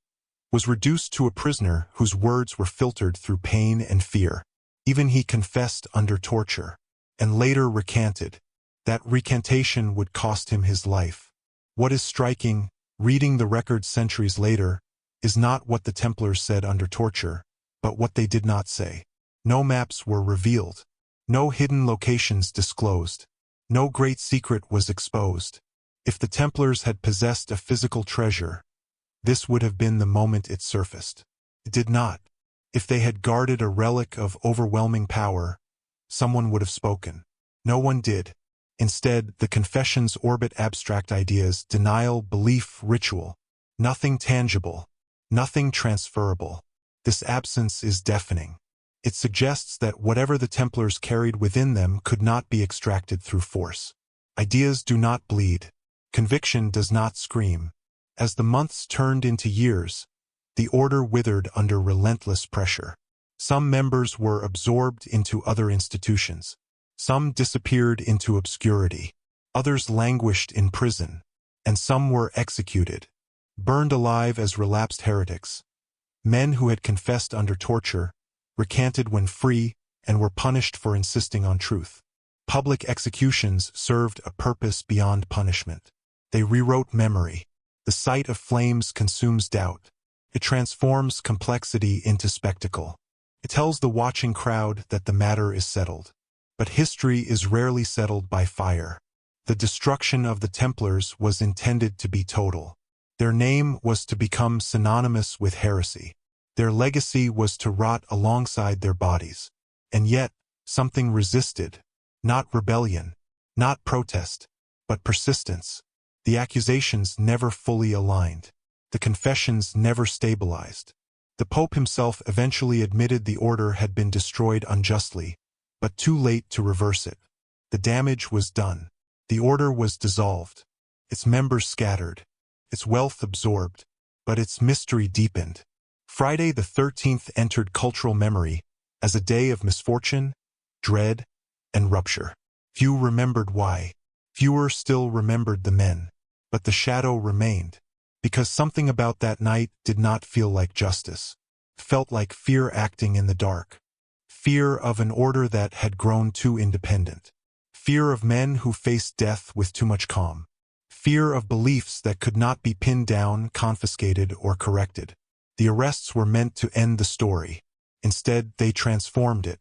was reduced to a prisoner whose words were filtered through pain and fear. Even he confessed under torture, and later recanted. That recantation would cost him his life. What is striking, reading the records centuries later, is not what the Templars said under torture, but what they did not say. No maps were revealed. No hidden locations disclosed. No great secret was exposed. If the Templars had possessed a physical treasure, this would have been the moment it surfaced. It did not. If they had guarded a relic of overwhelming power, someone would have spoken. No one did. Instead, the confessions orbit abstract ideas, denial, belief, ritual. Nothing tangible. Nothing transferable. This absence is deafening. It suggests that whatever the Templars carried within them could not be extracted through force. Ideas do not bleed. Conviction does not scream. As the months turned into years, the order withered under relentless pressure. Some members were absorbed into other institutions. Some disappeared into obscurity. Others languished in prison. And some were executed, burned alive as relapsed heretics. Men who had confessed under torture, recanted when free, and were punished for insisting on truth. Public executions served a purpose beyond punishment. They rewrote memory. The sight of flames consumes doubt. It transforms complexity into spectacle. It tells the watching crowd that the matter is settled. But history is rarely settled by fire. The destruction of the Templars was intended to be total. Their name was to become synonymous with heresy. Their legacy was to rot alongside their bodies. And yet, something resisted. Not rebellion, not protest, but persistence. The accusations never fully aligned. The confessions never stabilized. The Pope himself eventually admitted the order had been destroyed unjustly, but too late to reverse it. The damage was done. The order was dissolved. Its members scattered. Its wealth absorbed. But its mystery deepened. Friday the 13th entered cultural memory as a day of misfortune, dread, and rupture. Few remembered why. Fewer still remembered the men. But the shadow remained. Because something about that night did not feel like justice. It felt like fear acting in the dark. Fear of an order that had grown too independent. Fear of men who faced death with too much calm. Fear of beliefs that could not be pinned down, confiscated, or corrected. The arrests were meant to end the story. Instead, they transformed it.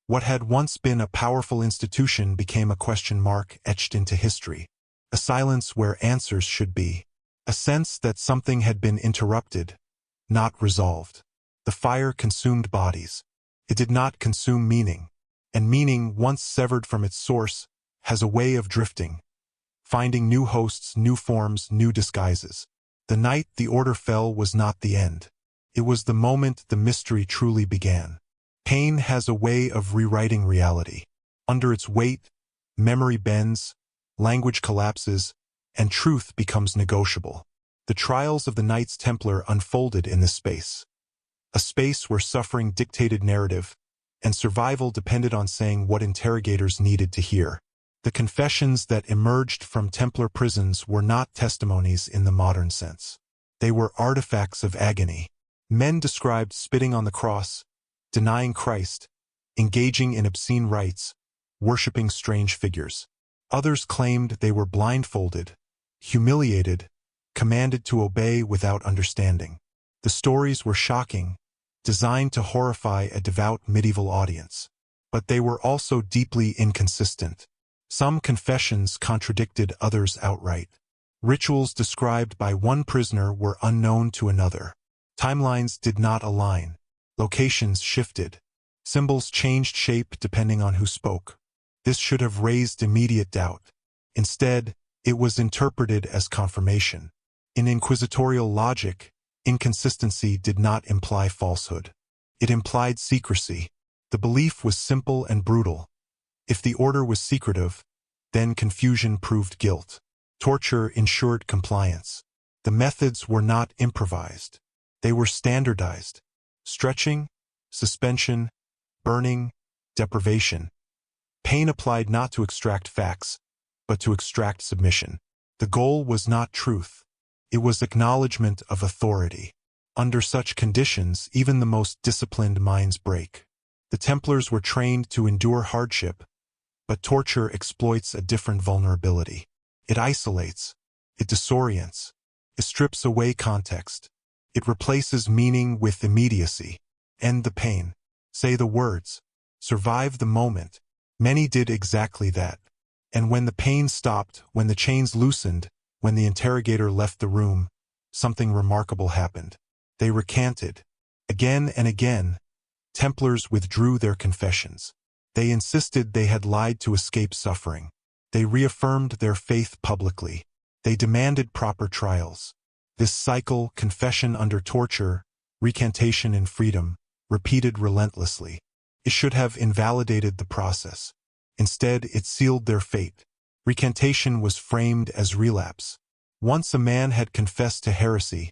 What had once been a powerful institution became a question mark etched into history. A silence where answers should be. A sense that something had been interrupted, not resolved. The fire consumed bodies. It did not consume meaning. And meaning, once severed from its source, has a way of drifting. Finding new hosts, new forms, new disguises. The night the order fell was not the end. It was the moment the mystery truly began. Pain has a way of rewriting reality. Under its weight, memory bends, language collapses, and truth becomes negotiable. The trials of the Knights Templar unfolded in this space. A space where suffering dictated narrative, and survival depended on saying what interrogators needed to hear. The confessions that emerged from Templar prisons were not testimonies in the modern sense. They were artifacts of agony. Men described spitting on the cross, denying Christ, engaging in obscene rites, worshipping strange figures. Others claimed they were blindfolded, humiliated, commanded to obey without understanding. The stories were shocking, designed to horrify a devout medieval audience. But they were also deeply inconsistent. Some confessions contradicted others outright. Rituals described by one prisoner were unknown to another. Timelines did not align. Locations shifted. Symbols changed shape depending on who spoke. This should have raised immediate doubt. Instead, it was interpreted as confirmation. In inquisitorial logic, inconsistency did not imply falsehood. It implied secrecy. The belief was simple and brutal. If the order was secretive, then confusion proved guilt. Torture ensured compliance. The methods were not improvised. They were standardized. Stretching, suspension, burning, deprivation. Pain applied not to extract facts, but to extract submission. The goal was not truth. It was acknowledgement of authority. Under such conditions, even the most disciplined minds break. The Templars were trained to endure hardship, but torture exploits a different vulnerability. It isolates. It disorients. It strips away context. It replaces meaning with immediacy. End the pain. Say the words. Survive the moment. Many did exactly that. And when the pain stopped, when the chains loosened, when the interrogator left the room, something remarkable happened. They recanted. Again and again, Templars withdrew their confessions. They insisted they had lied to escape suffering. They reaffirmed their faith publicly. They demanded proper trials. This cycle, confession under torture, recantation in freedom, repeated relentlessly. It should have invalidated the process. Instead, it sealed their fate. Recantation was framed as relapse. Once a man had confessed to heresy,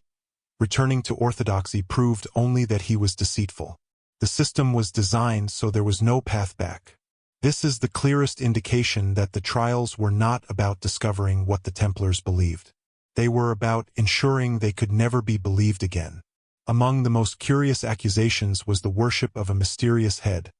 returning to orthodoxy proved only that he was deceitful. The system was designed so there was no path back. This is the clearest indication that the trials were not about discovering what the Templars believed. They were about ensuring they could never be believed again. Among the most curious accusations was the worship of a mysterious head,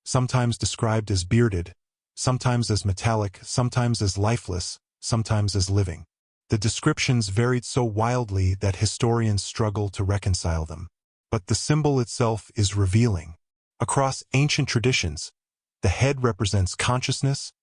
sometimes described as bearded, sometimes as metallic, sometimes as lifeless, sometimes as living. The descriptions varied so wildly that historians struggle to reconcile them. But the symbol itself is revealing. Across ancient traditions, the head represents consciousness,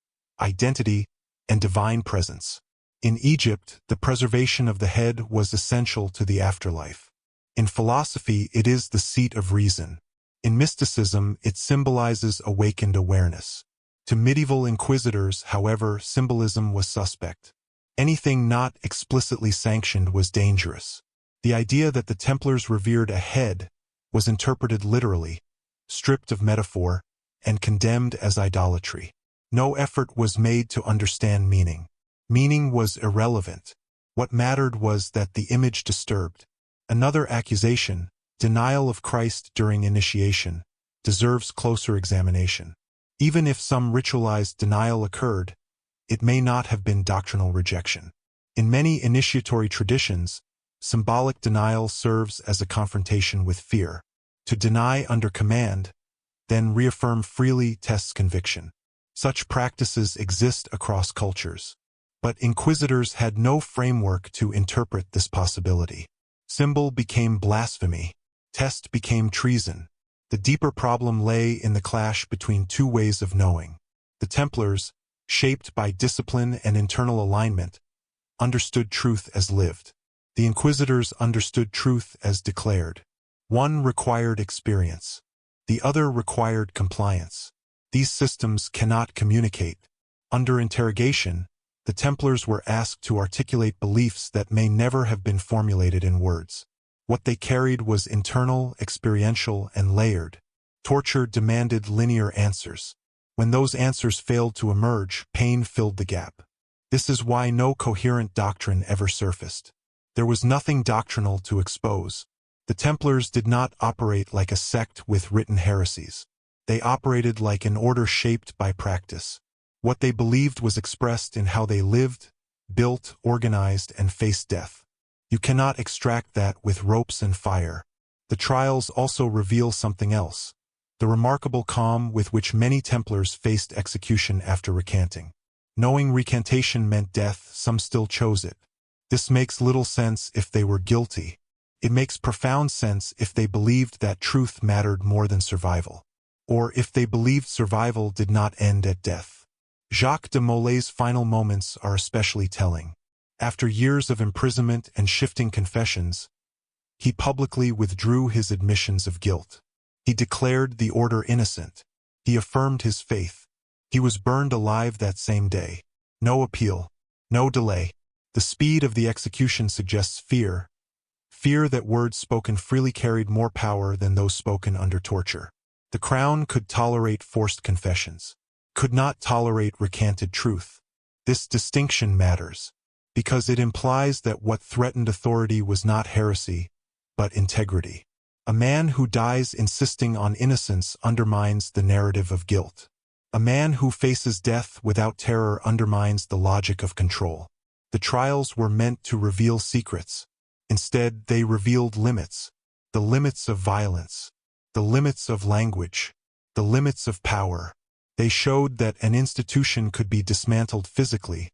identity, and divine presence. In Egypt, the preservation of the head was essential to the afterlife. In philosophy, it is the seat of reason. In mysticism, it symbolizes awakened awareness. To medieval inquisitors, however, symbolism was suspect. Anything not explicitly sanctioned was dangerous. The idea that the Templars revered a head was interpreted literally, stripped of metaphor, and condemned as idolatry. No effort was made to understand meaning. Meaning was irrelevant. What mattered was that the image disturbed. Another accusation, denial of Christ during initiation, deserves closer examination. Even if some ritualized denial occurred, it may not have been doctrinal rejection. In many initiatory traditions, symbolic denial serves as a confrontation with fear. To deny under command, then reaffirm freely tests conviction. Such practices exist across cultures. But inquisitors had no framework to interpret this possibility. Symbol became blasphemy. Test became treason. The deeper problem lay in the clash between two ways of knowing. The Templars, shaped by discipline and internal alignment, understood truth as lived. The Inquisitors understood truth as declared. One required experience. The other required compliance. These systems cannot communicate. Under interrogation, the Templars were asked to articulate beliefs that may never have been formulated in words. What they carried was internal, experiential, and layered. Torture demanded linear answers. When those answers failed to emerge, pain filled the gap. This is why no coherent doctrine ever surfaced. There was nothing doctrinal to expose. The Templars did not operate like a sect with written heresies. They operated like an order shaped by practice. What they believed was expressed in how they lived, built, organized, and faced death. You cannot extract that with ropes and fire. The trials also reveal something else. The remarkable calm with which many Templars faced execution after recanting. Knowing recantation meant death, some still chose it. This makes little sense if they were guilty. It makes profound sense if they believed that truth mattered more than survival. Or if they believed survival did not end at death. Jacques de Molay's final moments are especially telling. After years of imprisonment and shifting confessions, he publicly withdrew his admissions of guilt. He declared the order innocent. He affirmed his faith. He was burned alive that same day. No appeal. No delay. The speed of the execution suggests fear. Fear that words spoken freely carried more power than those spoken under torture. The crown could tolerate forced confessions, could not tolerate recanted truth. This distinction matters, because it implies that what threatened authority was not heresy, but integrity. A man who dies insisting on innocence undermines the narrative of guilt. A man who faces death without terror undermines the logic of control. The trials were meant to reveal secrets. Instead, they revealed limits, the limits of violence, the limits of language, the limits of power. They showed that an institution could be dismantled physically,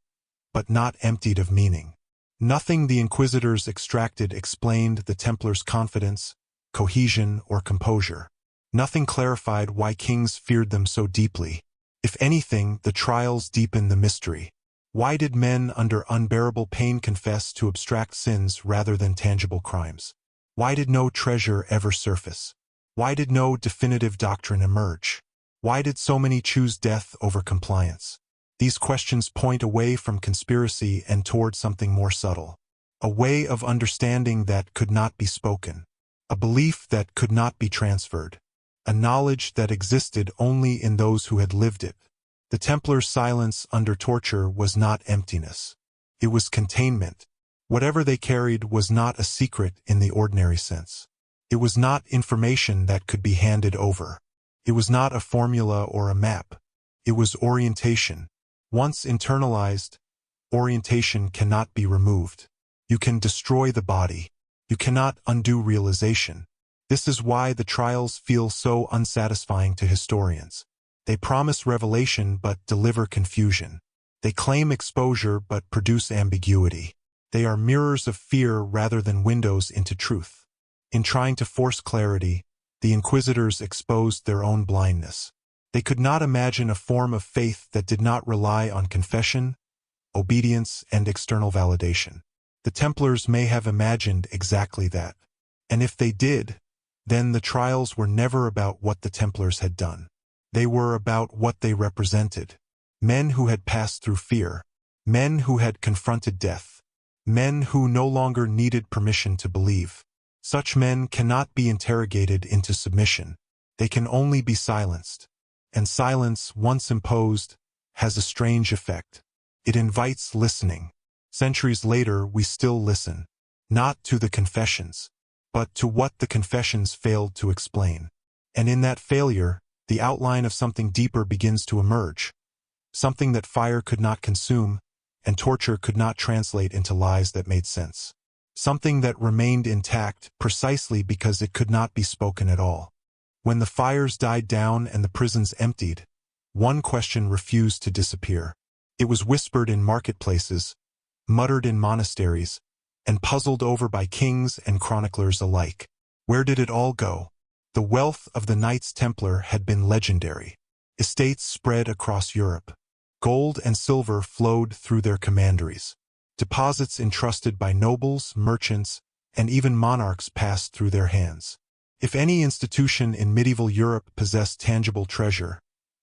but not emptied of meaning. Nothing the inquisitors extracted explained the Templars' confidence, cohesion, or composure. Nothing clarified why kings feared them so deeply. If anything, the trials deepened the mystery. Why did men under unbearable pain confess to abstract sins rather than tangible crimes? Why did no treasure ever surface? Why did no definitive doctrine emerge? Why did so many choose death over compliance? These questions point away from conspiracy and toward something more subtle. A way of understanding that could not be spoken. A belief that could not be transferred. A knowledge that existed only in those who had lived it. The Templars' silence under torture was not emptiness. It was containment. Whatever they carried was not a secret in the ordinary sense. It was not information that could be handed over. It was not a formula or a map. It was orientation. Once internalized, orientation cannot be removed. You can destroy the body. You cannot undo realization. This is why the trials feel so unsatisfying to historians. They promise revelation but deliver confusion. They claim exposure but produce ambiguity. They are mirrors of fear rather than windows into truth. In trying to force clarity, the inquisitors exposed their own blindness. They could not imagine a form of faith that did not rely on confession, obedience, and external validation. The Templars may have imagined exactly that. And if they did, then the trials were never about what the Templars had done. They were about what they represented. Men who had passed through fear. Men who had confronted death. Men who no longer needed permission to believe. Such men cannot be interrogated into submission. They can only be silenced. And silence, once imposed, has a strange effect. It invites listening. Centuries later, we still listen. Not to the confessions, but to what the confessions failed to explain. And in that failure, the outline of something deeper begins to emerge. Something that fire could not consume, and torture could not translate into lies that made sense. Something that remained intact precisely because it could not be spoken at all. When the fires died down and the prisons emptied, one question refused to disappear. It was whispered in marketplaces, muttered in monasteries, and puzzled over by kings and chroniclers alike. Where did it all go? The wealth of the Knights Templar had been legendary. Estates spread across Europe. Gold and silver flowed through their commanderies. Deposits entrusted by nobles, merchants, and even monarchs passed through their hands. If any institution in medieval Europe possessed tangible treasure,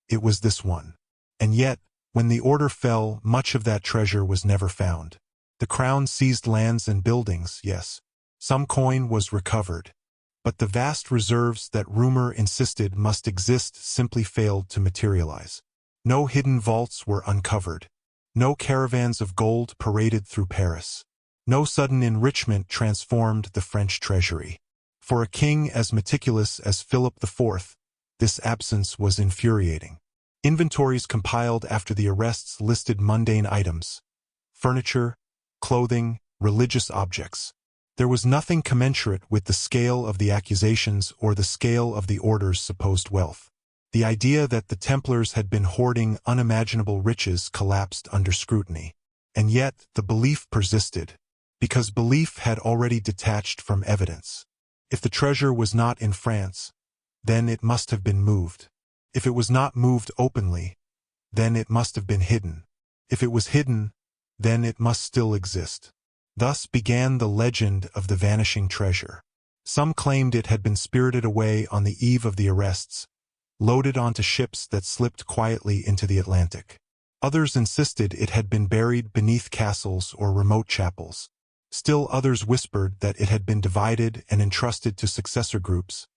it was this one. And yet, when the order fell, much of that treasure was never found. The crown seized lands and buildings, yes. Some coin was recovered. But the vast reserves that rumor insisted must exist simply failed to materialize. No hidden vaults were uncovered. No caravans of gold paraded through Paris. No sudden enrichment transformed the French treasury. For a king as meticulous as Philip IV, this absence was infuriating. Inventories compiled after the arrests listed mundane items: furniture, clothing, religious objects. There was nothing commensurate with the scale of the accusations or the scale of the order's supposed wealth. The idea that the Templars had been hoarding unimaginable riches collapsed under scrutiny. And yet, the belief persisted, because belief had already detached from evidence. If the treasure was not in France, then it must have been moved. If it was not moved openly, then it must have been hidden. If it was hidden, then it must still exist. Thus began the legend of the vanishing treasure. Some claimed it had been spirited away on the eve of the arrests, loaded onto ships that slipped quietly into the Atlantic. Others insisted it had been buried beneath castles or remote chapels. Still others whispered that it had been divided and entrusted to successor groups,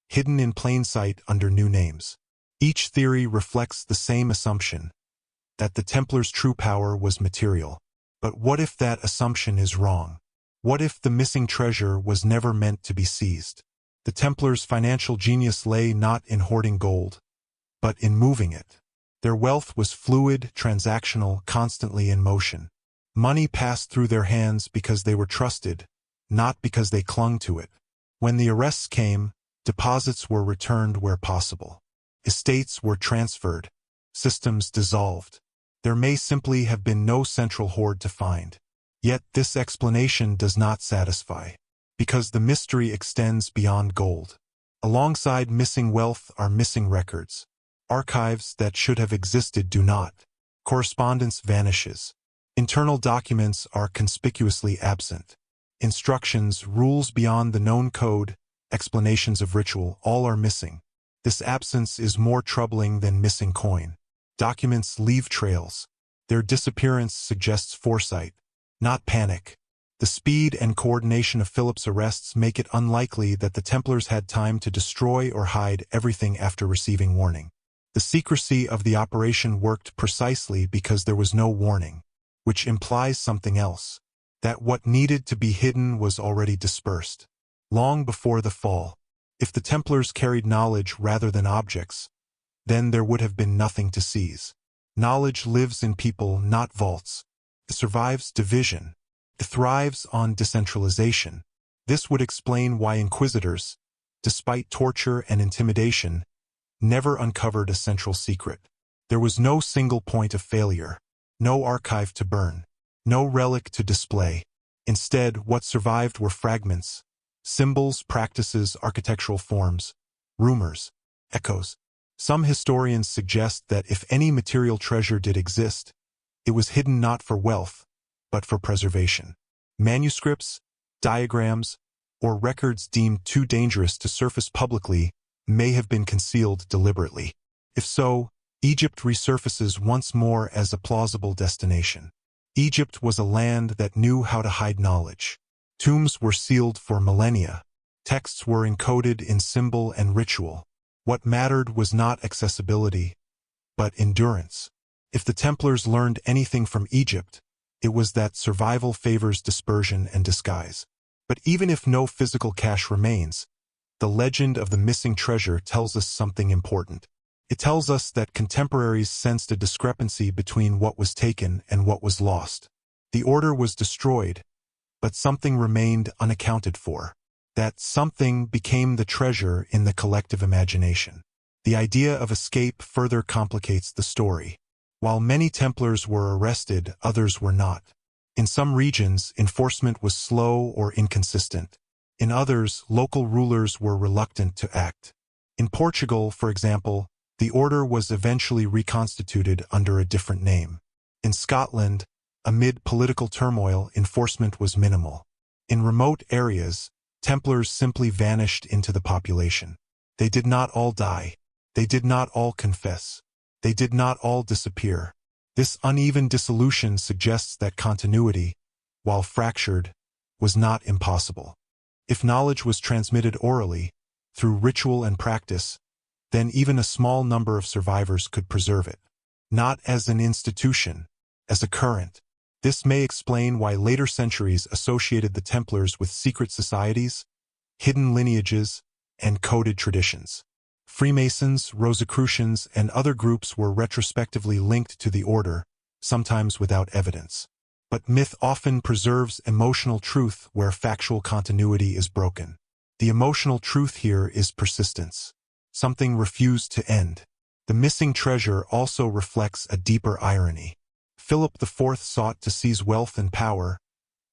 hidden in plain sight under new names. Each theory reflects the same assumption, that the Templars' true power was material. But what if that assumption is wrong? What if the missing treasure was never meant to be seized? The Templars' financial genius lay not in hoarding gold, but in moving it. Their wealth was fluid, transactional, constantly in motion. Money passed through their hands because they were trusted, not because they clung to it. When the arrests came, deposits were returned where possible. Estates were transferred, systems dissolved. There may simply have been no central hoard to find. Yet this explanation does not satisfy, because the mystery extends beyond gold. Alongside missing wealth are missing records. Archives that should have existed do not. Correspondence vanishes. Internal documents are conspicuously absent. Instructions, rules beyond the known code, explanations of ritual, all are missing. This absence is more troubling than missing coin. Documents leave trails. Their disappearance suggests foresight, not panic. The speed and coordination of Philip's arrests make it unlikely that the Templars had time to destroy or hide everything after receiving warning. The secrecy of the operation worked precisely because there was no warning, which implies something else, that what needed to be hidden was already dispersed. Long before the fall, if the Templars carried knowledge rather than objects, then there would have been nothing to seize. Knowledge lives in people, not vaults. It survives division. It thrives on decentralization. This would explain why inquisitors, despite torture and intimidation, never uncovered a central secret. There was no single point of failure, no archive to burn, no relic to display. Instead, what survived were fragments, symbols, practices, architectural forms, rumors, echoes. Some historians suggest that if any material treasure did exist, it was hidden not for wealth, but for preservation. Manuscripts, diagrams, or records deemed too dangerous to surface publicly may have been concealed deliberately. If so, Egypt resurfaces once more as a plausible destination. Egypt was a land that knew how to hide knowledge. Tombs were sealed for millennia. Texts were encoded in symbol and ritual. What mattered was not accessibility, but endurance. If the Templars learned anything from Egypt, it was that survival favors dispersion and disguise. But even if no physical cache remains, the legend of the missing treasure tells us something important. It tells us that contemporaries sensed a discrepancy between what was taken and what was lost. The order was destroyed, but something remained unaccounted for. That something became the treasure in the collective imagination. The idea of escape further complicates the story. While many Templars were arrested, others were not. In some regions, enforcement was slow or inconsistent. In others, local rulers were reluctant to act. In Portugal, for example, the order was eventually reconstituted under a different name. In Scotland, amid political turmoil, enforcement was minimal. In remote areas, Templars simply vanished into the population. They did not all die. They did not all confess. They did not all disappear. This uneven dissolution suggests that continuity, while fractured, was not impossible. If knowledge was transmitted orally, through ritual and practice, then even a small number of survivors could preserve it. Not as an institution, as a current. This may explain why later centuries associated the Templars with secret societies, hidden lineages, and coded traditions. Freemasons, Rosicrucians, and other groups were retrospectively linked to the order, sometimes without evidence. But myth often preserves emotional truth where factual continuity is broken. The emotional truth here is persistence. Something refused to end. The missing treasure also reflects a deeper irony. Philip IV sought to seize wealth and power,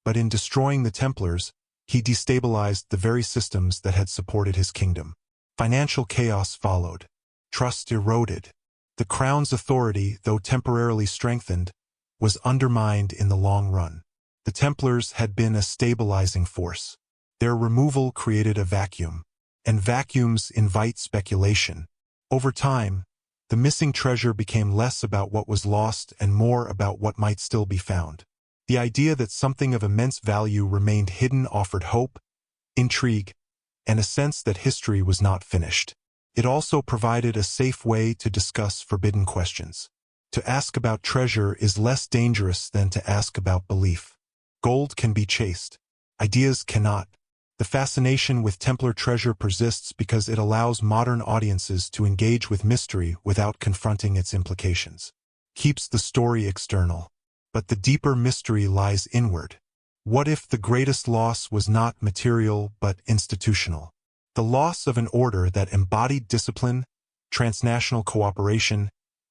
but in destroying the Templars, he destabilized the very systems that had supported his kingdom. Financial chaos followed. Trust eroded. The crown's authority, though temporarily strengthened, was undermined in the long run. The Templars had been a stabilizing force. Their removal created a vacuum, and vacuums invite speculation. Over time, the missing treasure became less about what was lost and more about what might still be found. The idea that something of immense value remained hidden offered hope, intrigue, and a sense that history was not finished. It also provided a safe way to discuss forbidden questions. To ask about treasure is less dangerous than to ask about belief. Gold can be chased. Ideas cannot. The fascination with Templar treasure persists because it allows modern audiences to engage with mystery without confronting its implications. Keeps the story external. But the deeper mystery lies inward. What if the greatest loss was not material but institutional? The loss of an order that embodied discipline, transnational cooperation,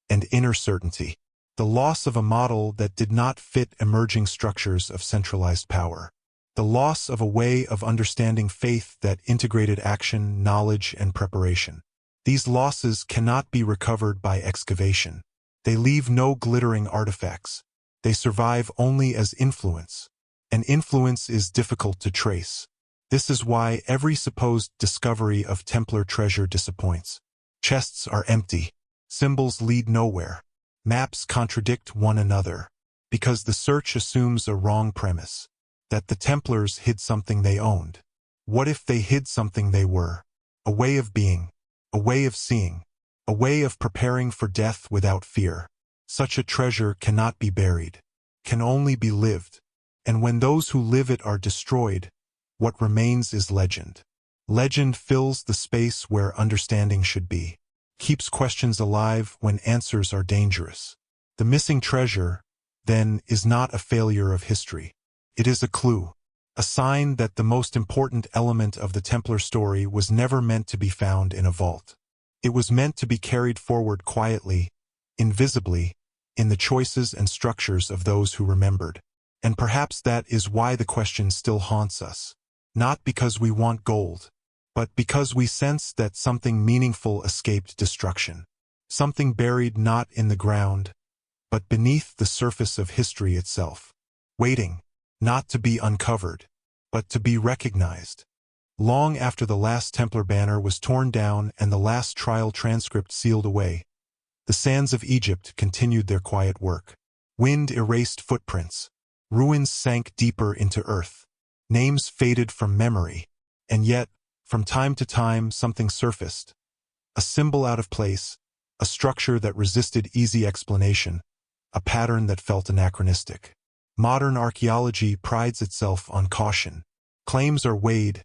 and inner certainty. The loss of a model that did not fit emerging structures of centralized power. The loss of a way of understanding faith that integrated action, knowledge, and preparation. These losses cannot be recovered by excavation. They leave no glittering artifacts. They survive only as influence. And influence is difficult to trace. This is why every supposed discovery of Templar treasure disappoints. Chests are empty. Symbols lead nowhere. Maps contradict one another. Because the search assumes a wrong premise. That the Templars hid something they owned. What if they hid something they were? A way of being. A way of seeing. A way of preparing for death without fear. Such a treasure cannot be buried. Can only be lived. And when those who live it are destroyed, what remains is legend. Legend fills the space where understanding should be. Keeps questions alive when answers are dangerous. The missing treasure, then, is not a failure of history. It is a clue. A sign that the most important element of the Templar story was never meant to be found in a vault. It was meant to be carried forward quietly, invisibly, in the choices and structures of those who remembered. And perhaps that is why the question still haunts us. Not because we want gold, but because we sense that something meaningful escaped destruction. Something buried not in the ground, but beneath the surface of history itself. Waiting, not to be uncovered, but to be recognized. Long after the last Templar banner was torn down and the last trial transcript sealed away, the sands of Egypt continued their quiet work. Wind erased footprints. Ruins sank deeper into earth. Names faded from memory. And yet, from time to time, something surfaced. A symbol out of place, a structure that resisted easy explanation, a pattern that felt anachronistic. Modern archaeology prides itself on caution. Claims are weighed,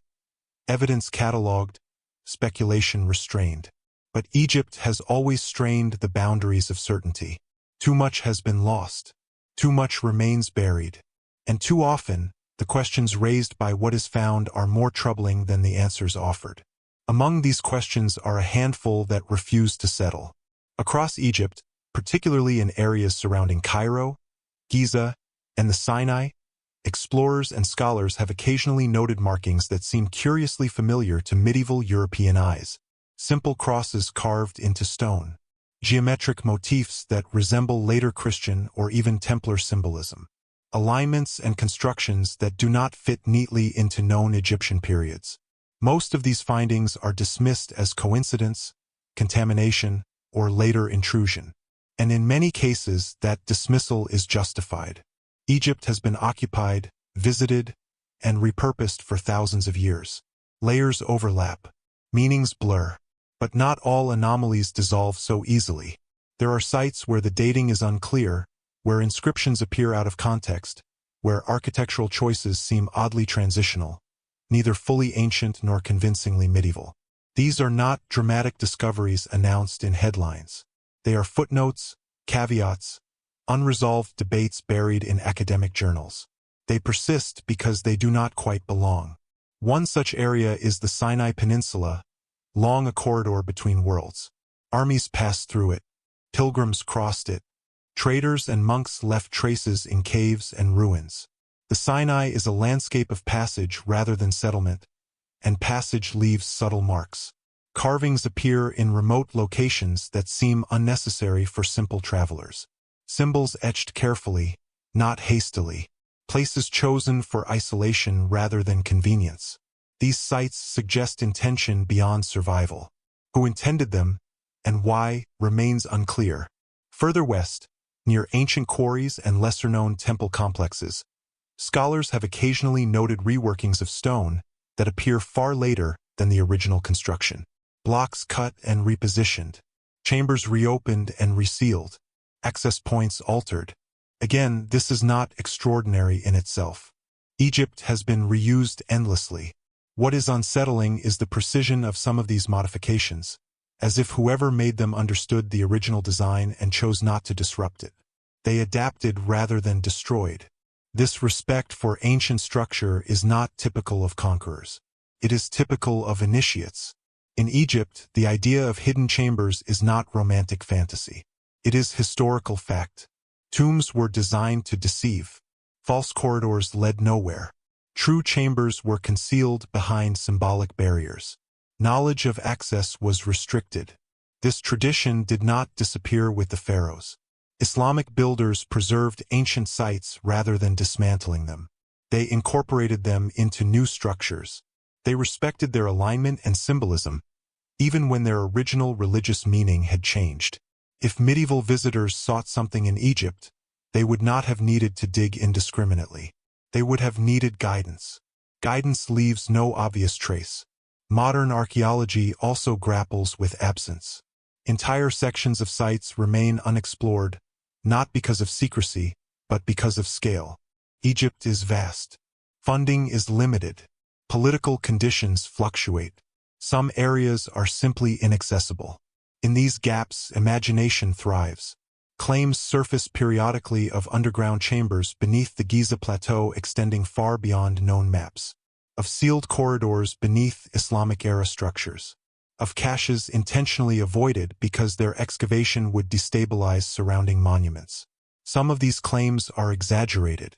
evidence catalogued, speculation restrained. But Egypt has always strained the boundaries of certainty. Too much has been lost. Too much remains buried. And too often, the questions raised by what is found are more troubling than the answers offered. Among these questions are a handful that refuse to settle. Across Egypt, particularly in areas surrounding Cairo, Giza, and the Sinai, explorers and scholars have occasionally noted markings that seem curiously familiar to medieval European eyes. Simple crosses carved into stone. Geometric motifs that resemble later Christian or even Templar symbolism. Alignments and constructions that do not fit neatly into known Egyptian periods. Most of these findings are dismissed as coincidence, contamination, or later intrusion. And in many cases, that dismissal is justified. Egypt has been occupied, visited, and repurposed for thousands of years. Layers overlap. Meanings blur. But not all anomalies dissolve so easily. There are sites where the dating is unclear, where inscriptions appear out of context, where architectural choices seem oddly transitional, neither fully ancient nor convincingly medieval. These are not dramatic discoveries announced in headlines. They are footnotes, caveats, unresolved debates buried in academic journals. They persist because they do not quite belong. One such area is the Sinai Peninsula, long a corridor between worlds. Armies passed through it. Pilgrims crossed it. Traders and monks left traces in caves and ruins. The Sinai is a landscape of passage rather than settlement, and passage leaves subtle marks. Carvings appear in remote locations that seem unnecessary for simple travelers. Symbols etched carefully, not hastily. Places chosen for isolation rather than convenience. These sites suggest intention beyond survival. Who intended them, and why, remains unclear. Further west, near ancient quarries and lesser-known temple complexes, scholars have occasionally noted reworkings of stone that appear far later than the original construction. Blocks cut and repositioned, chambers reopened and resealed, access points altered. Again, this is not extraordinary in itself. Egypt has been reused endlessly. What is unsettling is the precision of some of these modifications, as if whoever made them understood the original design and chose not to disrupt it. They adapted rather than destroyed. This respect for ancient structure is not typical of conquerors. It is typical of initiates. In Egypt, the idea of hidden chambers is not romantic fantasy. It is historical fact. Tombs were designed to deceive. False corridors led nowhere. True chambers were concealed behind symbolic barriers. Knowledge of access was restricted. This tradition did not disappear with the pharaohs. Islamic builders preserved ancient sites rather than dismantling them. They incorporated them into new structures. They respected their alignment and symbolism, even when their original religious meaning had changed. If medieval visitors sought something in Egypt, they would not have needed to dig indiscriminately. They would have needed guidance. Guidance leaves no obvious trace. Modern archaeology also grapples with absence. Entire sections of sites remain unexplored, not because of secrecy, but because of scale. Egypt is vast. Funding is limited. Political conditions fluctuate. Some areas are simply inaccessible. In these gaps, imagination thrives. Claims surface periodically of underground chambers beneath the Giza Plateau extending far beyond known maps. Of sealed corridors beneath Islamic-era structures. Of caches intentionally avoided because their excavation would destabilize surrounding monuments. Some of these claims are exaggerated.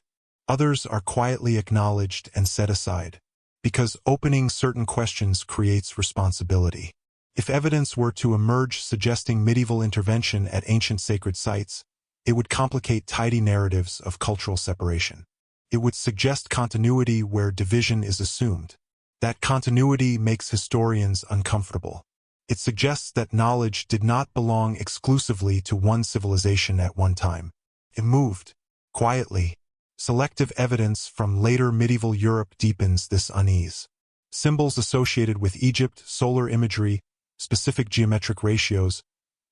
Others are quietly acknowledged and set aside, because opening certain questions creates responsibility. If evidence were to emerge suggesting medieval intervention at ancient sacred sites, it would complicate tidy narratives of cultural separation. It would suggest continuity where division is assumed. That continuity makes historians uncomfortable. It suggests that knowledge did not belong exclusively to one civilization at one time. It moved, quietly. Selective evidence from later medieval Europe deepens this unease. Symbols associated with Egypt, solar imagery, specific geometric ratios,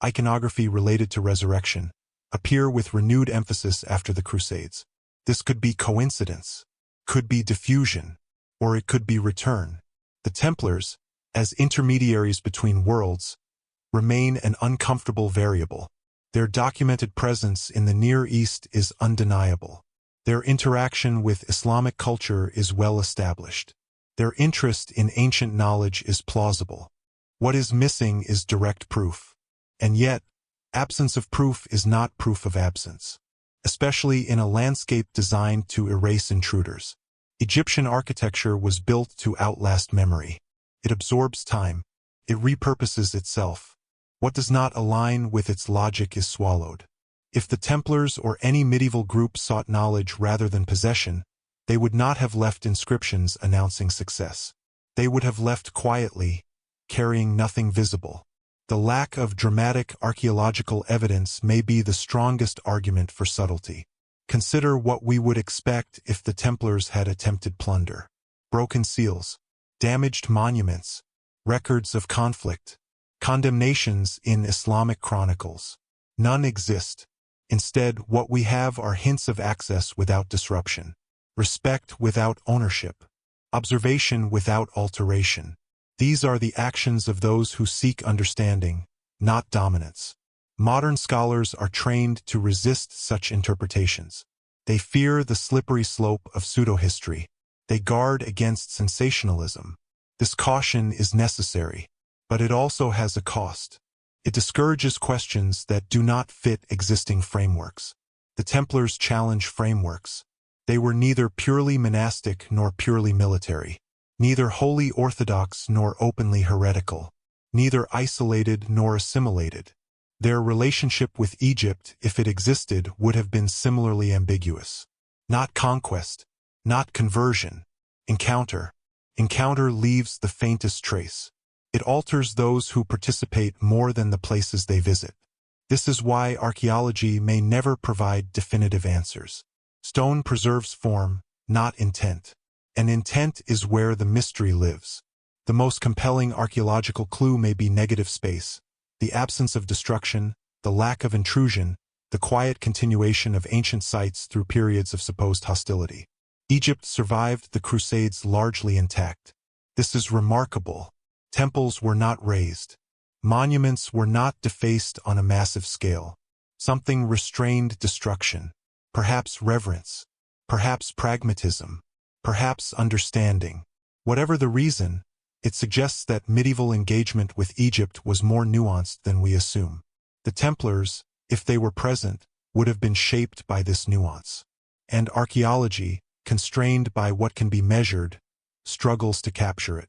iconography related to resurrection, appear with renewed emphasis after the Crusades. This could be coincidence, could be diffusion, or it could be return. The Templars, as intermediaries between worlds, remain an uncomfortable variable. Their documented presence in the Near East is undeniable. Their interaction with Islamic culture is well established. Their interest in ancient knowledge is plausible. What is missing is direct proof. And yet, absence of proof is not proof of absence, especially in a landscape designed to erase intruders. Egyptian architecture was built to outlast memory. It absorbs time. It repurposes itself. What does not align with its logic is swallowed. If the Templars or any medieval group sought knowledge rather than possession, they would not have left inscriptions announcing success. They would have left quietly, carrying nothing visible. The lack of dramatic archaeological evidence may be the strongest argument for subtlety. Consider what we would expect if the Templars had attempted plunder. Broken seals, damaged monuments, records of conflict, condemnations in Islamic chronicles. None exist. Instead, what we have are hints of access without disruption, respect without ownership, observation without alteration. These are the actions of those who seek understanding, not dominance. Modern scholars are trained to resist such interpretations. They fear the slippery slope of pseudo-history. They guard against sensationalism. This caution is necessary, but it also has a cost. It discourages questions that do not fit existing frameworks. The Templars challenge frameworks. They were neither purely monastic nor purely military, neither wholly orthodox nor openly heretical, neither isolated nor assimilated. Their relationship with Egypt, if it existed, would have been similarly ambiguous. Not conquest, not conversion. Encounter. Encounter leaves the faintest trace. It alters those who participate more than the places they visit. This is why archaeology may never provide definitive answers. Stone preserves form, not intent. And intent is where the mystery lives. The most compelling archaeological clue may be negative space, the absence of destruction, the lack of intrusion, the quiet continuation of ancient sites through periods of supposed hostility. Egypt survived the Crusades largely intact. This is remarkable. Temples were not razed. Monuments were not defaced on a massive scale. Something restrained destruction. Perhaps reverence. Perhaps pragmatism. Perhaps understanding. Whatever the reason, it suggests that medieval engagement with Egypt was more nuanced than we assume. The Templars, if they were present, would have been shaped by this nuance. And archaeology, constrained by what can be measured, struggles to capture it.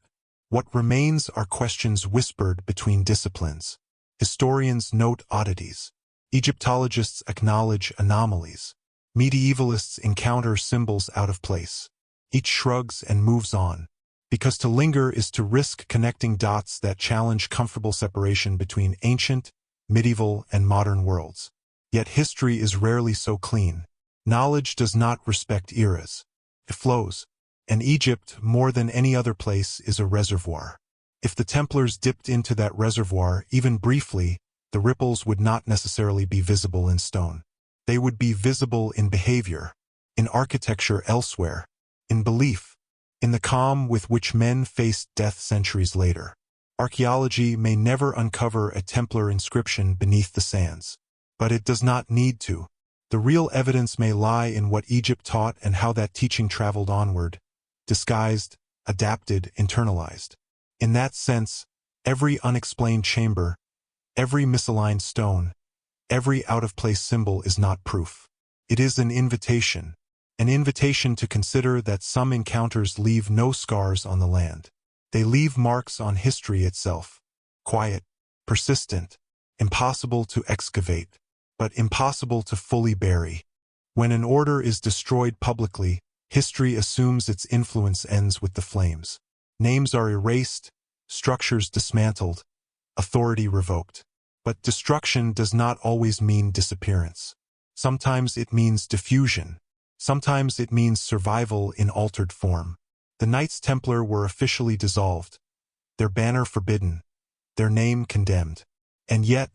What remains are questions whispered between disciplines. Historians note oddities. Egyptologists acknowledge anomalies. Medievalists encounter symbols out of place. Each shrugs and moves on. Because to linger is to risk connecting dots that challenge comfortable separation between ancient, medieval, and modern worlds. Yet history is rarely so clean. Knowledge does not respect eras. It flows. And Egypt, more than any other place, is a reservoir. If the Templars dipped into that reservoir, even briefly, the ripples would not necessarily be visible in stone. They would be visible in behavior, in architecture elsewhere, in belief, in the calm with which men faced death centuries later. Archaeology may never uncover a Templar inscription beneath the sands. But it does not need to. The real evidence may lie in what Egypt taught and how that teaching traveled onward, disguised, adapted, internalized. In that sense, every unexplained chamber, every misaligned stone, every out-of-place symbol is not proof. It is an invitation to consider that some encounters leave no scars on the land. They leave marks on history itself. Quiet, persistent, impossible to excavate, but impossible to fully bury. When an order is destroyed publicly, history assumes its influence ends with the flames. Names are erased, structures dismantled, authority revoked. But destruction does not always mean disappearance. Sometimes it means diffusion. Sometimes it means survival in altered form. The Knights Templar were officially dissolved, their banner forbidden, their name condemned. And yet,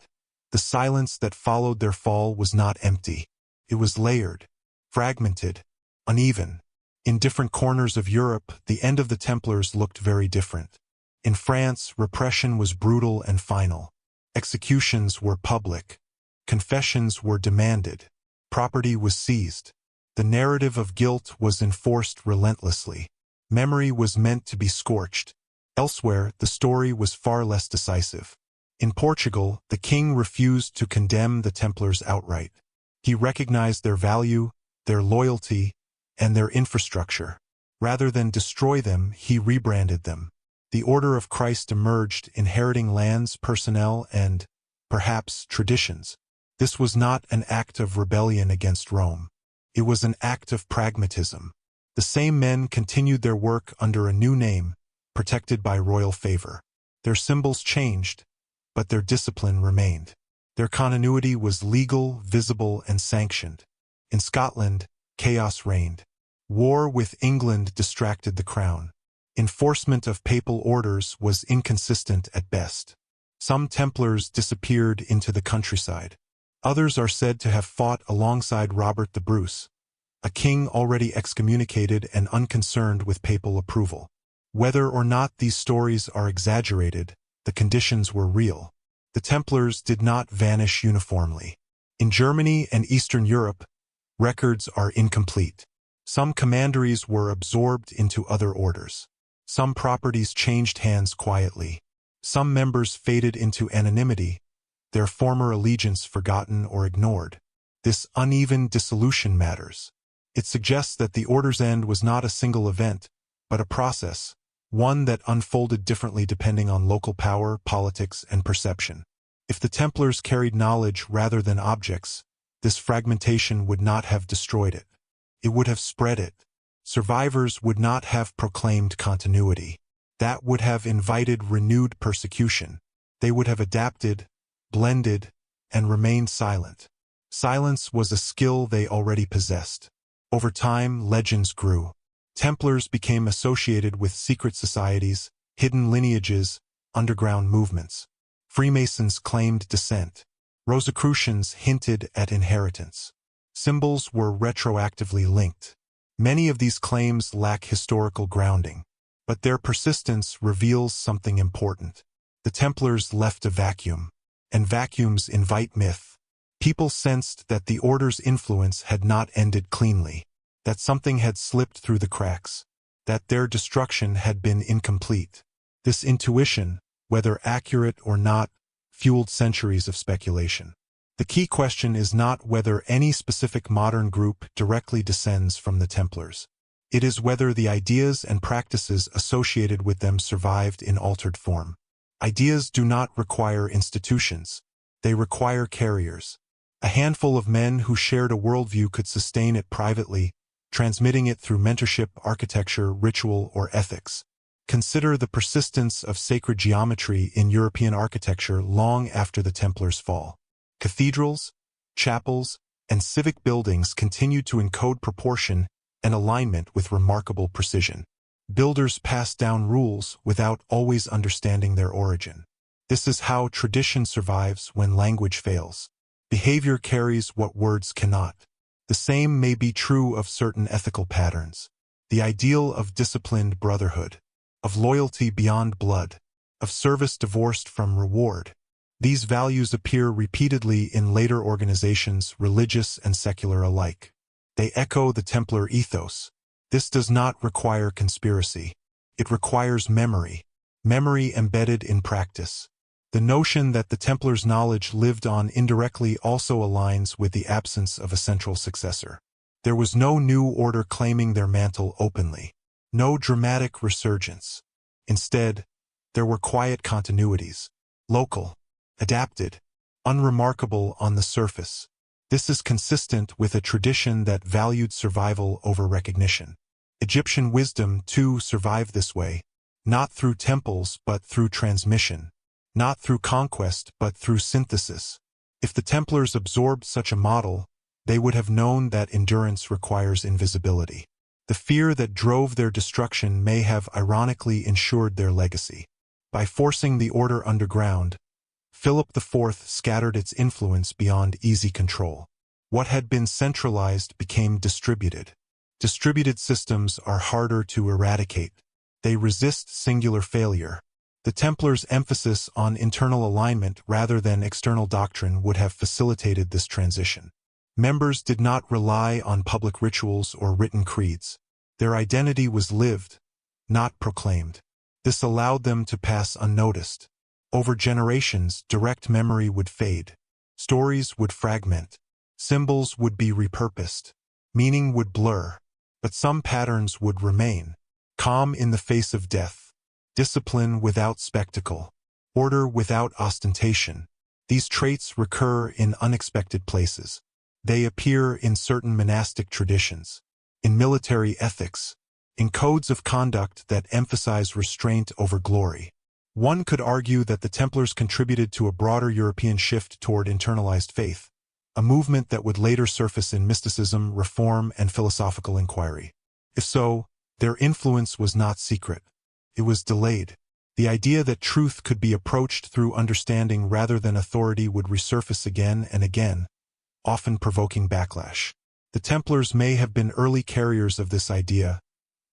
the silence that followed their fall was not empty. It was layered, fragmented, uneven. In different corners of Europe, the end of the Templars looked very different. In France, repression was brutal and final. Executions were public. Confessions were demanded. Property was seized. The narrative of guilt was enforced relentlessly. Memory was meant to be scorched. Elsewhere, the story was far less decisive. In Portugal, the king refused to condemn the Templars outright. He recognized their value, their loyalty, and their infrastructure. Rather than destroy them, he rebranded them. The Order of Christ emerged, inheriting lands, personnel, and, perhaps, traditions. This was not an act of rebellion against Rome. It was an act of pragmatism. The same men continued their work under a new name, protected by royal favor. Their symbols changed, but their discipline remained. Their continuity was legal, visible, and sanctioned. In Scotland, chaos reigned. War with England distracted the crown. Enforcement of papal orders was inconsistent at best. Some Templars disappeared into the countryside. Others are said to have fought alongside Robert the Bruce, a king already excommunicated and unconcerned with papal approval. Whether or not these stories are exaggerated, the conditions were real. The Templars did not vanish uniformly. In Germany and Eastern Europe, records are incomplete. Some commanderies were absorbed into other orders. Some properties changed hands quietly. Some members faded into anonymity, their former allegiance forgotten or ignored. This uneven dissolution matters. It suggests that the order's end was not a single event, but a process, one that unfolded differently depending on local power, politics, and perception. If the Templars carried knowledge rather than objects, this fragmentation would not have destroyed it. It would have spread it. Survivors would not have proclaimed continuity. That would have invited renewed persecution. They would have adapted, blended, and remained silent. Silence was a skill they already possessed. Over time, legends grew. Templars became associated with secret societies, hidden lineages, underground movements. Freemasons claimed descent. Rosicrucians hinted at inheritance. Symbols were retroactively linked. Many of these claims lack historical grounding, but their persistence reveals something important. The Templars left a vacuum, and vacuums invite myth. People sensed that the Order's influence had not ended cleanly, that something had slipped through the cracks, that their destruction had been incomplete. This intuition, whether accurate or not, fueled centuries of speculation. The key question is not whether any specific modern group directly descends from the Templars. It is whether the ideas and practices associated with them survived in altered form. Ideas do not require institutions. They require carriers. A handful of men who shared a worldview could sustain it privately, transmitting it through mentorship, architecture, ritual, or ethics. Consider the persistence of sacred geometry in European architecture long after the Templars' fall. Cathedrals, chapels, and civic buildings continued to encode proportion and alignment with remarkable precision. Builders passed down rules without always understanding their origin. This is how tradition survives when language fails. Behavior carries what words cannot. The same may be true of certain ethical patterns. The ideal of disciplined brotherhood, of loyalty beyond blood, of service divorced from reward. These values appear repeatedly in later organizations, religious and secular alike. They echo the Templar ethos. This does not require conspiracy. It requires memory embedded in practice. The notion that the Templars' knowledge lived on indirectly also aligns with the absence of a central successor. There was no new order claiming their mantle openly. No dramatic resurgence. Instead, there were quiet continuities. Local. Adapted. Unremarkable on the surface. This is consistent with a tradition that valued survival over recognition. Egyptian wisdom, too, survived this way. Not through temples, but through transmission. Not through conquest, but through synthesis. If the Templars absorbed such a model, they would have known that endurance requires invisibility. The fear that drove their destruction may have ironically ensured their legacy. By forcing the order underground, Philip IV scattered its influence beyond easy control. What had been centralized became distributed. Distributed systems are harder to eradicate. They resist singular failure. The Templars' emphasis on internal alignment rather than external doctrine would have facilitated this transition. Members did not rely on public rituals or written creeds. Their identity was lived, not proclaimed. This allowed them to pass unnoticed. Over generations, direct memory would fade. Stories would fragment. Symbols would be repurposed. Meaning would blur. But some patterns would remain. Calm in the face of death. Discipline without spectacle. Order without ostentation. These traits recur in unexpected places. They appear in certain monastic traditions, in military ethics, in codes of conduct that emphasize restraint over glory. One could argue that the Templars contributed to a broader European shift toward internalized faith, a movement that would later surface in mysticism, reform, and philosophical inquiry. If so, their influence was not secret. It was delayed. The idea that truth could be approached through understanding rather than authority would resurface again and again, often provoking backlash. The Templars may have been early carriers of this idea,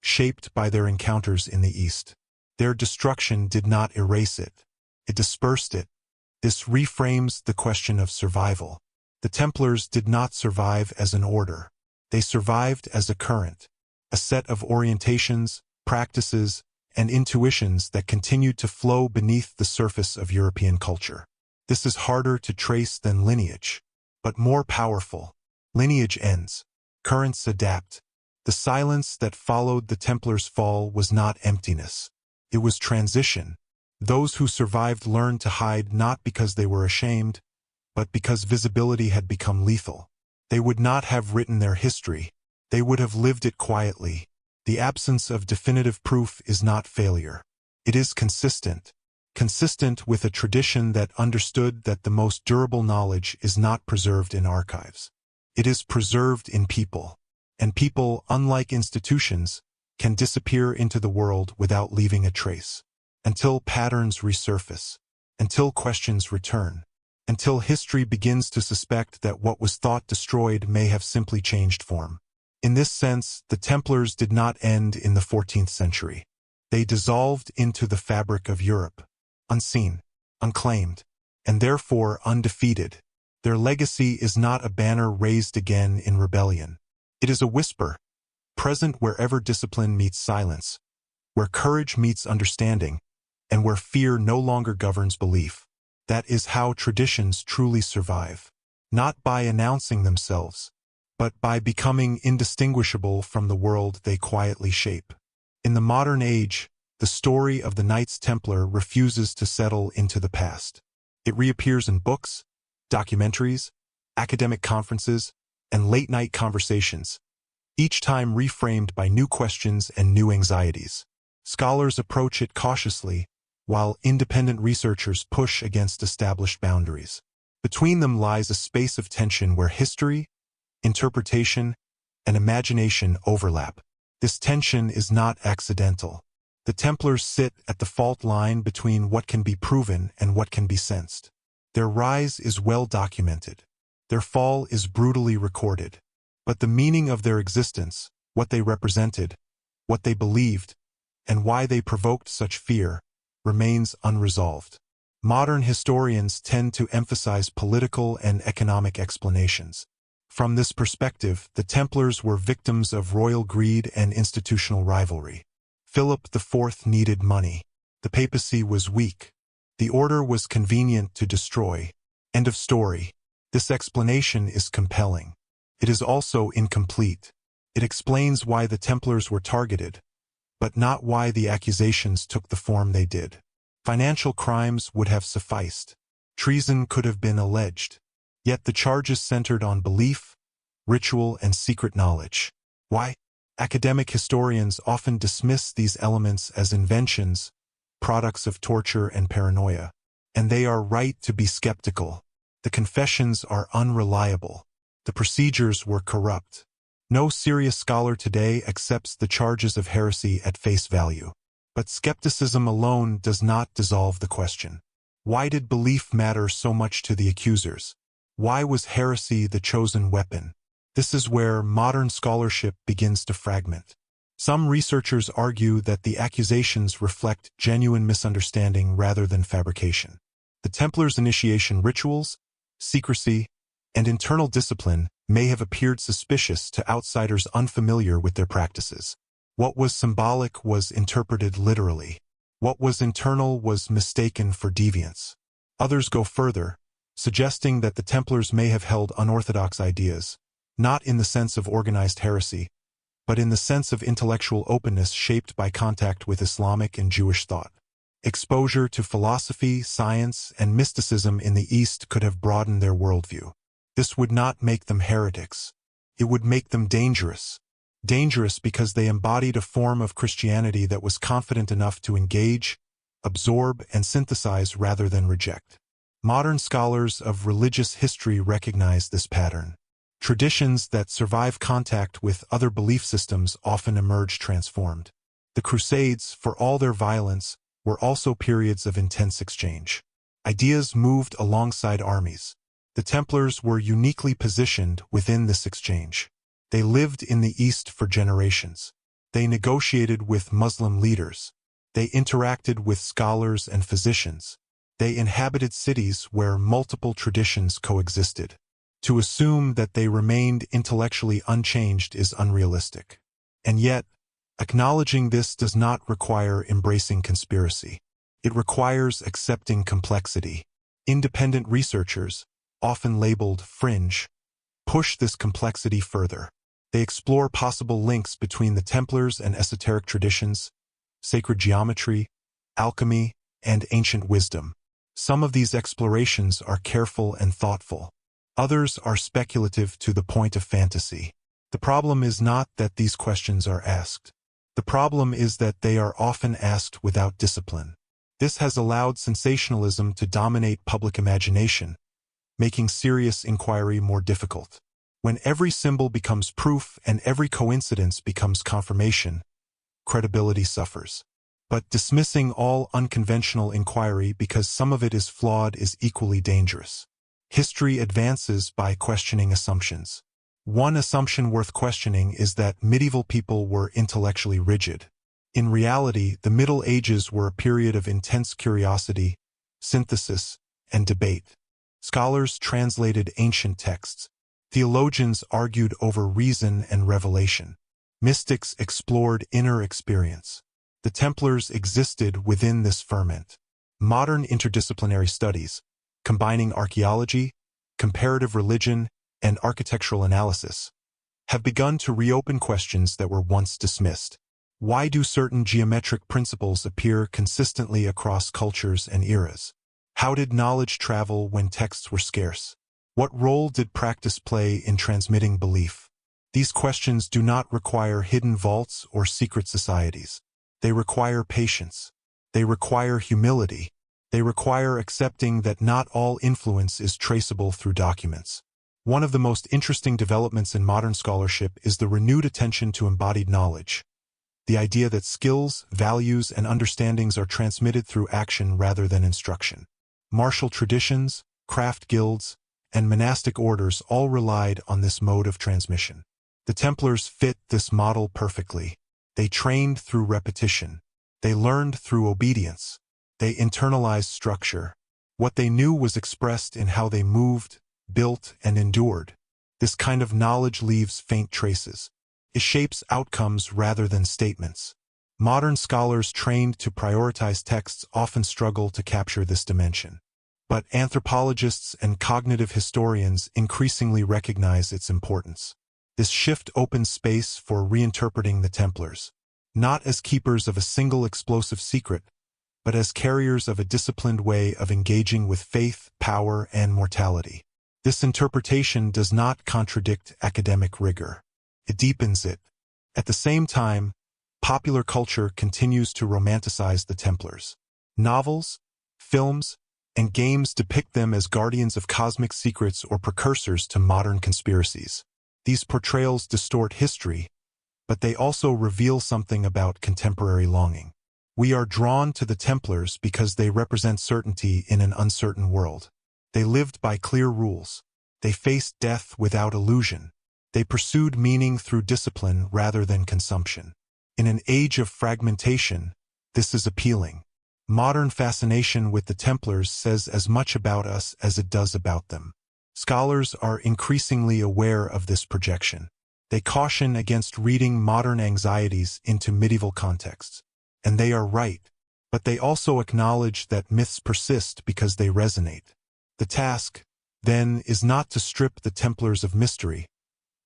shaped by their encounters in the East. Their destruction did not erase it. It dispersed it. This reframes the question of survival. The Templars did not survive as an order. They survived as a current, a set of orientations, practices, and intuitions that continued to flow beneath the surface of European culture. This is harder to trace than lineage, but more powerful. Lineage ends. Currents adapt. The silence that followed the Templars' fall was not emptiness. It was transition. Those who survived learned to hide not because they were ashamed, but because visibility had become lethal. They would not have written their history. They would have lived it quietly. The absence of definitive proof is not failure. It is consistent with a tradition that understood that the most durable knowledge is not preserved in archives. It is preserved in people. And people, unlike institutions, can disappear into the world without leaving a trace. Until patterns resurface. Until questions return. Until history begins to suspect that what was thought destroyed may have simply changed form. In this sense, the Templars did not end in the 14th century. They dissolved into the fabric of Europe, unseen, unclaimed, and therefore undefeated. Their legacy is not a banner raised again in rebellion. It is a whisper, present wherever discipline meets silence, where courage meets understanding, and where fear no longer governs belief. That is how traditions truly survive, not by announcing themselves, but by becoming indistinguishable from the world they quietly shape. In the modern age, the story of the Knights Templar refuses to settle into the past. It reappears in books, documentaries, academic conferences, and late-night conversations, each time reframed by new questions and new anxieties. Scholars approach it cautiously, while independent researchers push against established boundaries. Between them lies a space of tension where history, interpretation, and imagination overlap. This tension is not accidental. The Templars sit at the fault line between what can be proven and what can be sensed. Their rise is well documented. Their fall is brutally recorded. But the meaning of their existence, what they represented, what they believed, and why they provoked such fear, remains unresolved. Modern historians tend to emphasize political and economic explanations. From this perspective, the Templars were victims of royal greed and institutional rivalry. Philip IV needed money. The papacy was weak. The order was convenient to destroy. End of story. This explanation is compelling. It is also incomplete. It explains why the Templars were targeted, but not why the accusations took the form they did. Financial crimes would have sufficed. Treason could have been alleged. Yet the charges centered on belief, ritual, and secret knowledge. Why? Academic historians often dismiss these elements as inventions, products of torture and paranoia. And they are right to be skeptical. The confessions are unreliable. The procedures were corrupt. No serious scholar today accepts the charges of heresy at face value. But skepticism alone does not dissolve the question. Why did belief matter so much to the accusers? Why was heresy the chosen weapon? This is where modern scholarship begins to fragment. Some researchers argue that the accusations reflect genuine misunderstanding rather than fabrication. The Templars' initiation rituals, secrecy, and internal discipline may have appeared suspicious to outsiders unfamiliar with their practices. What was symbolic was interpreted literally. What was internal was mistaken for deviance. Others go further, suggesting that the Templars may have held unorthodox ideas, not in the sense of organized heresy, but in the sense of intellectual openness shaped by contact with Islamic and Jewish thought. Exposure to philosophy, science, and mysticism in the East could have broadened their worldview. This would not make them heretics. It would make them dangerous. Dangerous because they embodied a form of Christianity that was confident enough to engage, absorb, and synthesize rather than reject. Modern scholars of religious history recognize this pattern. Traditions that survive contact with other belief systems often emerge transformed. The Crusades, for all their violence, were also periods of intense exchange. Ideas moved alongside armies. The Templars were uniquely positioned within this exchange. They lived in the East for generations. They negotiated with Muslim leaders. They interacted with scholars and physicians. They inhabited cities where multiple traditions coexisted. To assume that they remained intellectually unchanged is unrealistic. And yet, acknowledging this does not require embracing conspiracy. It requires accepting complexity. Independent researchers, often labeled fringe, push this complexity further. They explore possible links between the Templars and esoteric traditions, sacred geometry, alchemy, and ancient wisdom. Some of these explorations are careful and thoughtful. Others are speculative to the point of fantasy. The problem is not that these questions are asked. The problem is that they are often asked without discipline. This has allowed sensationalism to dominate public imagination, making serious inquiry more difficult. When every symbol becomes proof and every coincidence becomes confirmation, credibility suffers. But dismissing all unconventional inquiry because some of it is flawed is equally dangerous. History advances by questioning assumptions. One assumption worth questioning is that medieval people were intellectually rigid. In reality, the Middle Ages were a period of intense curiosity, synthesis, and debate. Scholars translated ancient texts. Theologians argued over reason and revelation. Mystics explored inner experience. The Templars existed within this ferment. Modern interdisciplinary studies, combining archaeology, comparative religion, and architectural analysis, have begun to reopen questions that were once dismissed. Why do certain geometric principles appear consistently across cultures and eras? How did knowledge travel when texts were scarce? What role did practice play in transmitting belief? These questions do not require hidden vaults or secret societies. They require patience. They require humility. They require accepting that not all influence is traceable through documents. One of the most interesting developments in modern scholarship is the renewed attention to embodied knowledge. The idea that skills, values, and understandings are transmitted through action rather than instruction. Martial traditions, craft guilds, and monastic orders all relied on this mode of transmission. The Templars fit this model perfectly. They trained through repetition. They learned through obedience. They internalized structure. What they knew was expressed in how they moved, built, and endured. This kind of knowledge leaves faint traces. It shapes outcomes rather than statements. Modern scholars trained to prioritize texts often struggle to capture this dimension. But anthropologists and cognitive historians increasingly recognize its importance. This shift opens space for reinterpreting the Templars, not as keepers of a single explosive secret, but as carriers of a disciplined way of engaging with faith, power, and mortality. This interpretation does not contradict academic rigor. It deepens it. At the same time, popular culture continues to romanticize the Templars. Novels, films, and games depict them as guardians of cosmic secrets or precursors to modern conspiracies. These portrayals distort history, but they also reveal something about contemporary longing. We are drawn to the Templars because they represent certainty in an uncertain world. They lived by clear rules. They faced death without illusion. They pursued meaning through discipline rather than consumption. In an age of fragmentation, this is appealing. Modern fascination with the Templars says as much about us as it does about them. Scholars are increasingly aware of this projection. They caution against reading modern anxieties into medieval contexts. And they are right, but they also acknowledge that myths persist because they resonate. The task, then, is not to strip the Templars of mystery,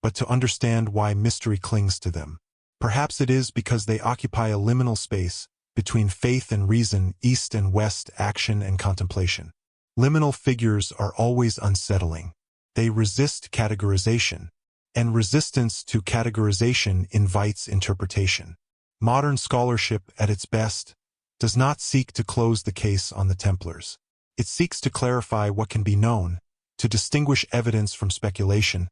but to understand why mystery clings to them. Perhaps it is because they occupy a liminal space between faith and reason, east and west, action and contemplation. Liminal figures are always unsettling. They resist categorization, and resistance to categorization invites interpretation. Modern scholarship, at its best, does not seek to close the case on the Templars. It seeks to clarify what can be known, to distinguish evidence from speculation,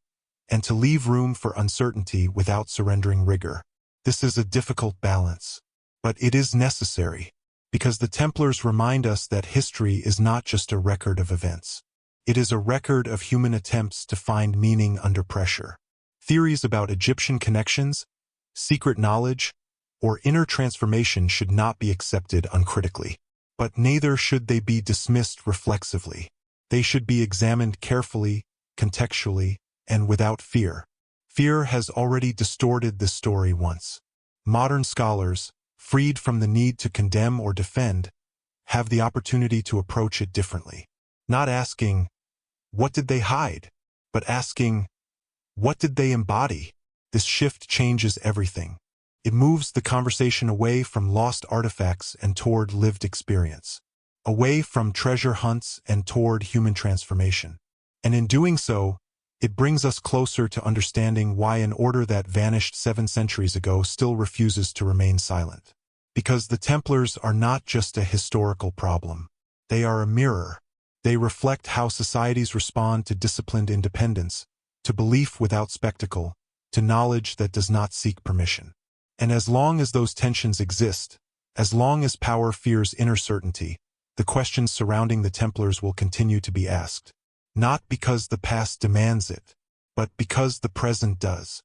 and to leave room for uncertainty without surrendering rigor. This is a difficult balance, but it is necessary, because the Templars remind us that history is not just a record of events. It is a record of human attempts to find meaning under pressure. Theories about Egyptian connections, secret knowledge, or inner transformation should not be accepted uncritically. But neither should they be dismissed reflexively. They should be examined carefully, contextually, and without fear. Fear has already distorted the story once. Modern scholars, freed from the need to condemn or defend, have the opportunity to approach it differently. Not asking, what did they hide? But asking, what did they embody? This shift changes everything. It moves the conversation away from lost artifacts and toward lived experience. away from treasure hunts and toward human transformation. And in doing so, it brings us closer to understanding why an order that vanished 7 centuries ago still refuses to remain silent. Because the Templars are not just a historical problem. They are a mirror. They reflect how societies respond to disciplined independence, to belief without spectacle, to knowledge that does not seek permission. And as long as those tensions exist, as long as power fears inner certainty, the questions surrounding the Templars will continue to be asked. Not because the past demands it, but because the present does.